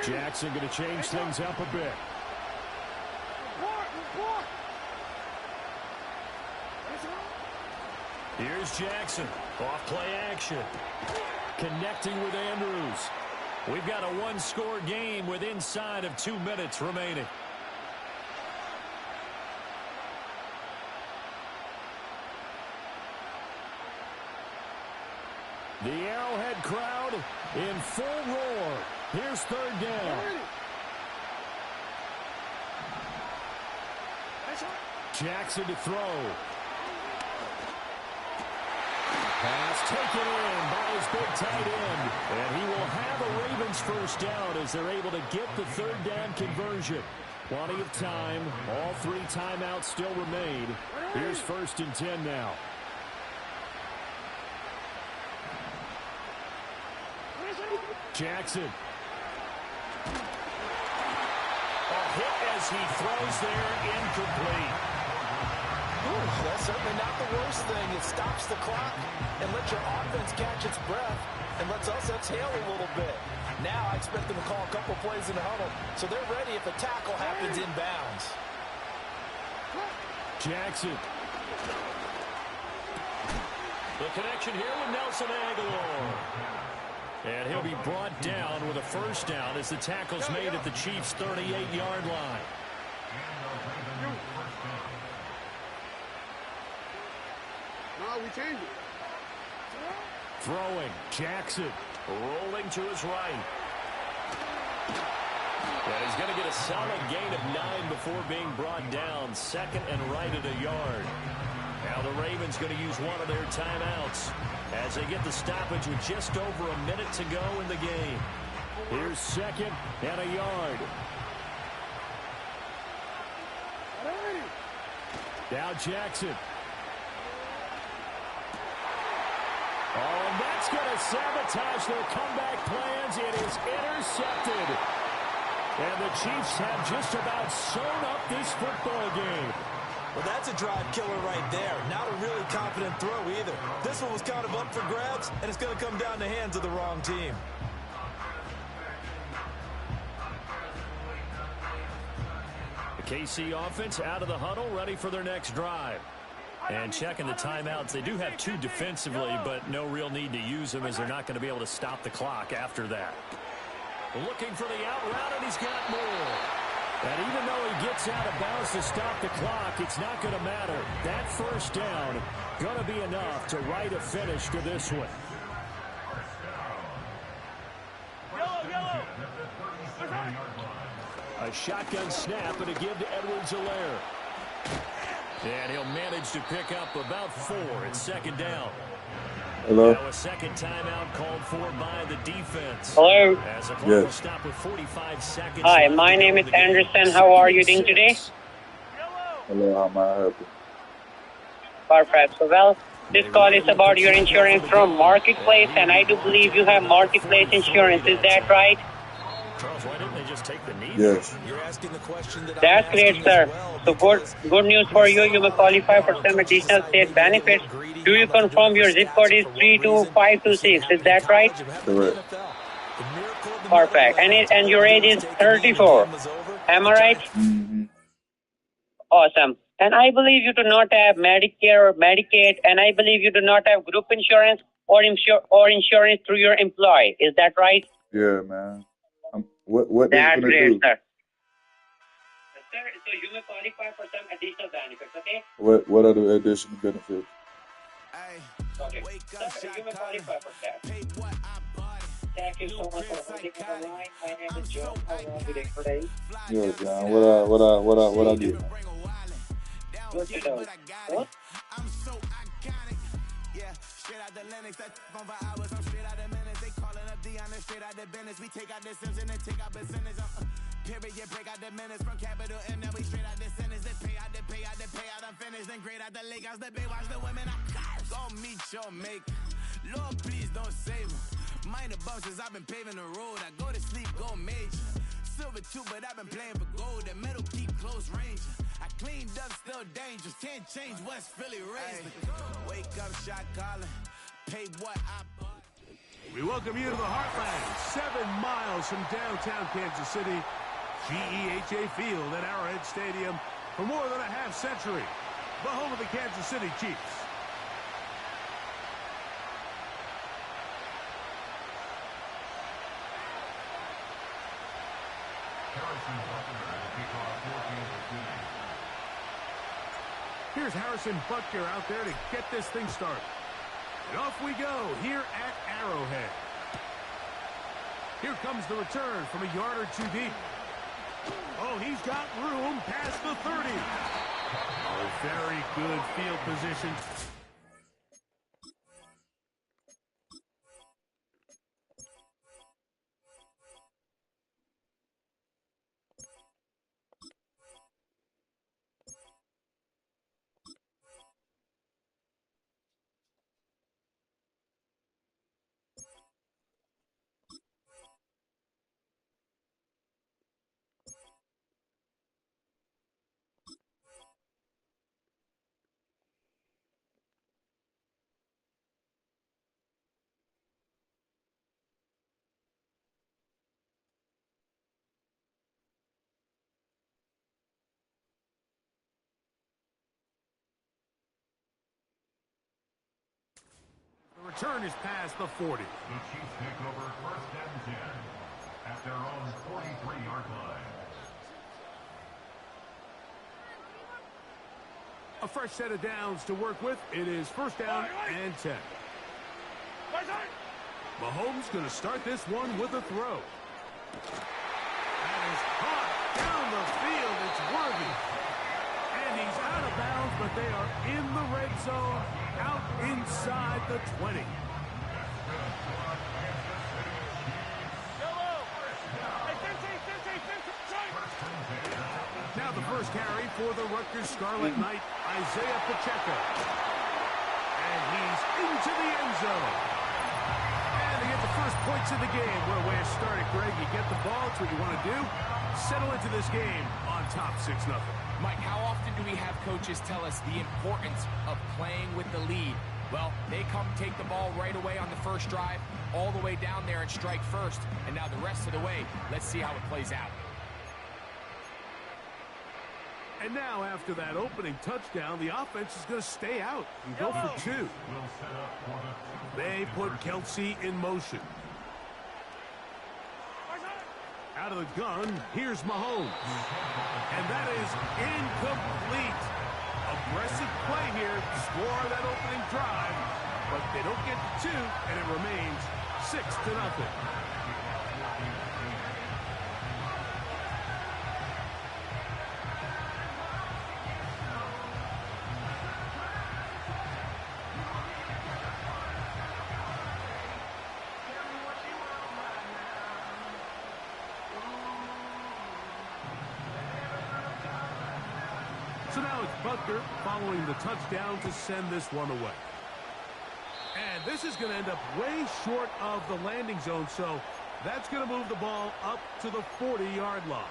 S1: Jackson going to change things up a bit. Here's Jackson. Off play action. Connecting with Andrews. We've got a 1-score game with inside of 2 minutes remaining. The Arrowhead crowd in full roar. Here's 3rd down. Jackson to throw. Pass taken in by his big tight end. And he will have a Ravens first down as they're able to get the 3rd down conversion. Plenty of time. All 3 timeouts still remain. Here's 1st and 10 now. Jackson. A hit as he throws there, incomplete.
S2: Ooh, that's certainly not the worst thing. It stops the clock and lets your offense catch its breath and lets us exhale a little bit. Now I expect them to call a couple plays in the huddle so they're ready if a tackle happens inbounds.
S1: Jackson. The connection here with Nelson Aguilar. And he'll be brought down with a first down as the tackle's made at the Chiefs' 38-yard line.
S8: No, we change it.
S1: Throwing. Jackson rolling to his right. And he's going to get a solid gain of 9 before being brought down. 2nd and right at a yard. Now the Ravens going to use one of their timeouts as they get the stoppage with just over a minute to go in the game. Here's 2nd and a yard. Now Jackson. Oh, and that's going to sabotage their comeback plans. It is intercepted. And the Chiefs have just about sewn up this football game.
S2: Well, that's a drive killer right there. Not a really confident throw either. This one was kind of up for grabs, and it's going to come down the hands of the wrong team.
S1: The KC offense out of the huddle, ready for their next drive. And checking the timeouts. They do have 2 defensively, but no real need to use them as they're not going to be able to stop the clock after that. Looking for the out route, and he's got more. And even though he gets out of bounds to stop the clock, it's not going to matter. That first down going to be enough to write a finish to this one.
S8: Yellow.
S1: A shotgun snap and a give to Edwards-Helaire. And he'll manage to pick up about 4 at 2nd down.
S5: Hello?
S1: Now a second timeout called for by the defense.
S12: Hello?
S1: As a clock will stop with 45 seconds.
S12: Hi, my name is Anderson. How are you doing today?
S5: Hello, how may I help you?
S12: Perfect. So, well, this call is about your insurance from Marketplace, and I do believe you have Marketplace insurance. Is that right?
S1: Charles, why didn't they just take the knee?
S5: Yes.
S2: You're asking the question that
S12: That's
S2: I'm
S12: great,
S2: asking
S12: sir.
S2: as well.
S12: So, good news for you. You will qualify for some additional state benefits. Do you confirm your zip code is 32526? Is that right?
S5: Correct.
S12: Perfect. And your age is 34. Am I right?
S5: Mm-hmm.
S12: Awesome. And I believe you do not have Medicare or Medicaid, and I believe you do not have group insurance or insurance through your employee. Is that right?
S5: Yeah, man. What this
S12: That's
S5: gonna
S12: great,
S5: do?
S12: sir. Sir, so you may qualify for some additional benefits, okay?
S5: What are the additional benefits?
S12: Okay. Sir, you may qualify for that. Thank you so much for holding on the line. My name is Joe. How are you doing today?
S5: Yo, John, what I get, man?
S12: Good to know. What?
S10: Period, break out the minutes from capital and now we straight out the sentence. They pay out, I'm finished. Then great out the lake house, the bay watch the women. I gon' meet your mate. Lord, please don't save them. Minor bumps as I've been paving the road. I go to sleep, go major. Silver too, but I've been playing for gold. The metal keep close range. I cleaned up, still dangerous. Can't change West Philly raised. Wake up, shot calling. Pay what I bought.
S6: We welcome you to the Heartland, 7 miles from downtown Kansas City. GEHA Field at Arrowhead Stadium for more than a half century. The home of the Kansas City Chiefs. Here's Harrison Butker out there to get this thing started. And off we go here at Arrowhead. Here comes the return from a yard or two deep. Oh, he's got room past the 30. Oh, very good field position. The return is past the 40.
S4: The Chiefs take over 1st and 10 at their own 43-yard line.
S6: A fresh set of downs to work with. It is 1st down and 10. Mahomes going to start this one with a throw. That is caught down the field. It's worthy. And he's out of bounds, but they are in the red zone, out inside the 20. Now the first carry for the Rutgers Scarlet Knight, Isaiah Pacheco. And he's into the end zone. And they get the first points of the game. What a way to start it, Greg. You get the ball. It's what you want to do. Settle into this game on top 6-0.
S7: Mike, how often do we have coaches tell us the importance of playing with the lead? Well, they come take the ball right away on the first drive, all the way down there and strike first. And now the rest of the way, let's see how it plays out.
S6: And now, after that opening touchdown, the offense is going to stay out and go for 2. They put Kelsey in motion. Out of the gun, here's Mahomes. And that is incomplete. Aggressive play here, score that opening drive, but they don't get to 2, and it remains 6-0. So now now it's Butker following the touchdown to send this one away. And this is going to end up way short of the landing zone, so that's going to move the ball up to the 40-yard line.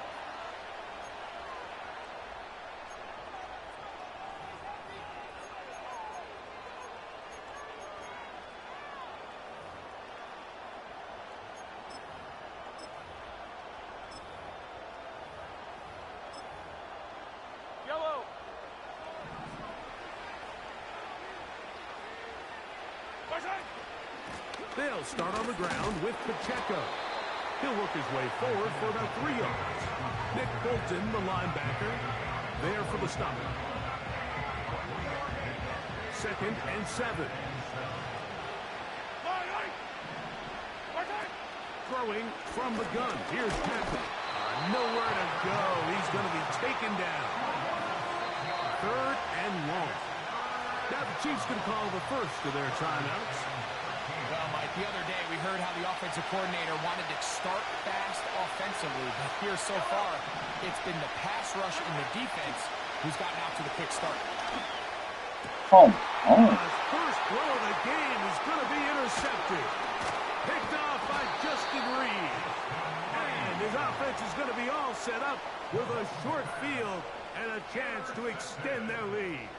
S6: They'll start on the ground with Pacheco. He'll work his way forward for about 3 yards. Nick Bolton, the linebacker, there for the stop. 2nd and 7. Throwing from the gun. Here's Patrick. Nowhere to go. He's going to be taken down. 3rd and long. Now the Chiefs can call the first of their timeouts.
S7: Well, Mike, the other day we heard how the offensive coordinator wanted to start fast offensively, but here so far, it's been the pass rush and the defense who's gotten out to the quick start.
S6: His first throw of the game is going to be intercepted. Picked off by Justin Reed. And his offense is going to be all set up with a short field and a chance to extend their lead.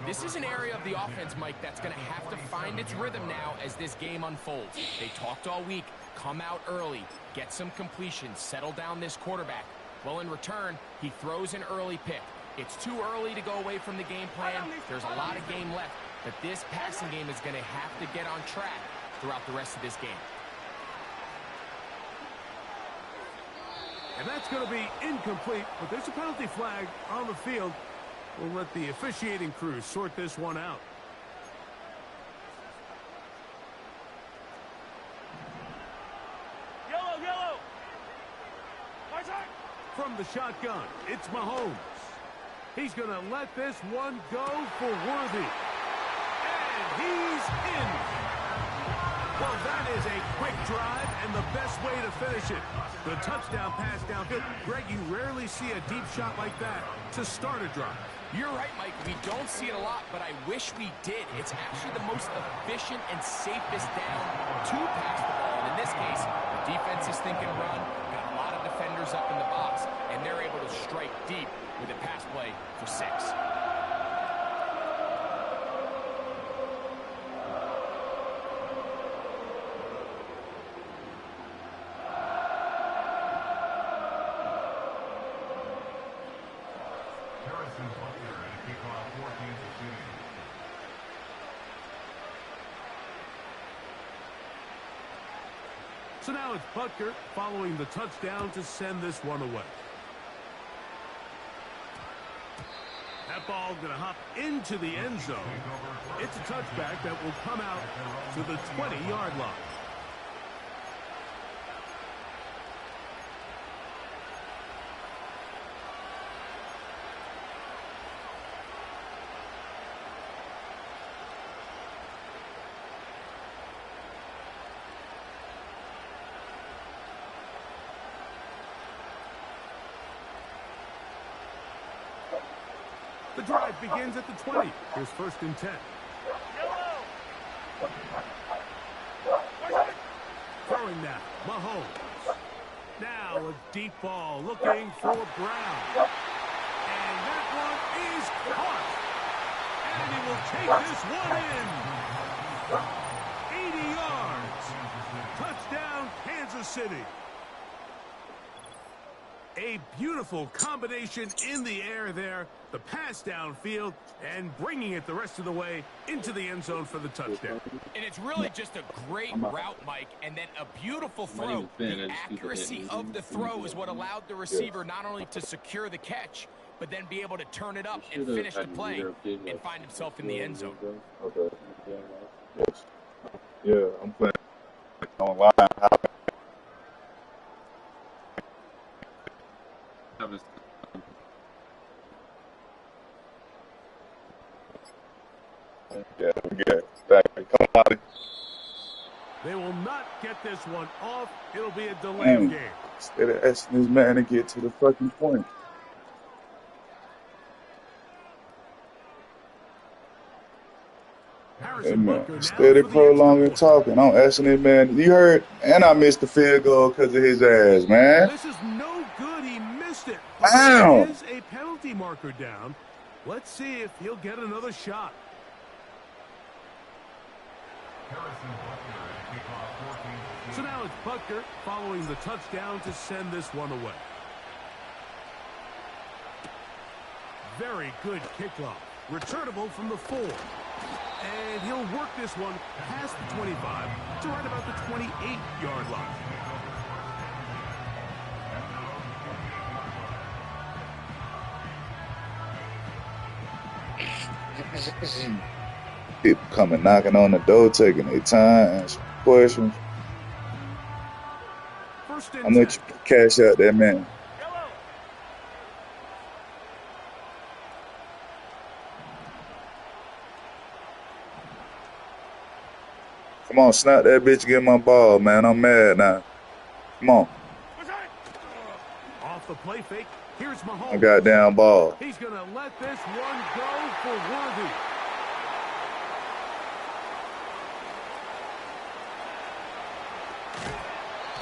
S7: This is an area of the offense, Mike, that's going to have to find its rhythm now as this game unfolds. They talked all week, come out early, get some completions, settle down this quarterback. Well, in return, he throws an early pick. It's too early to go away from the game plan. There's a lot of game left, but this passing game is going to have to get on track throughout the rest of this game.
S6: And that's going to be incomplete, but there's a penalty flag on the field. We'll let the officiating crew sort this one out.
S8: Yellow.
S6: From the shotgun, it's Mahomes. He's going to let this one go for Worthy. And he's in. Well, that is a quick drive and the best way to finish it. The touchdown pass downfield. Greg, you rarely see a deep shot like that to start a drive.
S7: You're right, Mike. We don't see it a lot, but I wish we did. It's actually the most efficient and safest down to pass the ball. And in this case, the defense is thinking run, got a lot of defenders up in the box, and they're able to strike deep with a pass play for 6.
S6: So now it's Butker following the touchdown to send this one away. That ball going to hop into the end zone. It's a touchback that will come out to the 20-yard line. The drive begins at the 20. Here's 1st and 10. Throwing now, Mahomes. Now a deep ball looking for Brown. And that one is caught. And he will take this one in. 80 yards. Touchdown, Kansas City. A beautiful combination in the air there. The pass downfield and bringing it the rest of the way into the end zone for the touchdown.
S7: And it's really just a great route, Mike, and then a beautiful throw. The accuracy of the throw is what allowed the receiver not only to secure the catch, but then be able to turn it up and finish the play and find himself in the end zone.
S5: Yeah, I'm playing online. Yeah, we get back. Come on.
S6: They will not get this one off. It'll be a delayed game.
S5: Instead of asking this man to get to the fucking point. Hey man, steady prolonging talking. I'm asking this man, you heard? And I missed the field goal because of his ass, man.
S6: This is no good. He missed it.
S5: Damn.
S6: There is a penalty marker down. Let's see if he'll get another shot. So now it's Butker following the touchdown to send this one away. Very good kickoff. Returnable from the 4. And he'll work this one past the 25 to right about the 28-yard line.
S5: People coming knocking on the door, taking their time, answering questions. How much you cash out that man? Come on, snap that bitch, get my ball, man. I'm mad now. Come on.
S6: Off the play fake, here's Mahomes.
S5: I got down ball.
S6: He's going to let this one go for Worthy.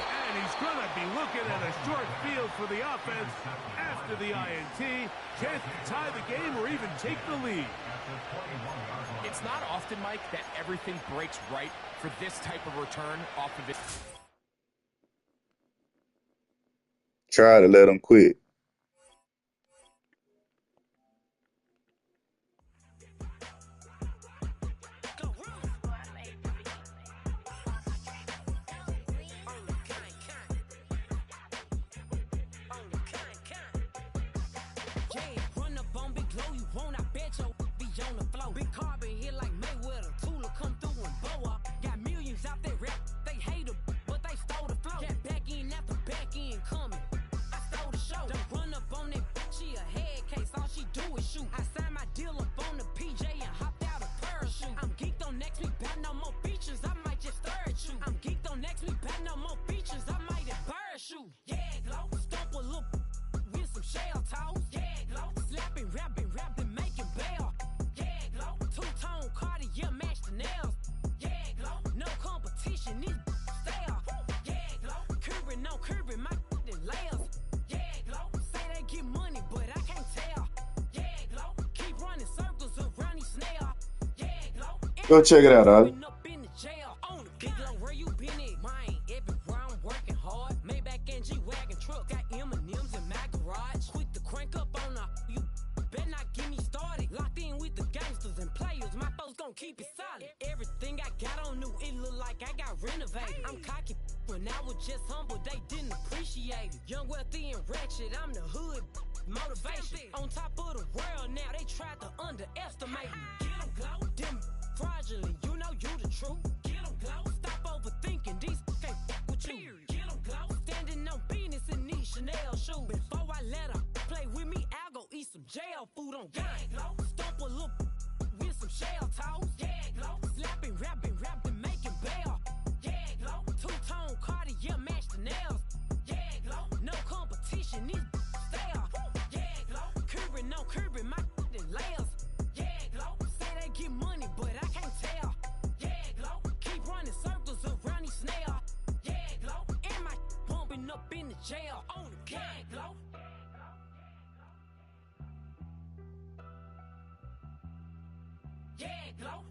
S6: And he's going to be looking at a short field for the offense after the INT. Chance to tie the game or even take the lead.
S7: It's not often, Mike, that everything breaks right for this type of return off of it.
S5: Try to let him quit.
S10: Big carbon hit like Mayweather. Tula come through and bow up. Got millions out there rap. They hate her, but they stole the flow. Got back in after back in coming. I stole the show. Don't run up on that bitch. She a head case. All she do is shoot. I signed my deal up on the PJ and hopped out a parachute. I'm geeked on next week. Back no more features. I might just stare at you. I'm geeked on next week. Back no more features. I might embarrass you. Yeah, glow. Stomp a little with some shell toes. Yeah, glow. Slapping, rapping, making bail. Two-tone Cartier match the nails. Yeah, glow. No competition, this style. Yeah, glow. Curbing, no curbing, my layers. Yeah, glow. Say they get money, but I can't tell. Yeah, glow. Keep running circles around these snails. Yeah, glow.
S5: Go check it out, dog.
S10: Big glow, where you been at? Mine, everywhere I'm working hard. Maybach and G-Wagon truck. Got M&M's in my garage. Quick to crank up on her. You better not get me started. Locked in with the gangsters and players. My folks gon' keep it solid. Everything I got on new, it look like I got renovated. I'm cocky when I was just humble, they didn't appreciate it. Young, wealthy, and ratchet, I'm the hood motivation. On top of the world now, they tried to underestimate me. Get 'em, glow. Them fraudulent, you know you the truth. Get 'em, glow. Stop overthinking, these can't with you. Get 'em, glow. Standing on business in these Chanel shoes. Before I let her play with me, I'll go eat some jail food on gang. Stomp a little with some shell toes. Yeah, glow. Slapping, rapping, making bail. Yeah, glow. Two-tone Cartier match the nails. Yeah, glow. No competition, this style. Yeah, glow. Curbing, no curbing, my layers. Yeah, glow. Say they get money, but I can't tell. Yeah, glow. Keep running circles around these snails. Yeah, glow. And my bumping up in the jail on the gang, glow. Yeah, glow.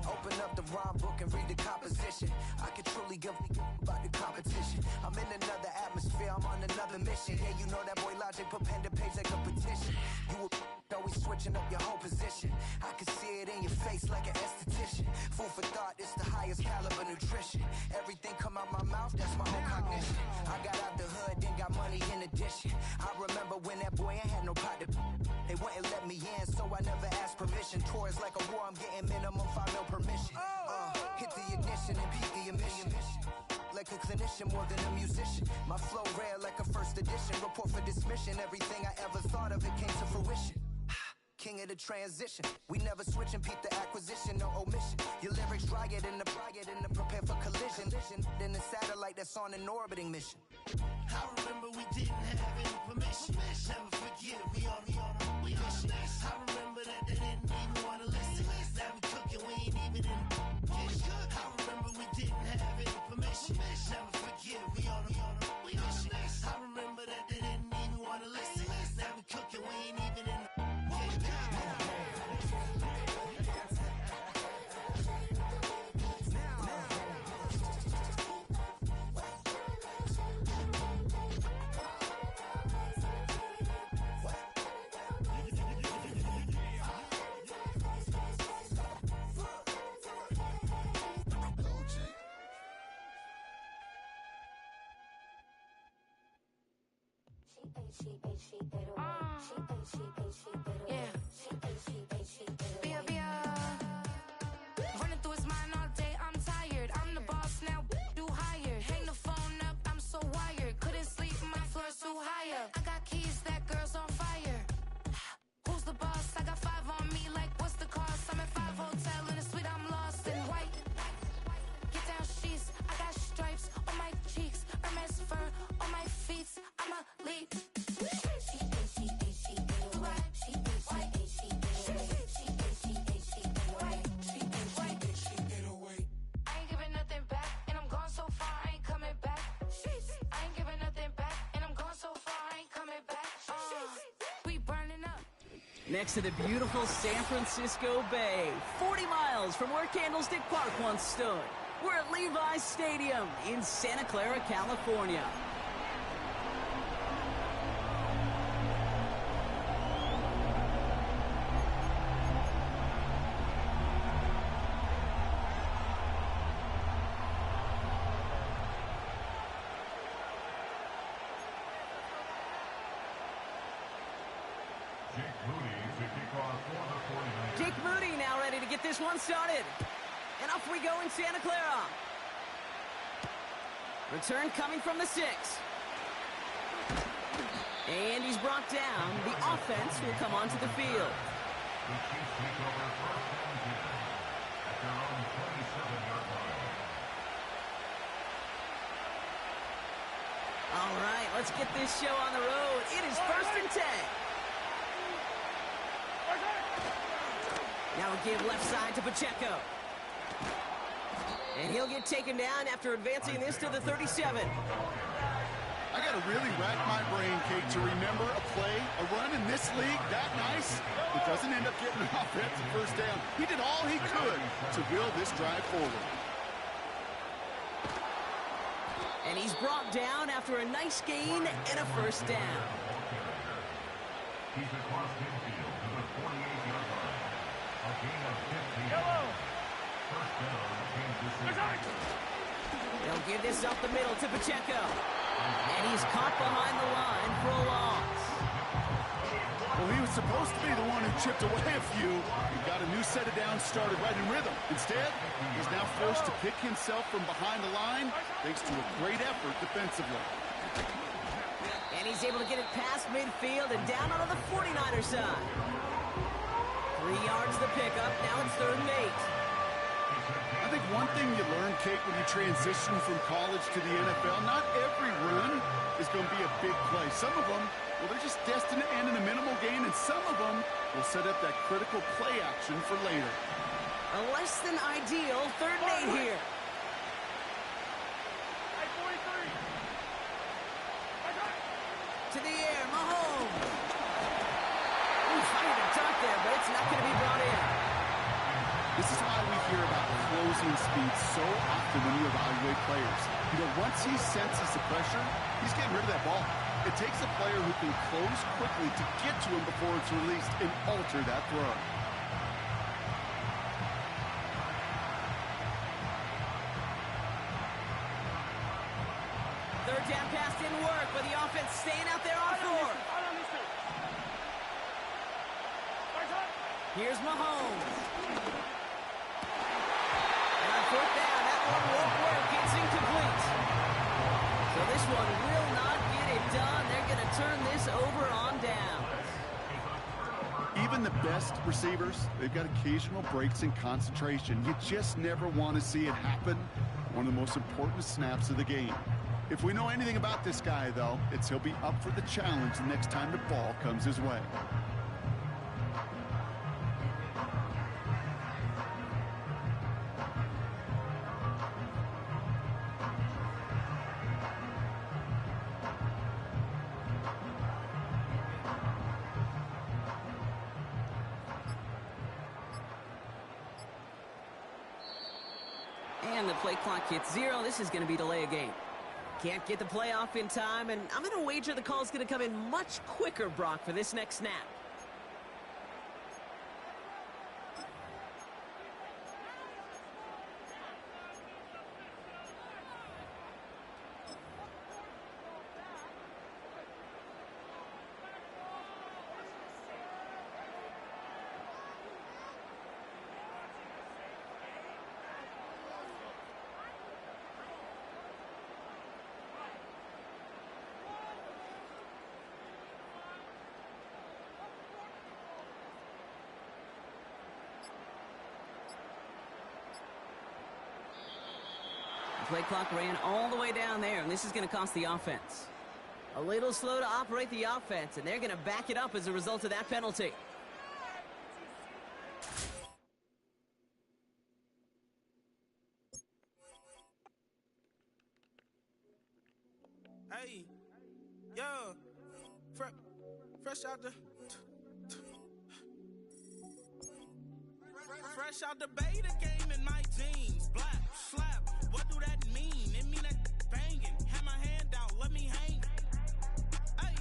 S10: Open up the rhyme book and read the composition. I can truly give about the competition. I'm in another atmosphere, I'm on another mission. Yeah, you know that boy Logic put pen to page like a petition. You always switching up your whole position. I can see it in your face like an esthetician.
S13: Food for thought, it's the highest caliber nutrition. Everything come out my mouth, that's my own cognition. I got out the hood, then got money in addition. I remember when that boy ain't had no pot to. They wouldn't let me in, so I never asked permission. Tours like a war, I'm getting minimum 5 mil permission. Hit the ignition and beat the emission. Like a clinician more than a musician. My flow rare like a first edition. Report for dismission. Everything I ever thought of, it came to fruition. King of the transition. We never switch and peep the acquisition, no omission. Your lyrics dry it in the prepare for collision. Then the satellite that's on an orbiting mission.
S14: I remember we didn't have any permission. Never forget we on a mission. I remember that they didn't even want to listen. Now we cooking, we ain't even in the kitchen. I remember we didn't have any permission. Never forget we on a mission. I remember that they didn't even want to listen. Now we cooking, we ain't even in the
S3: Running through his mind all day, I'm tired. I'm the boss now, do higher. Hang the phone up, I'm so wired. Couldn't sleep, my floor's too high up. I got keys, that girl's on fire. Who's the boss? I got 5 on me, like what's the cost? I'm at 5 hotel in a suite, I'm lost in white. Get down sheets, I got stripes on my cheeks. Hermes fur on my feet, I'm a lead.
S15: Next to the beautiful San Francisco Bay, 40 miles from where Candlestick Park once stood. We're at Levi's Stadium in Santa Clara, California. Jake Moody now ready to get this one started. And off we go in Santa Clara. Return coming from the 6. And he's brought down. The offense will come onto the field. All right, let's get this show on the road. It is 1st and 10. Now we'll give left side to Pacheco. And he'll get taken down after advancing this to the 37.
S16: I got to really rack my brain, Kate, to remember a play, a run in this league that nice that doesn't end up getting an offensive first down. He did all he could to will this drive forward.
S15: And he's brought down after a nice gain and a first down.
S4: He's across midfield to the 48-yard line. A gain of 15. First down, Kansas City.
S15: They'll give this up the middle to Pacheco. And he's caught behind the line for a loss.
S16: Well, he was supposed to be the one who chipped away a few. He got a new set of downs started right in rhythm. Instead, he's now forced to pick himself from behind the line thanks to a great effort defensively.
S15: And he's able to get it past midfield and down onto the 49er side. 3 yards the pickup. Now it's 3rd and 8.
S16: I think one thing you learn, Kate, when you transition from college to the NFL, not every run is going to be a big play. Some of them, well, they're just destined to end in a minimal gain, and some of them will set up that critical play action for later.
S15: A less than ideal 3rd and 8 here. To the air, Mahomes. Finding a dart there, but it's not going to be brought in.
S16: This is why we hear about closing speed so often when you evaluate players. You know, once he senses the pressure, he's getting rid of that ball. It takes a player who can close quickly to get to him before it's released and alter that throw.
S15: Third down pass didn't work, but the offense staying out there on 4. Here's Mahomes. And on 4th down, that one won't work. It's incomplete. So this one will not get it done. They're going to turn this over on downs.
S16: Even the best receivers, they've got occasional breaks in concentration. You just never want to see it happen. One of the most important snaps of the game. If we know anything about this guy, though, it's he'll be up for the challenge the next time the ball comes his way.
S15: And the play clock hits 0. This is going to be delay a game. Can't get the play off in time, and I'm going to wager the call is going to come in much quicker, Brock, for this next snap. The play clock ran all the way down there, and this is going to cost the offense. A little slow to operate the offense, and they're going to back it up as a result of that penalty.
S17: Hey, yo, fresh out the beta game in my jeans. Black slap, what do that mean? It mean that banging. Have my hand out, let me hang. Hey,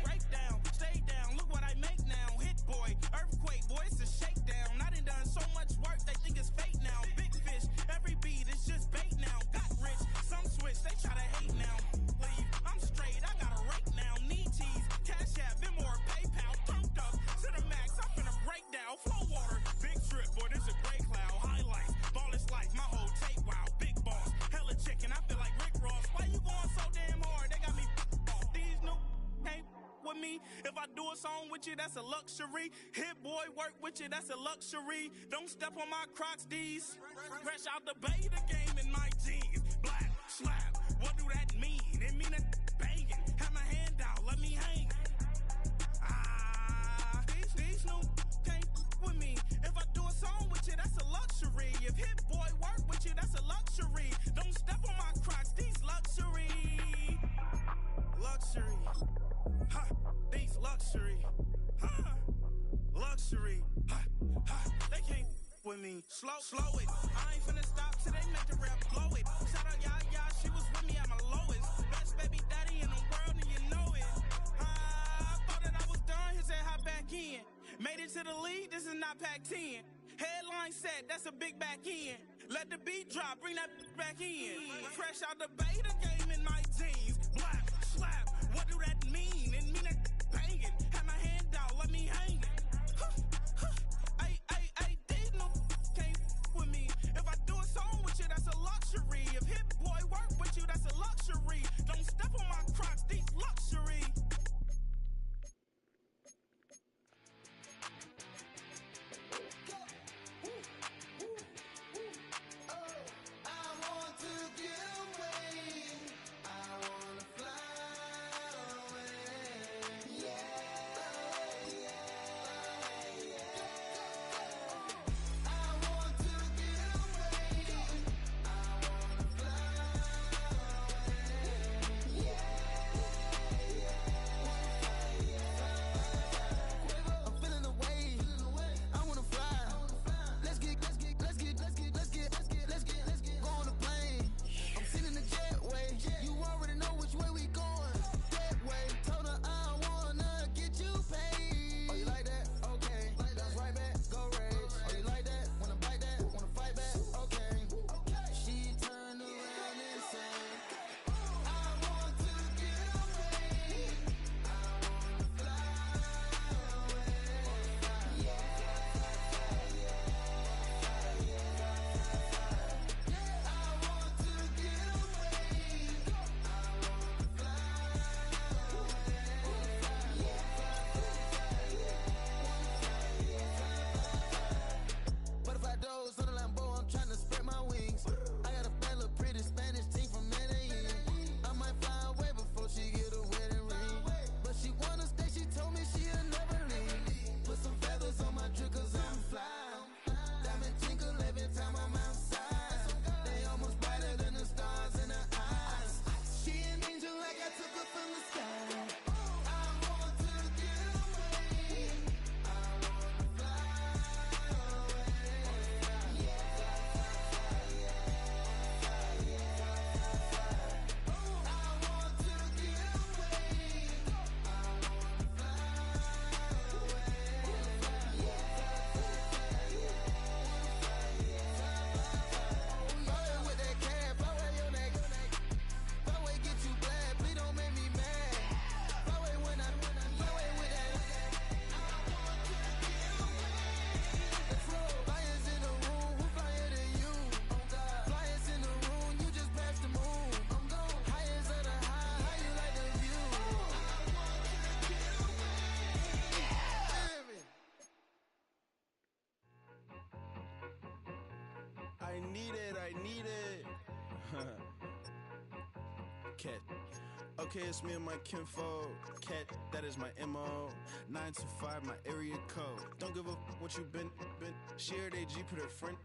S17: break down, stay down. Look what I make now. Hit boy, earthquake, boy, it's a shakedown. I done so much work, they think it's fake now. Big fish, every beat is just bait now. Got rich, some switch, they try to hate now. Leave, I'm straight, I got a rake now. Need cheese, cash app, Venmo or PayPal. Pumped up to the max, I'm finna break down. Flow water, big trip, boy, this a gray cloud. Highlights, ball is life, my whole tape, wow. Big boss, hella chicken, I feel like Rick Ross. Why you going so damn hard? They got me off. These new can't with me. If I do a song with you, that's a luxury. Hit boy, work with you, that's a luxury. Don't step on my Crocs, these. Fresh out the beta game in my jeans. Black slap, what do that mean? It mean that banging. Have my hand out, let me hang. These new can't with me. If I do a song with you, that's a luxury. If hit boy work with you, that's a luxury. Don't step on my Crocs, these luxury. Luxury. Ha, these luxury. Ha, luxury. Ha, ha, they can't with me. Slow it. I ain't finna stop till they make the rap blow it. Shout out Yaya, she was with me at my lowest. Best baby daddy in the world and you know it. I thought that I was done, he said hop back in. Made it to the league, this is not Pac-10. Headline set, that's a big back end. Let the beat drop, bring that back in. Fresh out the beta game in my jeans. Black slap, what do that mean? It mean that banging. Have my hand out, let me hang it. Ay, these no can't with me. If I do a song with you, that's a luxury. If hit boy work with you, that's a luxury. Don't step on my Crocs, these luxury.
S18: I needed. Cat. Okay, it's me and my kinfolk. Cat, that is my MO. 925, my area code. Don't give a what you been. Shared AG, put her friend